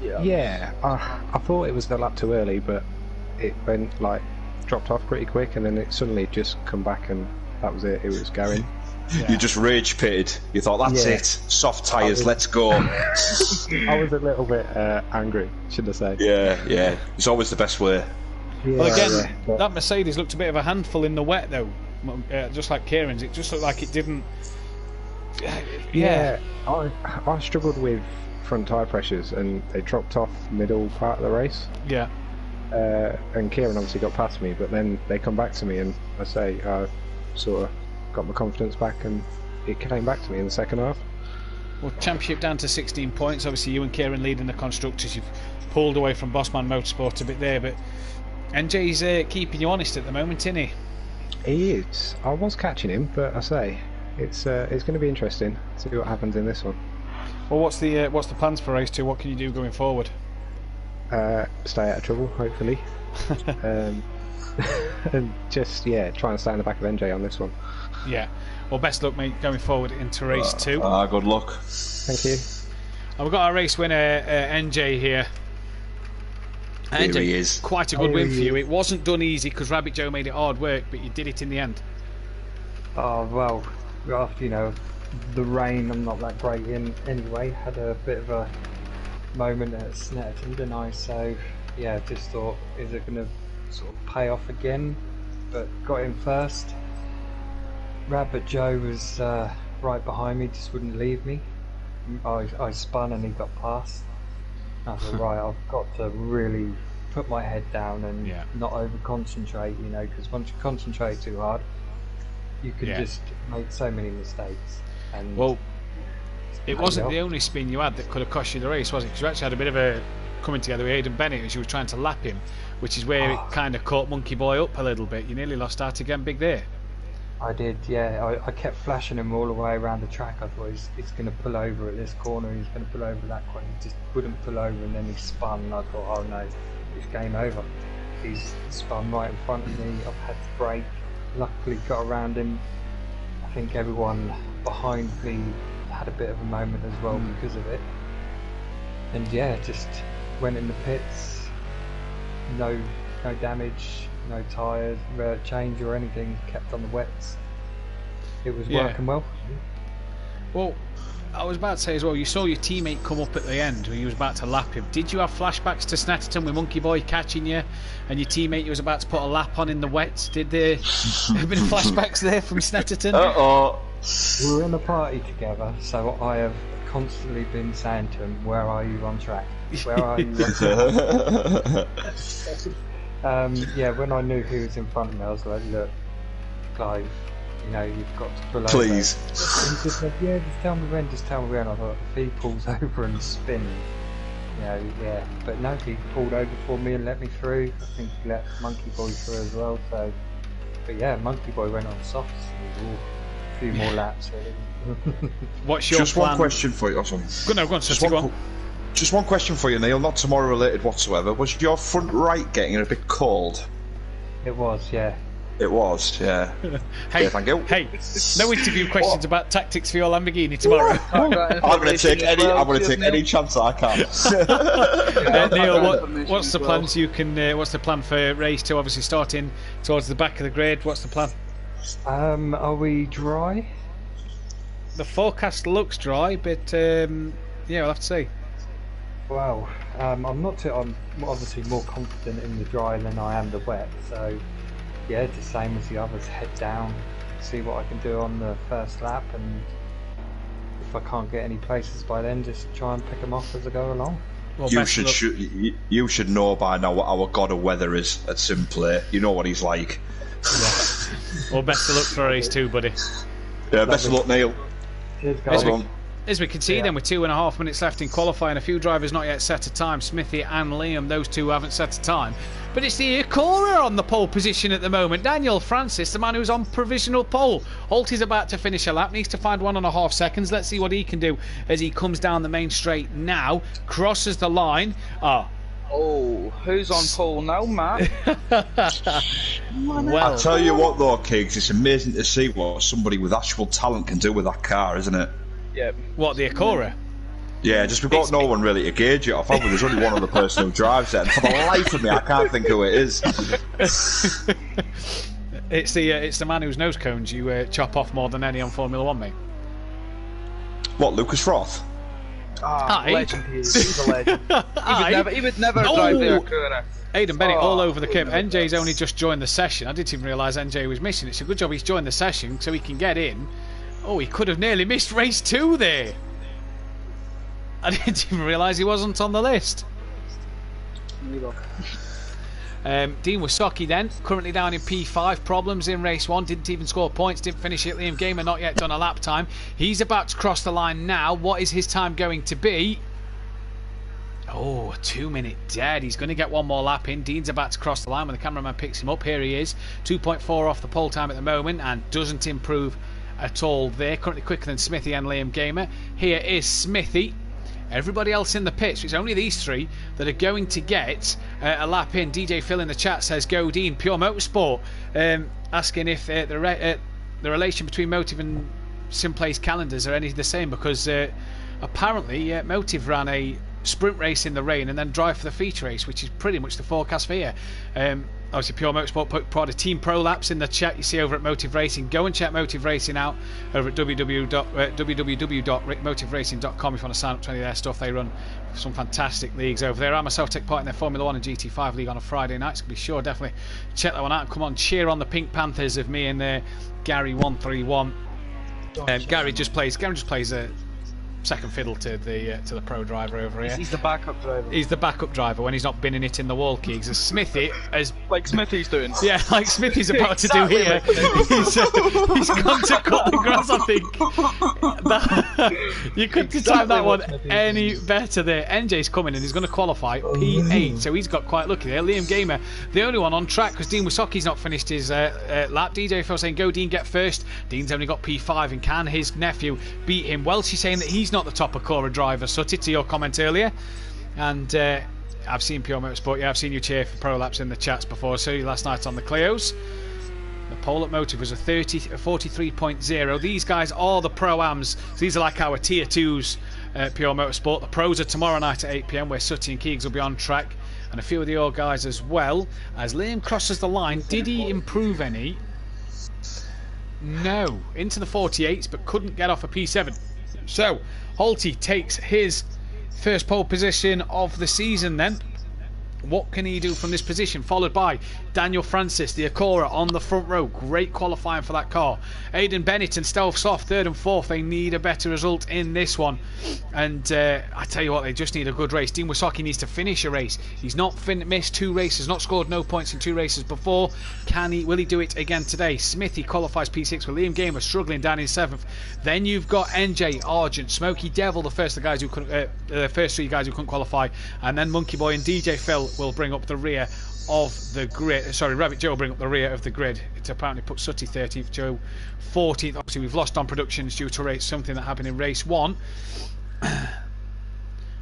Yeah, I thought it was a lap too early, but it went dropped off pretty quick, and then it suddenly just come back, and that was it. It was going. Yeah. You just rage pitted. You thought, that's it. Soft tyres, let's go. I was a little bit angry, should I say? Yeah. It's always the best way. Yeah, well, again, that Mercedes looked a bit of a handful in the wet, though. Just like Kieran's, it just looked like it didn't. Yeah, I struggled with front tyre pressures, and they dropped off middle part of the race. Yeah. And Kieran obviously got past me, but then they come back to me, and I sort of got my confidence back, and it came back to me in the second half. Well, championship down to 16 points. Obviously, you and Kieran leading the constructors. You've pulled away from Bossman Motorsport a bit there, but NJ's keeping you honest at the moment, isn't he? He is. I was catching him, but I say it's going to be interesting to see what happens in this one. Well, what's the plans for race 2? What can you do going forward? Stay out of trouble, hopefully. And just try and stay in the back of NJ on this one. Yeah. Well, best luck, mate, going forward into race 2. Good luck. Thank you. And we've got our race winner, NJ here. Here he is. Quite a good win for you. It wasn't done easy because Rabbit Joe made it hard work, but you did it in the end. Oh, well, after, the rain, I'm not that great in anyway. Had a bit of a moment at Snetterton, didn't I? So, yeah, just thought, is it going to sort of pay off again? But got in first. Rabbit Joe was right behind me, just wouldn't leave me. I spun and he got past. I thought, right, I've got to really put my head down and not over concentrate, because once you concentrate too hard, you can just make so many mistakes. And well, it wasn't the only spin you had that could have cost you the race, was it? Because you actually had a bit of a coming together with Aidan Bennett as you were trying to lap him, which is where it kind of caught Monkey Boy up a little bit. You nearly lost out again big there. I did, yeah. I kept flashing him all the way around the track. I thought he's going to pull over at this corner, he's going to pull over that corner. He just wouldn't pull over, and then he spun, and I thought, oh no, it's game over. He's spun right in front of me. I've had to brake. Luckily got around him. I think everyone behind me had a bit of a moment as well because of it. And yeah, just went in the pits. No damage. No tyres, change or anything, kept on the wets. It was working well. Well, I was about to say as well, you saw your teammate come up at the end when you was about to lap him. Did you have flashbacks to Snetterton with Monkey Boy catching you and your teammate you was about to put a lap on in the wets? Did there have been flashbacks there from Snetterton? We were in a party together, so I have constantly been saying to him, where are you on track? Where are you on track? Yeah, when I knew he was in front of me, I was like, look, Clive, you know, you've got to pull over. Please. And he just said, yeah, just tell me when, just tell me when. I thought, if he pulls over and spins, you know, yeah. But no, he pulled over for me and let me through. I think he let Monkey Boy through as well, so. But yeah, Monkey Boy went on softs. A few more laps. What's your Just plan? one question for you. Awesome. Go on, go on. Just one question for you, Neil, not tomorrow related whatsoever. Was your front right getting a bit cold? It was, yeah. It was, yeah. Hey, thank you. Hey, no interview questions about tactics for your Lamborghini tomorrow. I'm going to take any chance I can. Neil, what's the plans? What's the plan for race 2? Obviously, starting towards the back of the grid. What's the plan? Are we dry? The forecast looks dry, but yeah, we'll have to see. Well, I'm obviously more confident in the dry than I am the wet, so yeah, it's the same as the others. Head down, see what I can do on the first lap, and if I can't get any places by then, just try and pick them off as I go along. Well, you should know by now what our god of weather is at Simplay. You know what he's like. Yeah. Well, best of luck for race 2, buddy. Yeah, best of luck, Neil. Cheers, guys. As we can see then, with 2.5 minutes left in qualifying, a few drivers not yet set a time. Smithy and Liam, those two haven't set a time. But it's the Acura on the pole position at the moment. Daniel Francis, the man who's on provisional pole. Holt is about to finish a lap, needs to find 1.5 seconds. Let's see what he can do as he comes down the main straight now. Crosses the line. Oh, who's on pole now, Matt? Well, I tell you what though, Kiggs, it's amazing to see what somebody with actual talent can do with that car, isn't it? Yep. What, the Acura? Yeah, just we've got no one really to gauge it off, have we? There's only one other person who drives it, and for the life of me, I can't think who it is. It's the man whose nose cones you chop off more than any on Formula 1, mate. What, Lucas Roth? Legend he is. He's a legend. He would never drive the Acura. Aidan Bennett all over the kip. NJ's only just joined the session. I didn't even realise NJ was missing. It's a good job he's joined the session so he can get in. Oh, he could have nearly missed race 2 there. I didn't even realise he wasn't on the list. Dean Wysocki then, currently down in P5. Problems in race 1, didn't even score points, didn't finish it. Liam Gamer not yet done a lap time. He's about to cross the line now. What is his time going to be? Oh, a 2-minute dead. He's going to get one more lap in. Dean's about to cross the line when the cameraman picks him up. Here he is, 2.4 off the pole time at the moment, and doesn't improve at all there. Currently quicker than Smithy and Liam Gamer. Here is Smithy. Everybody else in the pits, it's only these three that are going to get a lap in. DJ Phil in the chat says, go Dean, Pure Motorsport. Asking if the relation between Motive and Simplay's calendars are any the same, because apparently Motive ran a sprint race in the rain and then drive for the feature race, which is pretty much the forecast for here. Obviously Pure Motorsport put part of Team Pro Laps in the chat you see over at Motive Racing. Go and check Motive Racing out over at www.motiveracing.com if you want to sign up to any of their stuff. They run some fantastic leagues over there. I myself take part in their Formula 1 and GT5 league on a Friday night, so be sure definitely check that one out. Come on, cheer on the Pink Panthers of me and Gary131. Gary just plays a second fiddle to the pro driver over here. He's the backup driver. He's the backup driver when he's not binning it in the wall, Keegs. As Smithy, like Smithy's doing. Yeah, like Smithy's about to do here. He's gone to cut the grass, I think. You couldn't time that one any better there. NJ's coming and he's going to qualify P8, so he's got quite lucky there. Liam Gamer, the only one on track, because Dean Wysocki's not finished his lap. DJ Phil saying, go Dean, get first. Dean's only got P5, and can his nephew beat him? Welsh's saying that he's not the top Acura driver. Sutty, to your comment earlier, and I've seen Pure Motorsport. Yeah, I've seen you cheer for Pro Laps in the chats before. So last night on the Clios, the pole at Motive was a 43.0. These guys are the Pro-Ams. So these are like our tier 2s. Pure Motorsport. The pros are tomorrow night at 8 PM, where Sutty and Keegs will be on track, and a few of the old guys as well. As Liam crosses the line, did he improve any? No, into the 48s, but couldn't get off a P7. So Holty takes his first pole position of the season then, What can he do from this position? Followed by Daniel Francis, the Acura on the front row. Great qualifying for that car. Aidan Bennett and Stealth Soft, 3rd and 4th. They need a better result in this one. And I tell you what, they just need a good race. Dean Wysocki needs to finish a race. He's not missed 2 races, not scored no points in 2 races before. Will he do it again today? Smithy qualifies P6 with Liam Gamer struggling down in 7th. Then you've got NJ, Argent, Smokey Devil, the first 3 guys who couldn't qualify, and then Monkey Boy and DJ Phil will bring up the rear of the grid. Sorry, Rabbit Joe will bring up the rear of the grid. It's apparently put Sutty 13th, Joe 14th. Obviously, we've lost on productions due to something that happened in race 1.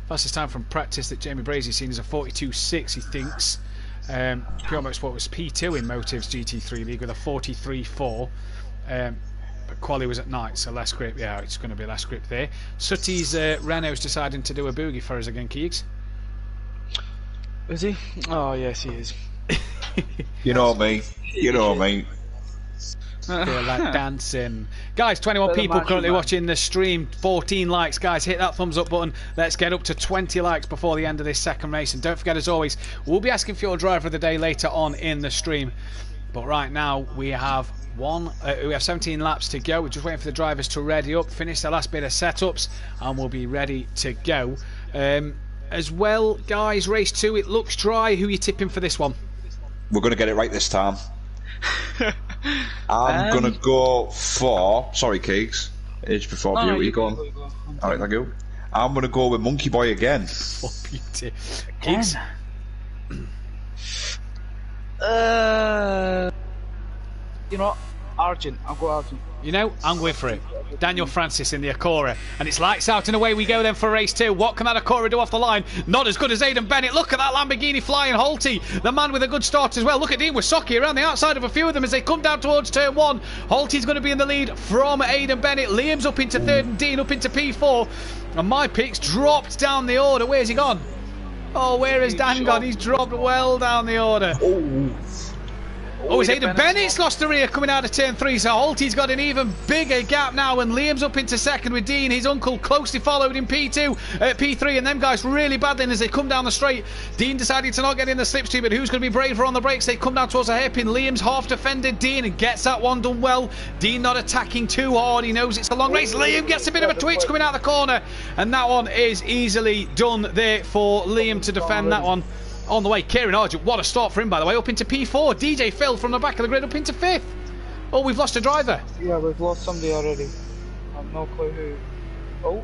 Fastest time from practice that Jamie Brazy's seen is a 42.6, he thinks. Pure Motorsport was P2 in Motives GT3 League with a 43.4. But quali was at night, so less grip. Yeah, it's going to be less grip there. Sutty's Renault's deciding to do a boogie for us again, Keegs. Is he? Oh, yes, he is. You know me. You know me. Feel like dancing. Guys, 21 people currently watching the stream. 14 likes, guys. Hit that thumbs up button. Let's get up to 20 likes before the end of this second race. And don't forget, as always, we'll be asking for your driver of the day later on in the stream. But right now, we have 17 laps to go. We're just waiting for the drivers to ready up, finish the last bit of setups, and we'll be ready to go. As well, guys, race 2, it looks dry. Who are you tipping for this one? We're going to get it right this time. I'm going to go for... Sorry, Keegs. Age before beauty. Go on. Alright, thank you. I'm going to go with Monkey Boy again. For beauty. Keegs? You know what? Argent. I'll go Argent. You know, I'm going for it. Daniel Francis in the Acura. And it's lights out and away we go then for race 2. What can that Acura do off the line? Not as good as Aidan Bennett. Look at that Lamborghini flying. Holty, the man with a good start as well. Look at Dean Wysocki around the outside of a few of them as they come down towards turn 1. Holty's going to be in the lead from Aidan Bennett. Liam's up into 3rd and Dean up into P4. And my pick's dropped down the order. Where's he gone? Oh, where has Dan gone? He's dropped well down the order. Oh, it's Aidan Bennett's lost the rear coming out of turn 3, so Holty's got an even bigger gap now, and Liam's up into 2nd with Dean, his uncle closely followed in P2, P3, and them guys really battling as they come down the straight. Dean decided to not get in the slipstream, but who's going to be braver on the brakes? They come down towards a hairpin. Liam's half defended Dean and gets that one done well. Dean not attacking too hard, he knows it's a long race. Liam gets a bit of a twitch coming out the corner, and that one is easily done there for Liam to defend that one. On the way, Kieran Argent, what a start for him, by the way, up into P4. DJ Phil from the back of the grid up into 5th. Oh, we've lost a driver. Yeah, we've lost somebody already. I've no clue who. Oh.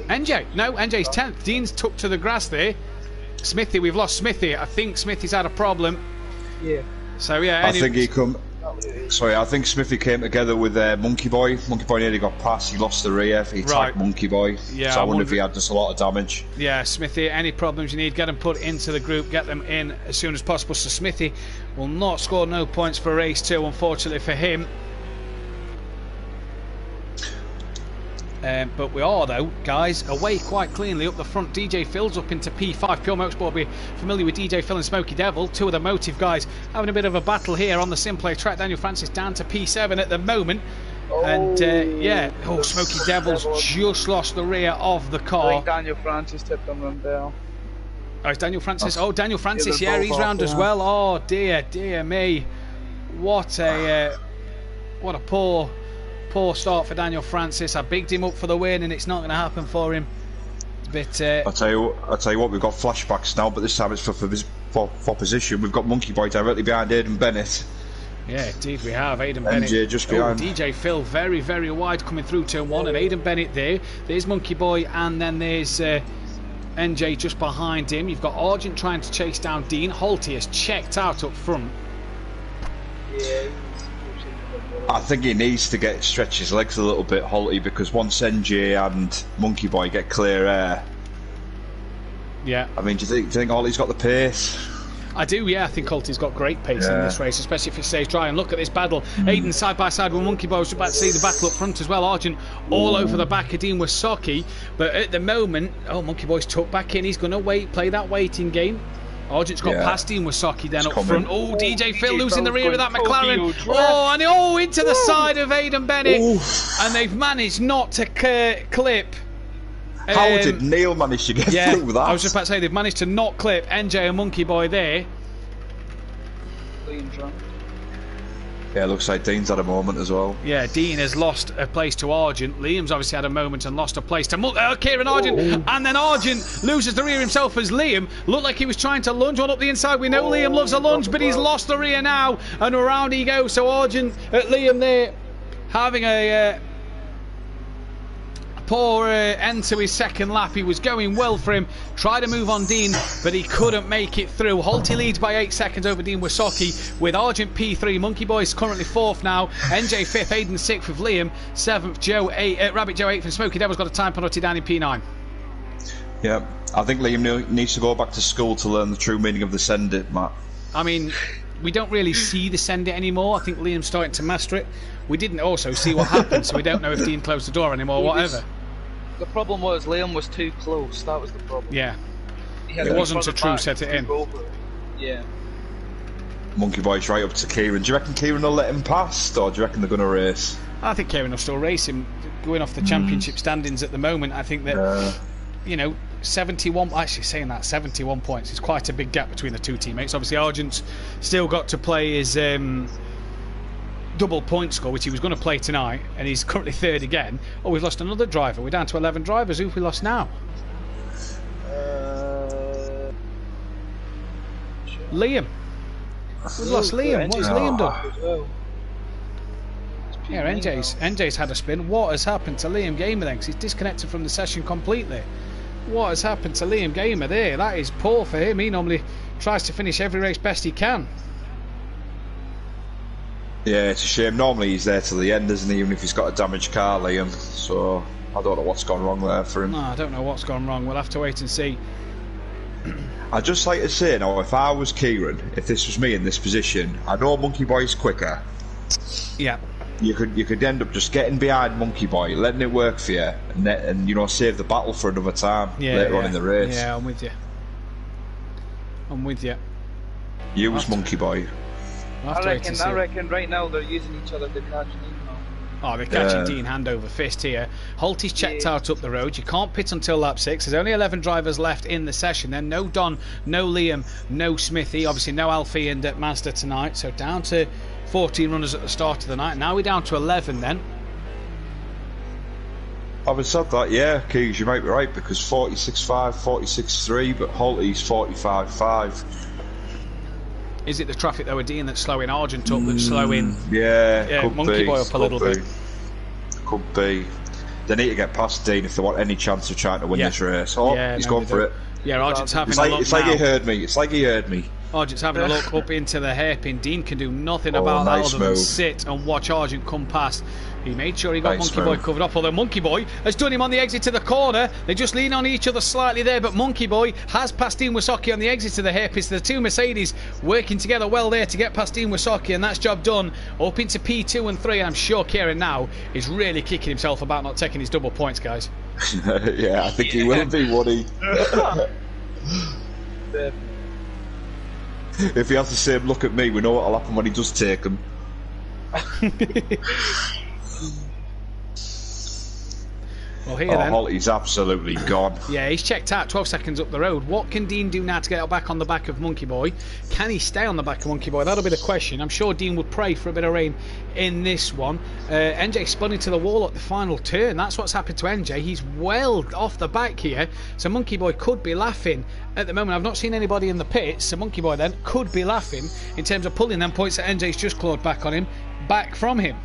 NJ. No, NJ's 10th. Dean's took to the grass there. Smithy, we've lost Smithy. I think Smithy's had a problem. Yeah. So, yeah. I think Smithy came together with Monkey Boy. Monkey Boy nearly got past. He lost the rear. He tagged Monkey Boy. Yeah, so I wonder if he had just a lot of damage. Yeah, Smithy, any problems you need, get them put into the group. Get them in as soon as possible. So Smithy will not score no points for race 2, unfortunately for him. But we are, though, guys, away quite cleanly up the front. DJ Phil's up into P5. Pure Motorsport will be familiar with DJ Phil and Smokey Devil. 2 of the Motive guys having a bit of a battle here on the Simplay track. Daniel Francis down to P7 at the moment. And, yeah, Smokey Devil's just lost the rear of the car. I think Daniel Francis tipped him round there. Oh, it's Daniel Francis. Oh, Daniel Francis, yeah, he's round as well. Oh, dear me. What a poor start for Daniel Francis. I bigged him up for the win, and it's not going to happen for him. But I'll tell you what, we've got flashbacks now, but this time it's for position. We've got Monkey Boy directly behind Aidan Bennett. Yeah, indeed we have. Aidan Bennett. NJ just behind. DJ Phil very, very wide coming through turn 1, and Aidan Bennett there. There's Monkey Boy, and then there's NJ just behind him. You've got Argent trying to chase down Dean. Holty has checked out up front. Yeah. I think he needs to stretch his legs a little bit, Holty, because once NJ and Monkey Boy get clear air. Yeah. I mean, do you think Holty's got the pace? I do, yeah. I think Holty's got great pace in this race, especially if it stays dry. And look at this battle. Aidan side by side with Monkey Boy. I was about to see the battle up front as well. Argent all over the back of Dean Wysocki. But at the moment, Monkey Boy's tucked back in. He's going to play that waiting game. Argent's got past Dean Wysocki then up front. Oh, DJ Phil losing the rear of that McLaren. Oh, and into the side of Aidan Bennett. And they've managed not to clip How did Neil manage to get through with that? I was just about to say, they've managed to not clip NJ and Monkey Boy there. Yeah, it looks like Dean's had a moment as well. Yeah, Dean has lost a place to Argent. Liam's obviously had a moment and lost a place to Kieran Argent. And then Argent loses the rear himself as Liam looked like he was trying to lunge one up the inside. We know Liam loves a lunge, but he's lost the rear now. And around he goes. So Argent at Liam there having a poor end to his second lap. He was going well for him. Tried to move on Dean, but he couldn't make it through. Holty leads by 8 seconds over Dean Wysocki with Argent P3. Monkey Boy's currently 4th now. NJ 5th, Aiden 6th with Liam 7th. Joe 8, Rabbit Joe 8th, and Smokey Devil's got a time penalty down in P9. Yeah, I think Liam needs to go back to school to learn the true meaning of the send it, Matt. I mean, we don't really see the send it anymore. I think Liam's starting to master it. We didn't also see what happened, so we don't know if Dean closed the door anymore or whatever. The problem was Liam was too close. That was the problem. Yeah. It wasn't a true set it in. Yeah. Monkey Boy's right up to Kieran. Do you reckon Kieran will let him past, or do you reckon they're going to race? I think Kieran will still race him. Going off the championship standings at the moment, I think that, 71, actually saying that, 71 points is quite a big gap between the two teammates. Obviously, Argent's still got to play his double point score, which he was going to play tonight, and he's currently 3rd again. Oh, we've lost another driver. We're down to 11 drivers. Who have we lost now? Liam. We've lost Liam. What's Liam done? Yeah, NJ's had a spin. What has happened to Liam Gamer then? Because he's disconnected from the session completely. What has happened to Liam Gamer there? That is poor for him. He normally tries to finish every race best he can. Yeah, it's a shame. Normally he's there till the end, isn't he? Even if he's got a damaged car, Liam. So I don't know what's gone wrong there for him. No, I don't know what's gone wrong. We'll have to wait and see. I'd just like to say now, if I was Kieran, if this was me in this position, I know Monkey Boy's quicker. Yeah. You could end up just getting behind Monkey Boy, letting it work for you, and save the battle for another time later on in the race. Yeah, I'm with you. You was Monkey Boy. I reckon right now they're using each other to catch Dean. Oh, they're catching Dean hand over fist here. Holty's checked out up the road. You can't pit until lap 6. There's only 11 drivers left in the session. Then no Don, no Liam, no Smithy. Obviously no Alfie and Mazda tonight. So down to 14 runners at the start of the night. Now we're down to 11 then. Having said that, yeah, Keys, you might be right, because 46.5, 46.3, but Holty's 45.5. Is it the traffic though, Dean, that's slowing Argent up, that's slowing Monkey Boy up a little bit? Could be. They need to get past Dean if they want any chance of trying to win this race. He's going for it. Yeah, Argent's having a look. It's like he heard me. It's like he heard me. Argent's having a look up into the hairpin. Dean can do nothing about that other than sit and watch Argent come past. He made sure he got Monkey Boy covered up, although Monkey Boy has done him on the exit to the corner. They just lean on each other slightly there, but Monkey Boy has passed Dean Wysocki on the exit to the hairpin. So the two Mercedes working together well there to get past Dean Wysocki, and that's job done. Up into P2 and 3, and I'm sure Kieran now is really kicking himself about not taking his double points, guys. Yeah, I think he will be, won't he? If he has the same look at me, we know what'll happen when he does take them. Well, here then. Holty's absolutely gone. Yeah, he's checked out 12 seconds up the road. What can Dean do now to get back on the back of Monkey Boy? Can he stay on the back of Monkey Boy? That'll be the question. I'm sure Dean would pray for a bit of rain in this one. NJ spun into the wall at the final turn. That's what's happened to NJ. He's well off the back here. So Monkey Boy could be laughing at the moment. I've not seen anybody in the pits. So Monkey Boy then could be laughing in terms of pulling them points that NJ's just clawed back on him, back from him.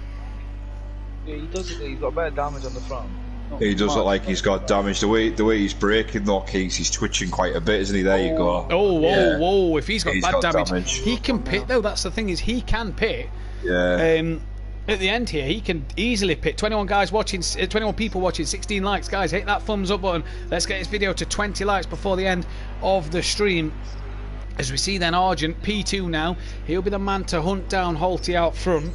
Yeah, he does. He's got a bit of damage on the front. He does look like he's got damage. The way he's braking though, Keys, he's twitching quite a bit, isn't he? There you go. Whoa! If he's got bad damage, he can pit though. That's the thing, is he can pit. Yeah. At the end here, he can easily pit. 21 guys watching, 21 people watching, 16 likes. Guys, hit that thumbs up button. Let's get this video to 20 likes before the end of the stream. As we see then Argent, P2 now. He'll be the man to hunt down Holty out front.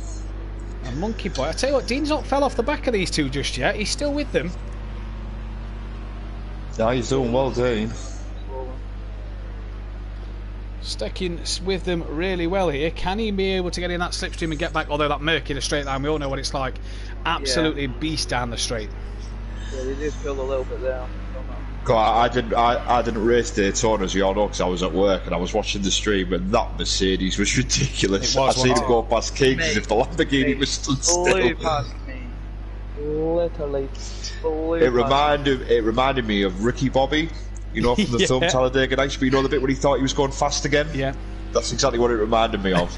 And Monkey Boy, I tell you what, Dean's not fell off the back of these two just yet. He's still with them. Yeah, he's doing well, Dean. Sticking with them really well here. Can he be able to get in that slipstream and get back? Although that murky in a straight line, we all know what it's like. Absolutely beast down the straight. Yeah, they did feel a little bit there. I didn't race Daytona, as you all know, because I was at work and I was watching the stream, and that Mercedes was ridiculous. I seen him go past King as if the Lamborghini was stood still. Flew past me. Literally flew It reminded me of Ricky Bobby, you know, from the film Talladega Nights, but you know the bit when he thought he was going fast again? Yeah. That's exactly what it reminded me of.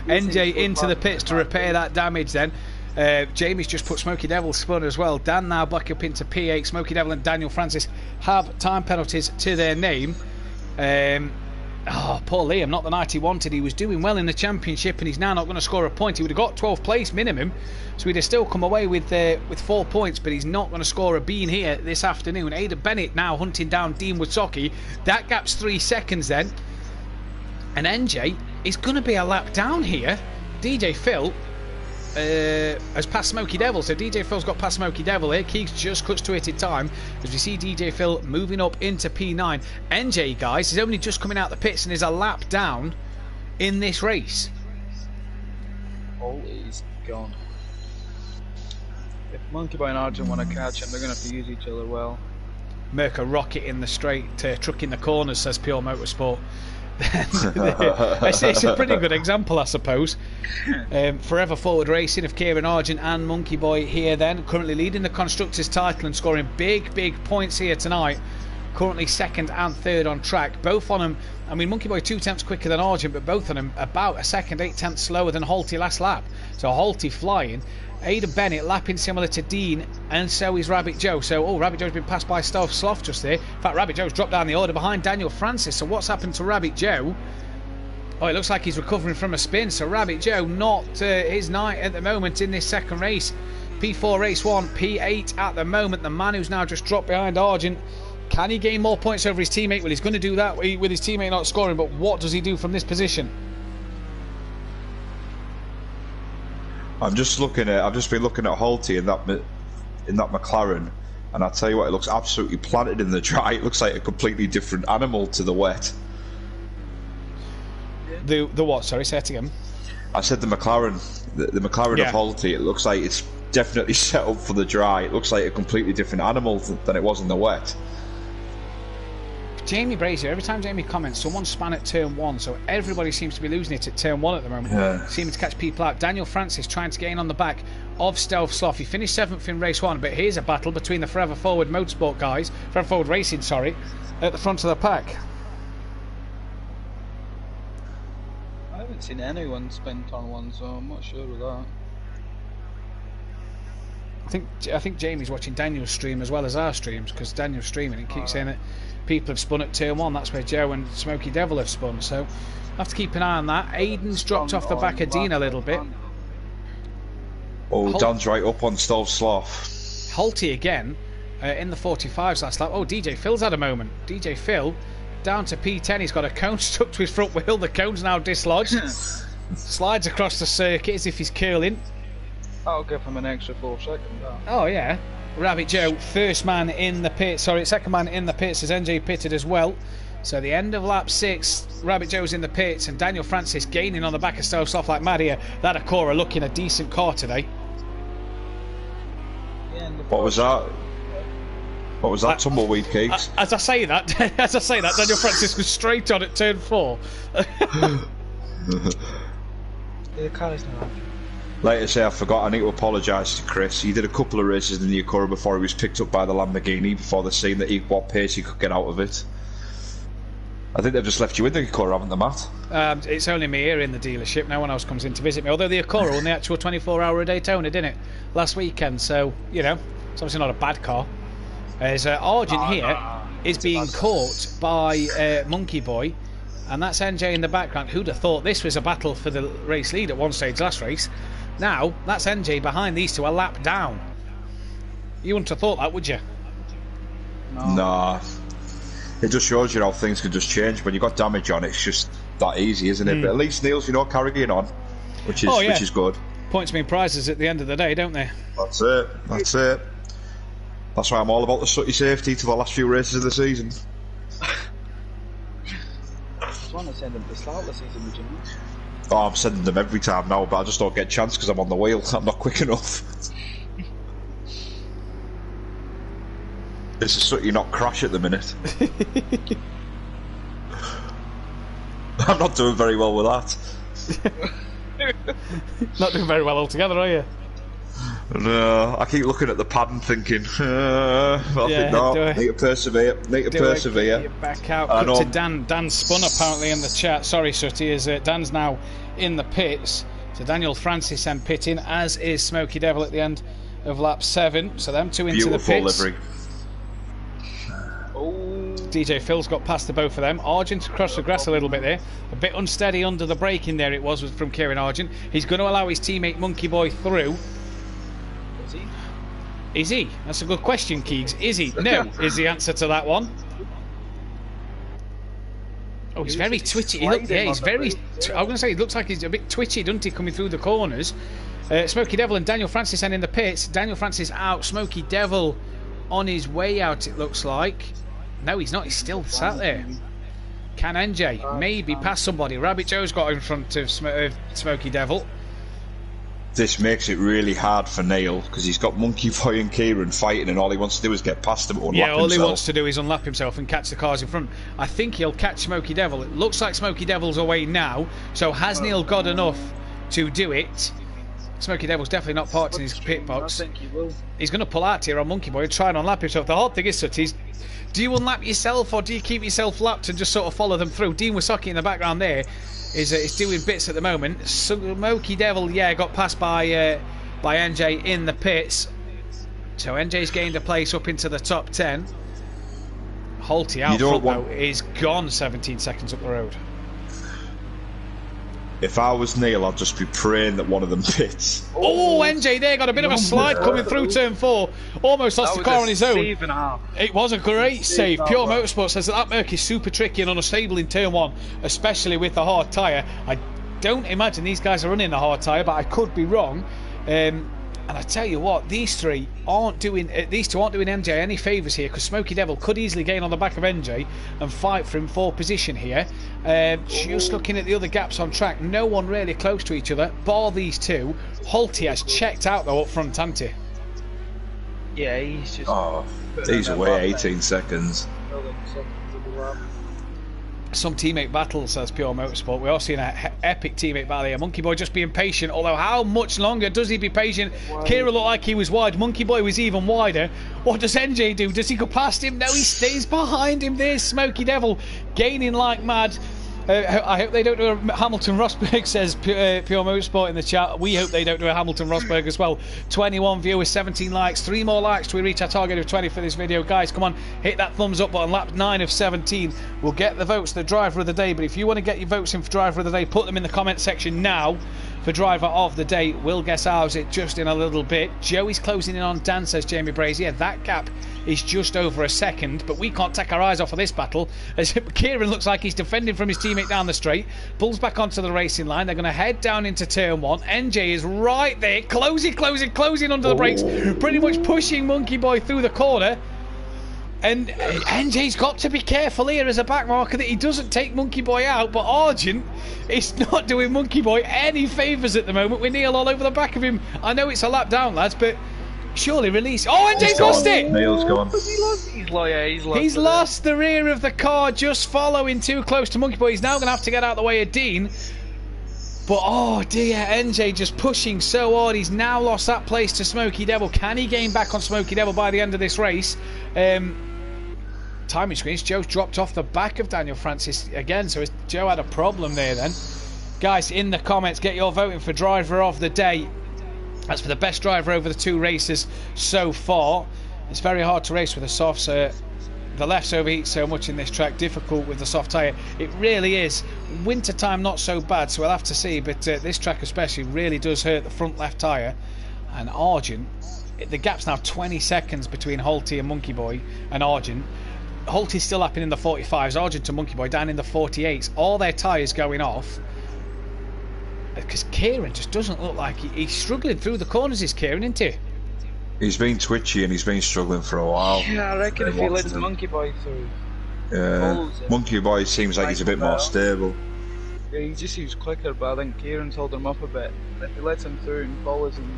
NJ into the pits to repair that damage then. Jamie's just put Smoky Devil spun as well. Dan now back up into P8. Smoky Devil and Daniel Francis have time penalties to their name. Poor Liam, not the night he wanted. He was doing well in the championship and he's now not going to score a point. He would have got 12th place minimum, so he'd have still come away with 4 points, but he's not going to score a bean here this afternoon. Ada Bennett now hunting down Dean Woodsocki. That gap's 3 seconds then. And NJ is going to be a lap down here. DJ Phil has passed Smoky Devil, so DJ Phil's got past Smoky Devil here. Keeks just cuts to it in time as we see DJ Phil moving up into P9. NJ, guys, is only just coming out the pits and is a lap down in this race. Oh, he's gone. If Monkey Boy and Argent want to catch him, they're going to have to use each other well. Merca rocket in the straight, truck in the corners, says Pure Motorsport. It's a pretty good example, I suppose. Forever Forward Racing of Kieran Argent and Monkey Boy here then, currently leading the Constructors title and scoring big points here tonight. Currently second and third on track. Both on them, I mean, Monkey Boy 2 tenths quicker than Argent, but both on them about a second, 8 tenths slower than Holty last lap. So Holty flying. Ada Bennett lapping similar to Dean, and so is Rabbit Joe. So, Rabbit Joe's been passed by Stealth Sloth just there. In fact, Rabbit Joe's dropped down the order behind Daniel Francis. So what's happened to Rabbit Joe? It looks like he's recovering from a spin. So Rabbit Joe, not his night at the moment in this second race. P4 race 1, P8 at the moment. The man who's now just dropped behind Argent. Can he gain more points over his teammate? Well, he's going to do that with his teammate not scoring, but what does he do from this position? I've just been looking at Holty in that McLaren, and I tell you what, it looks absolutely planted in the dry. It looks like a completely different animal to the wet. The what? Sorry, say it again. I said the McLaren, the McLaren of Holty. It looks like it's definitely set up for the dry. It looks like a completely different animal than it was in the wet. Jamie Brazier, every time Jamie comments, someone span at turn 1, so everybody seems to be losing it at turn 1 at the moment. Seeming to catch people out. Daniel Francis trying to gain on the back of Stealth Sloth. He finished 7th in race 1, but here's a battle between the Forever Forward Motorsport guys, Forever Forward Racing, sorry, at the front of the pack. I haven't seen anyone spent on one, so I'm not sure of that. I think Jamie's watching Daniel's stream as well as our streams, because Daniel's streaming and keeps saying that people have spun at turn 1. That's where Joe and Smoky Devil have spun, so I have to keep an eye on that. Aiden's dropped off the back of Dean a little bit. Dan's right up on Stealth Sloth. Holty again in the 45s last lap. DJ Phil's had a moment. DJ Phil down to P10. He's got a cone stuck to his front wheel. The cone's now dislodged. Slides across the circuit as if he's curling. I'll give him an extra 4 seconds. Oh yeah. Rabbit Joe, second man in the pits as NJ pitted as well. So the end of lap 6, Rabbit Joe's in the pits and Daniel Francis gaining on the back of Stealth Sloth like mad here. That Acura looking a decent car today. What was that? What was that, tumbleweed cakes? As I say that, Daniel Francis was straight on at turn 4. The car is not. Like I say, I forgot, I need to apologise to Chris. He did a couple of races in the Acura before he was picked up by the Lamborghini, before they've seen what pace he could get out of it. I think they've just left you in the Acura, haven't they, Matt? It's only me here in the dealership. No one else comes in to visit me. Although the Acura won the actual 24-hour Daytona, didn't it? Last weekend, so, you know, it's obviously not a bad car. As Argent here is being caught by Monkey Boy, and that's NJ in the background. Who'd have thought this was a battle for the race lead at one stage last race? Now, that's NJ behind these two, a lap down. You wouldn't have thought that, would you? No. Nah. It just shows you how things can just change. When you've got damage on, it's just that easy, isn't it? But at least Neil's, carrying on, which is good. Points mean prizes at the end of the day, don't they? That's it. That's why I'm all about the sooty safety to the last few races of the season. I just want to send them to start the season, would you know? Oh, I'm sending them every time now, but I just don't get a chance because I'm on the wheel. I'm not quick enough. This is something you not crash at the minute. I'm not doing very well with that. Not doing very well altogether, are you? No, I keep looking at the pad and thinking, I think no, need to persevere, need to persevere. Get back out. Cut to Dan. Dan spun apparently in the chat. Sorry, Sutty, is Dan's now in the pits. So Daniel Francis and pitting, as is Smoky Devil at the end of lap 7. So them two into Beautiful the pits. livery. DJ Phil's got past the both of them. Argent across the grass a little bit there. A bit unsteady under the braking there it was from Kieran Argent. He's going to allow his teammate Monkey Boy through. Is he? That's a good question, Keegs. Is he? No, is the answer to that one. Oh, he's very twitchy. He's very... I was going to say, he looks like he's a bit twitchy, doesn't he, coming through the corners. Smoky Devil and Daniel Francis in the pits. Daniel Francis out. Smoky Devil on his way out, it looks like. No, he's not. He's still sat there. Can NJ maybe pass somebody? Rabbit Joe's got in front of Smoky Devil. This makes it really hard for Neil because he's got Monkey Boy and Kieran fighting, and all he wants to do is get past them. Yeah, all he wants to do is unlap himself and catch the cars in front. I think he'll catch Smoky Devil. It looks like Smoky Devil's away now. So has Neil got enough to do it? Smoky Devil's definitely not parked in his pit box. I think he will. He's going to pull out here on Monkey Boy and try and unlap himself. The hard thing is, Sutties, do you unlap yourself or do you keep yourself lapped and just sort of follow them through? Dean Wasaki in the background there is doing bits at the moment. Smoky Devil, got passed by NJ in the pits. So NJ's gained a place up into the top 10. Holty out front though is gone 17 seconds up the road. If I was Neil, I'd just be praying that one of them pits. Oh, NJ there got a bit of a slide coming through turn 4. Almost lost the car on his own. It was a great save. Pure Motorsport says that Merc is super tricky and unstable in turn 1, especially with the hard tyre. I don't imagine these guys are running the hard tyre, but I could be wrong. And I tell you what, these two aren't doing NJ any favours here, because Smoky Devil could easily gain on the back of NJ and fight for him for position here. Just looking at the other gaps on track, no one really close to each other, bar these two. Holty has checked out though up front, hasn't he? Yeah, he's just... Oh, he's away 18 seconds. Some teammate battle, says Pure Motorsport. We are seeing an epic teammate battle here. Monkey Boy just being patient, although how much longer does he be patient? Kira looked like he was wide. Monkey Boy was even wider. What does NJ do? Does he go past him? No, he stays behind him. There's Smoky Devil gaining like mad. I hope they don't do a Hamilton Rosberg, says Pure Motorsport in the chat. We hope they don't do a Hamilton Rosberg as well. 21 viewers, 17 likes, 3 more likes till we reach our target of 20 for this video. Guys, come on, hit that thumbs up button. Lap 9 of 17 will get the votes, the driver of the day. But if you want to get your votes in for driver of the day, put them in the comment section now. For driver of the day, we'll guess ours it just in a little bit. Joey's closing in on Dan, says Jamie Brazier. That gap is just over a second, but we can't take our eyes off of this battle as Kieran looks like he's defending from his teammate down the straight, pulls back onto the racing line. They're going to head down into turn 1. NJ is right there, closing under the brakes, pretty much pushing Monkey Boy through the corner. And NJ's got to be careful here as a back marker that he doesn't take Monkey Boy out, but Argent is not doing Monkey Boy any favours at the moment with Neil all over the back of him. I know it's a lap down, lads, but surely release. Oh, NJ's lost it! Neil's gone. He's lost the rear of the car, just following too close to Monkey Boy. He's now going to have to get out of the way of Dean. But oh dear, NJ just pushing so hard. He's now lost that place to Smoky Devil. Can he gain back on Smoky Devil by the end of this race? Timing screens, Joe's dropped off the back of Daniel Francis again, so Joe had a problem there then. Guys, in the comments, get your voting for driver of the day. That's for the best driver over the 2 races so far. It's very hard to race with the softs. The lefts overheat so much in this track, difficult with the soft tyre. It really is. Winter time not so bad, so we'll have to see, but this track especially really does hurt the front left tyre. And Argent, the gap's now 20 seconds between Holty and Monkey Boy and Argent. Holty's still up in the 45s, Argent and Monkey Boy down in the 48s. All their tyres going off. Because Kieran just doesn't look like he's struggling through the corners, is Kieran, isn't he? He's been twitchy and he's been struggling for a while. Yeah, I reckon if he lets Monkey Boy through. Yeah, Monkey Boy seems like he's a bit more stable. Yeah, he just seems quicker, but I think Kieran's holding him up a bit. If he lets him through and follows him,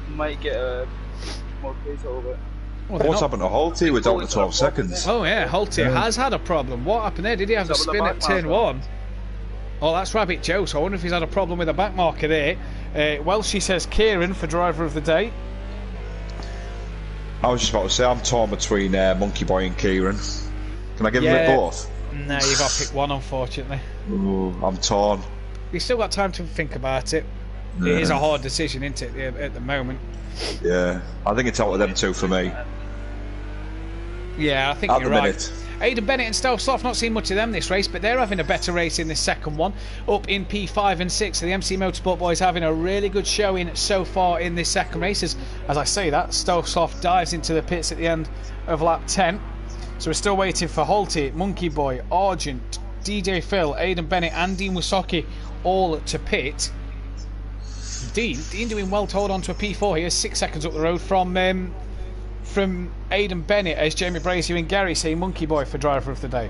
he might get more pace a little bit. What's happened to Holty? We're down to 12 seconds. Oh yeah, Holty has had a problem. What happened there? Did he have a spin at turn 1? Oh, that's Rabbit Joe, so I wonder if he's had a problem with the back marker there. Welshie says Kieran for driver of the day. I was just about to say, I'm torn between Monkey Boy and Kieran. Can I give him it both? No, you've got to pick one, unfortunately. Ooh, I'm torn. You've still got time to think about it. Yeah. It is a hard decision, isn't it, at the moment? Yeah, I think it's out of them two for me. Yeah, I think you're right. Aidan Bennett and Stealth Soft, not seen much of them this race, but they're having a better race in this second one. Up in P5 and 6, so the MC Motorsport boys having a really good showing so far in this second race. As I say that, Stealth Soft dives into the pits at the end of lap 10. So we're still waiting for Holty, Monkey Boy, Argent, DJ Phil, Aidan Bennett and Dean Wysocki all to pit. Dean doing well to hold on to a P4 here, 6 seconds up the road from Aidan Bennett, as Jamie Brazier and Gary say Monkey Boy for driver of the day.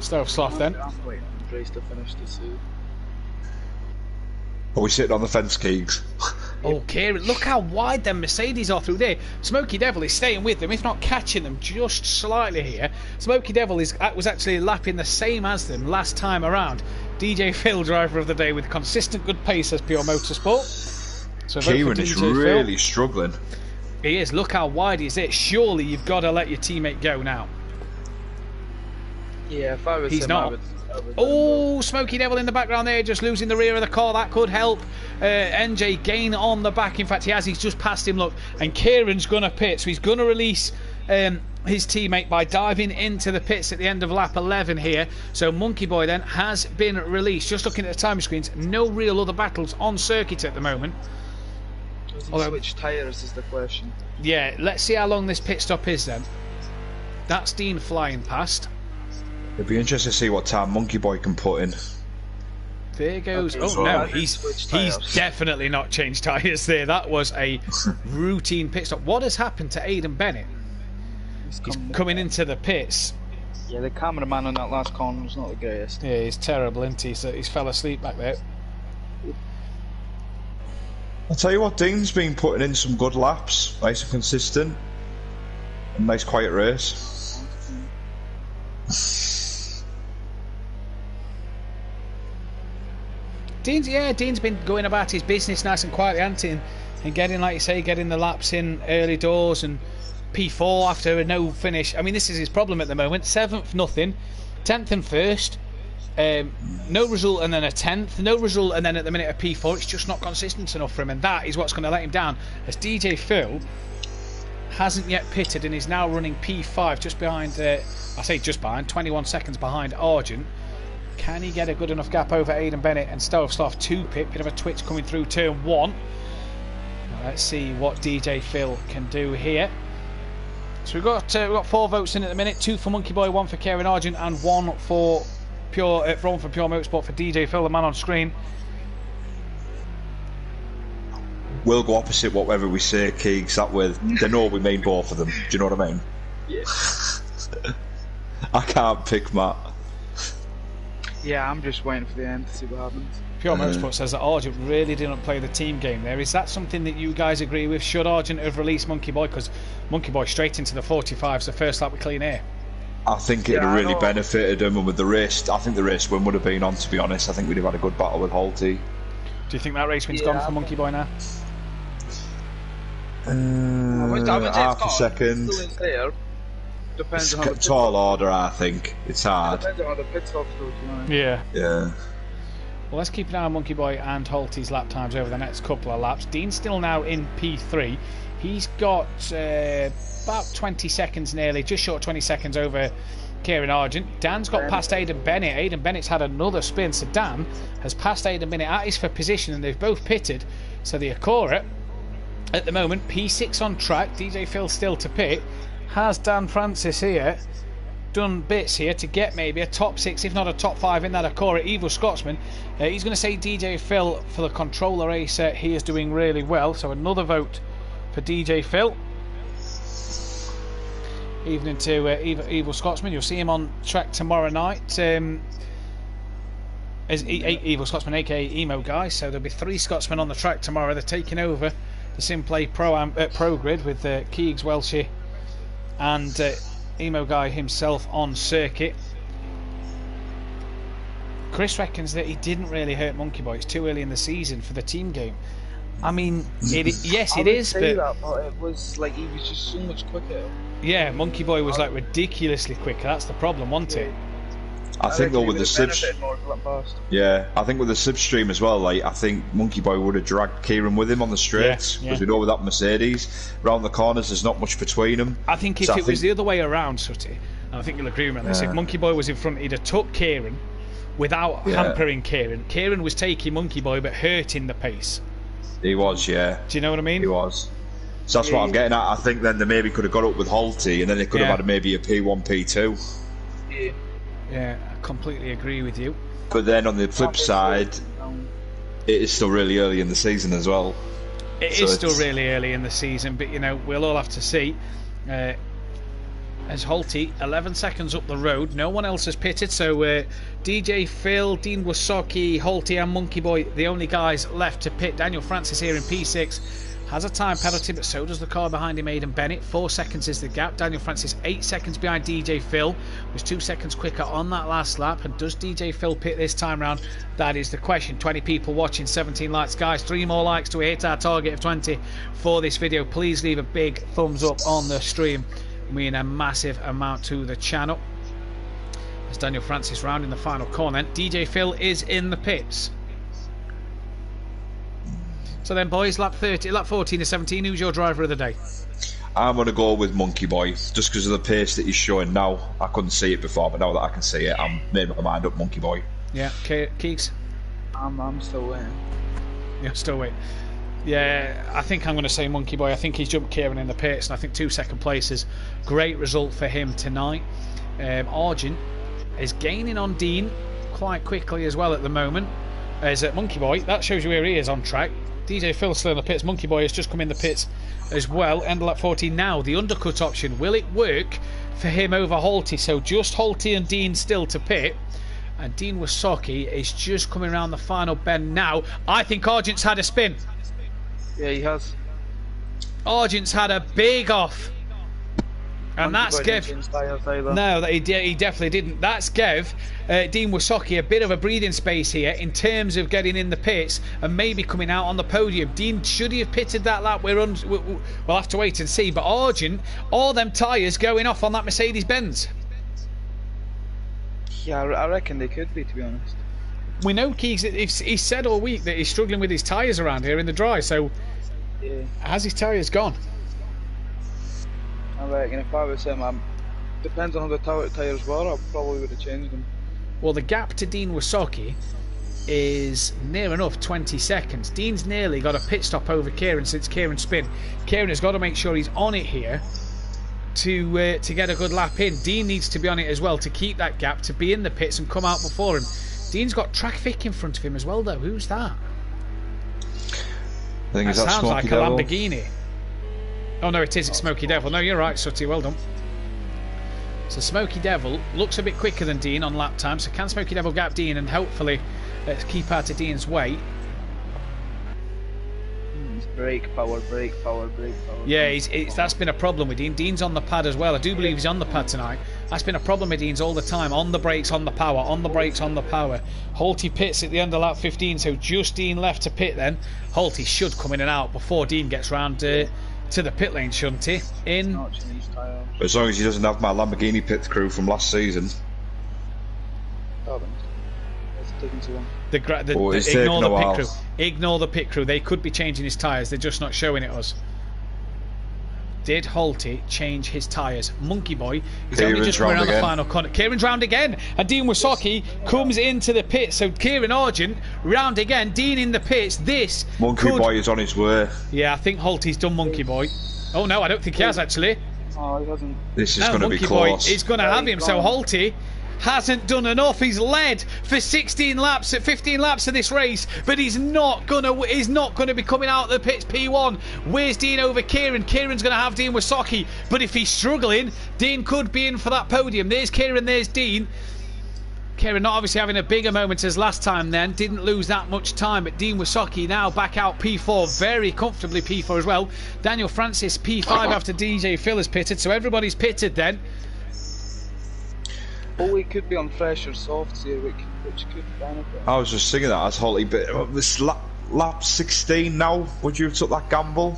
Stealth Soft then. I'm waiting for Grace to finish the suit. Are we sitting on the fence, Keegs? Oh, Kieran, look how wide them Mercedes are through there. Smoky Devil is staying with them, if not catching them just slightly here. Smoky Devil was actually lapping the same as them last time around. DJ Phil, driver of the day, with consistent good pace as Pure Motorsport. So Kieran is really struggling. He is. Look how wide he is there. Surely you've got to let your teammate go now. Yeah, if I was He's him, not. Oh, Smoky Devil in the background there, just losing the rear of the car. That could help NJ gain on the back. In fact, he's just passed him, look. And Kieran's going to pit, so he's going to release his teammate by diving into the pits at the end of lap 11 here. So Monkey Boy then has been released. Just looking at the time screens, no real other battles on circuit at the moment. Does he switch tyres is the question. Yeah, let's see how long this pit stop is then. That's Dean flying past. It'd be interesting to see what time Monkey Boy can put in. There goes. Okay, no, he's definitely not changed tyres there. That was a routine pit stop. What has happened to Aidan Bennett? He's coming into the pits. Yeah, the cameraman on that last corner was not the greatest. Yeah, he's terrible, isn't he? So he's fell asleep back there. I'll tell you what, Dean's been putting in some good laps, nice and consistent. A nice quiet race. Dean's been going about his business nice and quietly, hasn't he? And getting, like you say, getting the laps in early doors and P4 after a no finish. I mean, this is his problem at the moment. 7th, nothing. 10th and 1st. No result and then a 10th. No result and then at the minute a P4. It's just not consistent enough for him, and that is what's going to let him down. As DJ Phil hasn't yet pitted and is now running P5 just behind, I say just behind, 21 seconds behind Argent. Can he get a good enough gap over Aidan Bennett and Stealth Soft to pit? Bit of a twitch coming through turn 1. Let's see what DJ Phil can do here. So we've got 4 votes in at the minute. 2 for Monkey Boy, 1 for Kieran Argent, and 1 for Pure Motorsport for DJ Phil, the man on screen. We'll go opposite whatever we say, Keegs. That way they know we mean both of them. Do you know what I mean? Yeah. I can't pick Matt. Yeah, I'm just waiting for the end to see what happens. Pure Motorsport says that Argent really didn't play the team game there. Is that something that you guys agree with? Should Argent have released Monkey Boy? Because Monkey Boy straight into the 45s, the first lap with clean air. I think it really benefited him, and with the race, I think the race win would have been on, to be honest. I think we'd have had a good battle with Holty. Do you think that race win's gone for Monkey Boy now? Half a second. Depends it's on a tall order, I think. It's hard. Depends on how the pit stops go tonight. Yeah. Yeah. Well, let's keep an eye on Monkey Boy and Holty's lap times over the next couple of laps. Dean's still now in P3. He's got about 20 seconds nearly, just short of 20 seconds over Kieran Argent. Dan's got past Aidan Bennett. Aidan Bennett's had another spin, so Dan has passed Aidan Bennett at his for position, and they've both pitted. So the Acura, at the moment, P6 on track. DJ Phil still to pit. Has Dan Francis here done bits here to get maybe a top 6, if not a top 5 in that Acura? Evil Scotsman. He's going to say DJ Phil for the controller race. He is doing really well. So another vote for DJ Phil. Evening to Evil Scotsman. You'll see him on track tomorrow night. As Evil Scotsman, aka Emo Guy. So there'll be 3 Scotsmen on the track tomorrow. They're taking over the Simplay Pro Grid with Keegs, Welshie, and Emo Guy himself on circuit. Chris reckons that he didn't really hurt Monkey Boy. It's too early in the season for the team game. I mean, yes, it is, but it was like he was just so much quicker. Yeah, Monkey Boy was like ridiculously quick. That's the problem, wasn't it? I think though with the slipstream, I think with the slipstream as well. Like I think Monkey Boy would have dragged Kieran with him on the straights because we know with that Mercedes round the corners, there's not much between them. I think if it was the other way around, Sutty, and I think you'll agree with me on this, if Monkey Boy was in front, he'd have took Kieran without hampering Kieran. Kieran was taking Monkey Boy but hurting the pace. He was, yeah. Do you know what I mean? He was. So that's what I'm getting at. I think then they maybe could have got up with Holty and then they could have had maybe a P1, P2. Yeah, I completely agree with you. But then on the flip side, it is still really early in the season as well. It is still really early in the season, but you know, we'll all have to see. As Holty, 11 seconds up the road, no one else has pitted, so DJ Phil, Dean Wasocki, Holty and Monkey Boy, the only guys left to pit. Daniel Francis here in P6 has a time penalty, but so does the car behind him, Aidan Bennett. 4 seconds is the gap. Daniel Francis 8 seconds behind DJ Phil, was 2 seconds quicker on that last lap. And does DJ Phil pit this time round? That is the question. 20 people watching, 17 likes, guys. 3 more likes to hit our target of 20 for this video. Please leave a big thumbs up on the stream, mean a massive amount to the channel. As Daniel Francis round in the final corner, DJ Phil is in the pits. So then, boys, lap 14 to 17, who's your driver of the day? I'm going to go with Monkey Boy, just because of the pace that he's showing now. I couldn't see it before, but now that I can see it, I'm made my mind up, Monkey Boy. Yeah, Keegs? I'm still waiting. You're still waiting. Yeah, I think I'm going to say Monkey Boy. I think he's jumped Kieran in the pits, and I think 2 second places. Great result for him tonight. Argent is gaining on Dean quite quickly as well at the moment. As Monkey Boy, that shows you where he is on track. DJ Phil still in the pits. Monkey Boy has just come in the pits as well. End of lap 14 now. The undercut option. Will it work for him over Holty? So just Holty and Dean still to pit. And Dean Wasocki is just coming around the final bend now. I think Argent's had a spin. Yeah, he has. Argent's had a big off. And that's Gev. No, he definitely didn't. That's Gev. Dean Wasocki, a bit of a breathing space here in terms of getting in the pits and maybe coming out on the podium. Dean, should he have pitted that lap? We'll have to wait and see. But Argent, all them tyres going off on that Mercedes-Benz. Yeah, I reckon they could be, to be honest. We know Keegs, he said all week that he's struggling with his tyres around here in the dry. So, has his tyres gone? I reckon if I was him, depends on how the tyres were, I probably would have changed them. Well, the gap to Dean Wasocki is near enough 20 seconds. Dean's nearly got a pit stop over Kieran since Kieran spin. Kieran has got to make sure he's on it here to get a good lap in. Dean needs to be on it as well to keep that gap, to be in the pits and come out before him. Dean's got traffic in front of him as well, though. Who's that? I think that sounds like Devil. A Lamborghini. Oh no, it is. It's Smoky Devil. No, you're right, Sutty. Well done. So Smoky Devil looks a bit quicker than Dean on lap time. So can Smoky Devil gap Dean and hopefully keep out of Dean's way? Brake power. Yeah, that's been a problem with Dean. Dean's on the pad as well. I do believe he's on the pad tonight. That's been a problem with Dean's all the time. On the brakes, on the power. On the brakes, on the power. Holty pits at the end of lap 15, so just Dean left to pit then. Holty should come in and out before Dean gets round to the pit lane, shouldn't he? As long as he doesn't have my Lamborghini pit crew from last season. Ignore the pit crew. Ignore the pit crew. They could be changing his tyres. They're just not showing it us. Did Holty change his tyres? Monkey Boy is only just coming around the final corner. Kieran's round again, and Dean Wasocki comes into the pit. So Kieran Argent round again. Dean in the pits. This Monkey Boy is on his way. Yeah, I think Holty's done Monkey Boy. Oh no, I don't think he has actually. Oh, he hasn't. This is going to be close. Monkey Boy is going to have him. So Holty hasn't done enough. He's led for 15 laps of this race, but he's not gonna be coming out of the pits P1. Where's Dean over Kieran? Kieran's gonna have Dean Wasocki, but if he's struggling, Dean could be in for that podium. There's Kieran, there's Dean. Kieran not obviously having a bigger moment as last time then. Didn't lose that much time. But Dean Wasocki now back out P4. Very comfortably P4 as well. Daniel Francis P5 after DJ Phil has pitted. So everybody's pitted then. Well, we could be on fresh or softs here, which could benefit. I was just thinking that as Holty, but this lap 16 now, would you have took that gamble?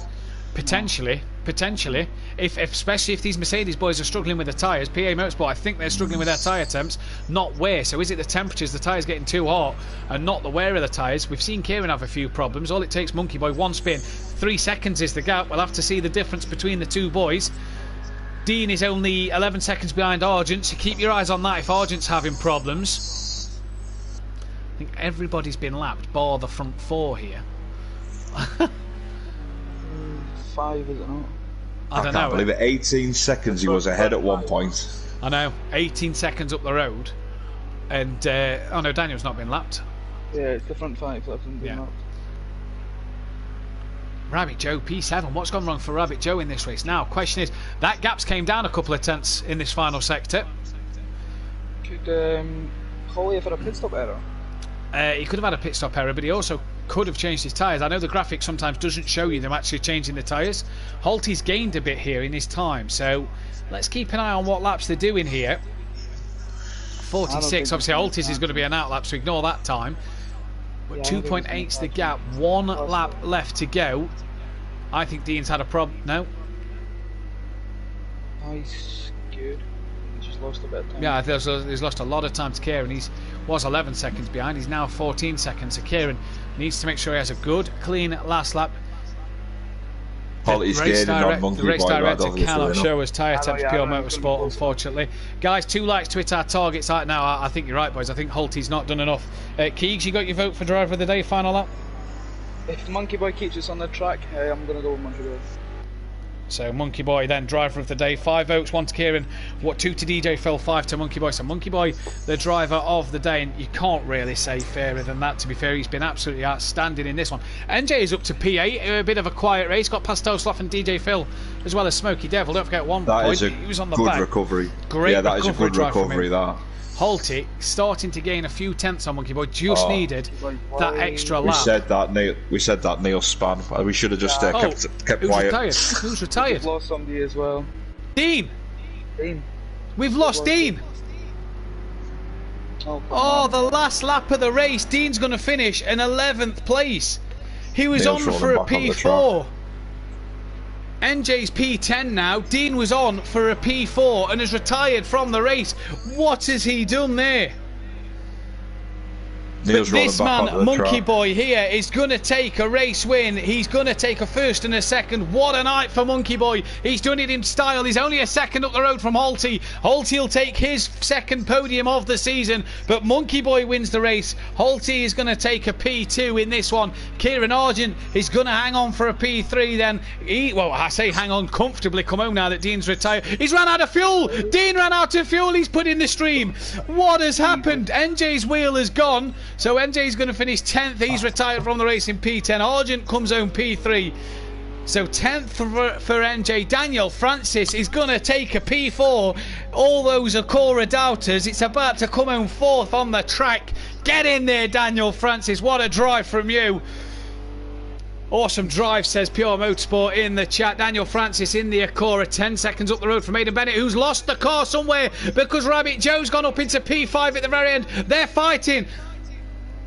Potentially. Especially if these Mercedes boys are struggling with the tyres. PA Motorsport, I think they're struggling with their tyre temps, not wear. So is it the temperatures, the tyres getting too hot, and not the wear of the tyres? We've seen Kieran have a few problems. All it takes, Monkey Boy, one spin, 3 seconds is the gap. We'll have to see the difference between the two boys. Dean is only 11 seconds behind Argent, so keep your eyes on that if Argent's having problems. I think everybody's been lapped, bar the front 4 here. 5, is it not? I don't can't know. believe it. 18 seconds he was ahead at one point. I know. 18 seconds up the road. And, oh no, Daniel's not been lapped. Yeah, it's the front 5 that hasn't been lapped. Rabbit Joe P7. What's gone wrong for Rabbit Joe in this race? Now, question is, that gap's came down a couple of tenths in this final sector. Could Holly have had a pit stop error? He could have had a pit stop error, but he also could have changed his tyres. I know the graphic sometimes doesn't show you them actually changing the tyres. Holty's gained a bit here in his time, so let's keep an eye on what laps they're doing here. 46, obviously Holty's is going to be an outlap, so ignore that time. But 2.8's the gap, 1 lap left to go. I think Dean's had a problem. No? Nice, good. He's just lost a bit of time. Yeah, he's lost a lot of time to Kieran. He was 11 seconds behind. He's now 14 seconds. So Kieran needs to make sure he has a good, clean last lap. The race director cannot show us tyre temps pure motorsport, unfortunately. Guys, 2 likes to hit our targets right now. I think you're right, boys. I think Holty's not done enough. Keegs, you got your vote for driver of the day, final lap? If Monkey Boy keeps us on the track, I'm going to go with Monkey Boy. So Monkey Boy then driver of the day. 5 votes, 1 to Kieran, 2 to DJ Phil, 5 to Monkey Boy. So Monkey Boy the driver of the day, and you can't really say fairer than that. To be fair, he's been absolutely outstanding in this one. NJ is up to P8, a bit of a quiet race, got past Tosloff and DJ Phil as well as Smokey Devil. Don't forget one point, he was on the back. Recovery. Great yeah, that recovery, is a good recovery, that. Holty starting to gain a few tenths on Monkey Boy, just needed that extra lap. We said that Neil span. We should have just kept who's quiet. Retired? Who's retired? We've lost somebody as well. Dean! We've lost Dean! Oh, the last lap of the race. Dean's going to finish in 11th place. He was Neil's on for a P4. NJ's P10 now. Dean was on for a P4 and has retired from the race. What has he done there? But this man, Monkey Boy here, is going to take a race win. He's going to take a first and a second. What a night for Monkey Boy. He's done it in style. He's only a second up the road from Holty. Holty will take his second podium of the season, but Monkey Boy wins the race. Holty is going to take a P2 in this one. Kieran Argent is going to hang on for a P3 then. Well, I say hang on comfortably. Come home now that Dean's retired. He's ran out of fuel. Dean ran out of fuel. He's put in the stream. What has happened? NJ's wheel is gone. So NJ's going to finish 10th. He's retired from the race in P10. Argent comes home P3. So 10th for NJ. Daniel Francis is going to take a P4. All those Acura doubters, it's about to come home 4th on the track. Get in there, Daniel Francis. What a drive from you. Awesome drive, says Pure Motorsport in the chat. Daniel Francis in the Acura, 10 seconds up the road from Aidan Bennett, who's lost the car somewhere because Rabbit Joe's gone up into P5 at the very end. They're fighting.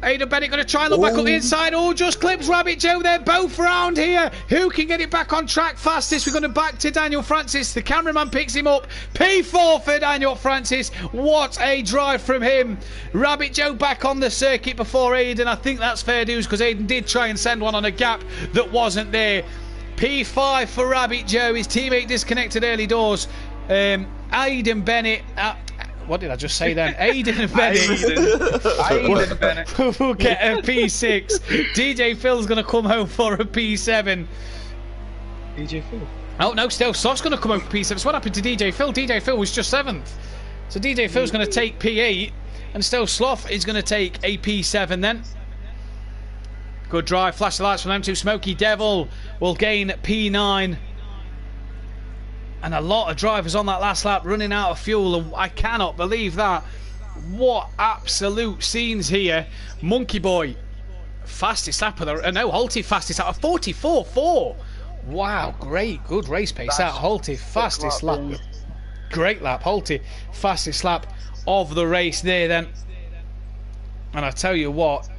Aidan Bennett going to try and look back up the inside. Oh, just clips Rabbit Joe. They're both round here. Who can get it back on track fastest? We're going to back to Daniel Francis. The cameraman picks him up. P4 for Daniel Francis. What a drive from him. Rabbit Joe back on the circuit before Aidan. I think that's fair dues because Aidan did try and send one on a gap that wasn't there. P5 for Rabbit Joe. His teammate disconnected early doors. Aidan Bennett... what did I just say then? Aidan Bennett. Aidan Bennett. We'll get a P6. DJ Phil's going to come home for a P7. DJ Phil? Oh, no, still Soft's going to come home for P7. So what happened to DJ Phil? DJ Phil was just 7th. So DJ Phil's going to take P8. And still Sloth is going to take a P7 then. Good drive. Flash the lights from them two. Smokey Devil will gain P9. And a lot of drivers on that last lap running out of fuel, and I cannot believe that. What absolute scenes here. Monkey Boy, fastest lap of the... no, Holty fastest lap of 44.4. Wow, great, good race pace. That Holty, fastest lap. Great lap, Holty, fastest lap of the race there then. And I tell you what,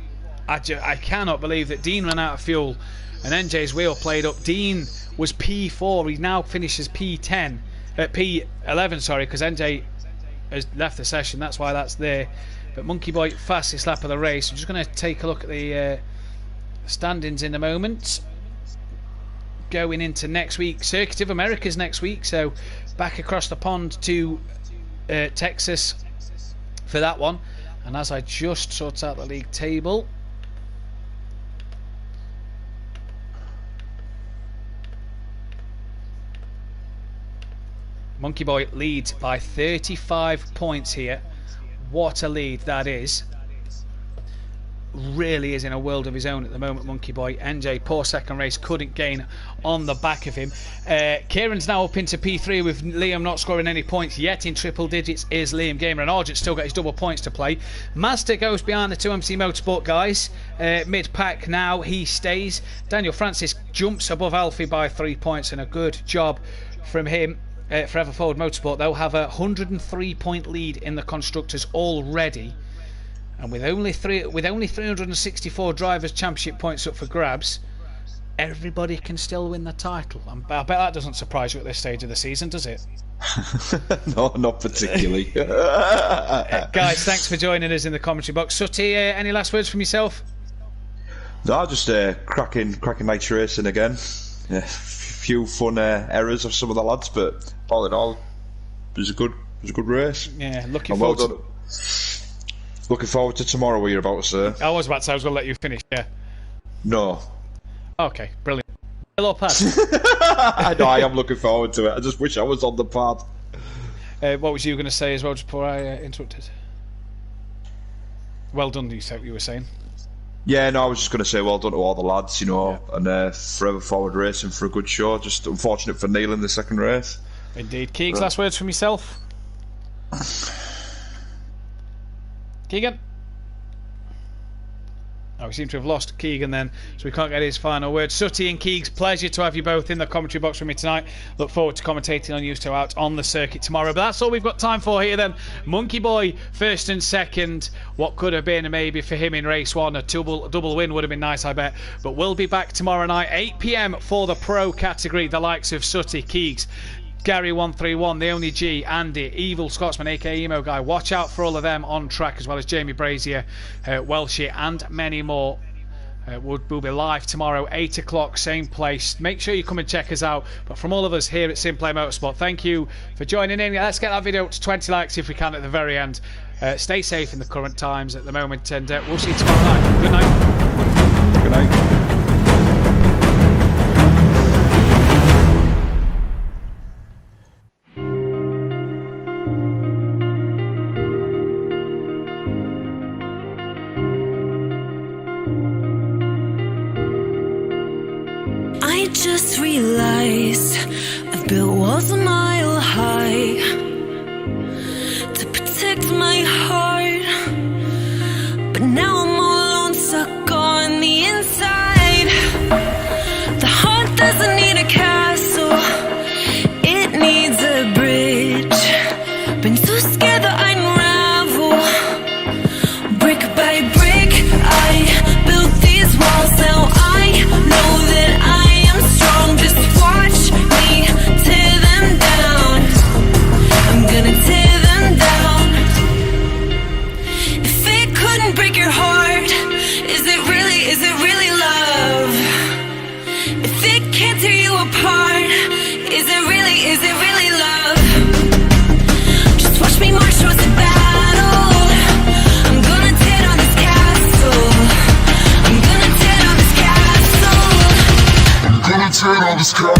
I cannot believe that Dean ran out of fuel and NJ's wheel played up. Dean was P4, he now finishes P10, P11, sorry, because NJ has left the session, that's why that's there. But Monkey Boy, fastest lap of the race. I'm just going to take a look at the standings in a moment. Going into next week, Circuit of America's next week, so back across the pond to Texas for that one. And as I just sort out the league table, Monkey Boy leads by 35 points here. What a lead that is. Really is in a world of his own at the moment, Monkey Boy. NJ, poor second race, couldn't gain on the back of him. Kieran's now up into P3 with Liam not scoring any points yet. In triple digits is Liam Gamer, and Argent's still got his double points to play. Mazda goes behind the 2MC Motorsport guys. Mid-pack now, he stays. Daniel Francis jumps above Alfie by 3 points, and a good job from him. Forever Forward Motorsport, they'll have a 103-point lead in the constructors already. And with only 364 drivers' championship points up for grabs, everybody can still win the title. I bet that doesn't surprise you at this stage of the season, does it? No, not particularly. Guys, thanks for joining us in the commentary box. Sutty, any last words from yourself? No, just cracking nights racing again. Yeah, few fun errors of some of the lads, but all in all, it was a good race. Yeah, looking forward to tomorrow. What you're about to say? I was about to say I was going to let you finish. Yeah. No. Okay, brilliant. Hello, Pat. No, I am looking forward to it. I just wish I was on the pad. What was you going to say as well, just before I interrupted? Well done, you were saying. Yeah, no, I was just going to say well done to all the lads, and Forever Forward Racing for a good show. Just unfortunate for Neil in the second race. Indeed. Keegs, last words from yourself? Keegan? Oh, we seem to have lost Keegan then, so we can't get his final word. Sutty and Keegs, pleasure to have you both in the commentary box with me tonight. Look forward to commentating on you two out on the circuit tomorrow. But that's all we've got time for here then. Monkey Boy, first and second. What could have been maybe for him in race one, a double win would have been nice, I bet. But we'll be back tomorrow night, 8 PM for the pro category. The likes of Sutty, Keegs, Gary131, the only G, Andy, Evil Scotsman aka Emo Guy. Watch out for all of them on track, as well as Jamie Brazier, Welshie, and many more. We'll be live tomorrow, 8 o'clock, same place. Make sure you come and check us out. But from all of us here at Simplay Motorsport, thank you for joining in. Let's get that video up to 20 likes if we can at the very end. Stay safe in the current times at the moment, and we'll see you tomorrow night. Good night. Good night. Just realized I've built walls a mile high to protect my heart, but now I'm all alone, stuck on the inside. The heart doesn't need a castle, it needs a bridge. Been so scared that I'd unravel. Brick by brick I built these walls, now I know that strong, just watch me tear them down. I'm gonna tear them down. If it couldn't break your heart, is it really love? If it can't tear you apart, is it really love? Just watch me march towards the battle. I'm gonna tear down this castle. I'm gonna tear down this castle. Gonna turn on this car.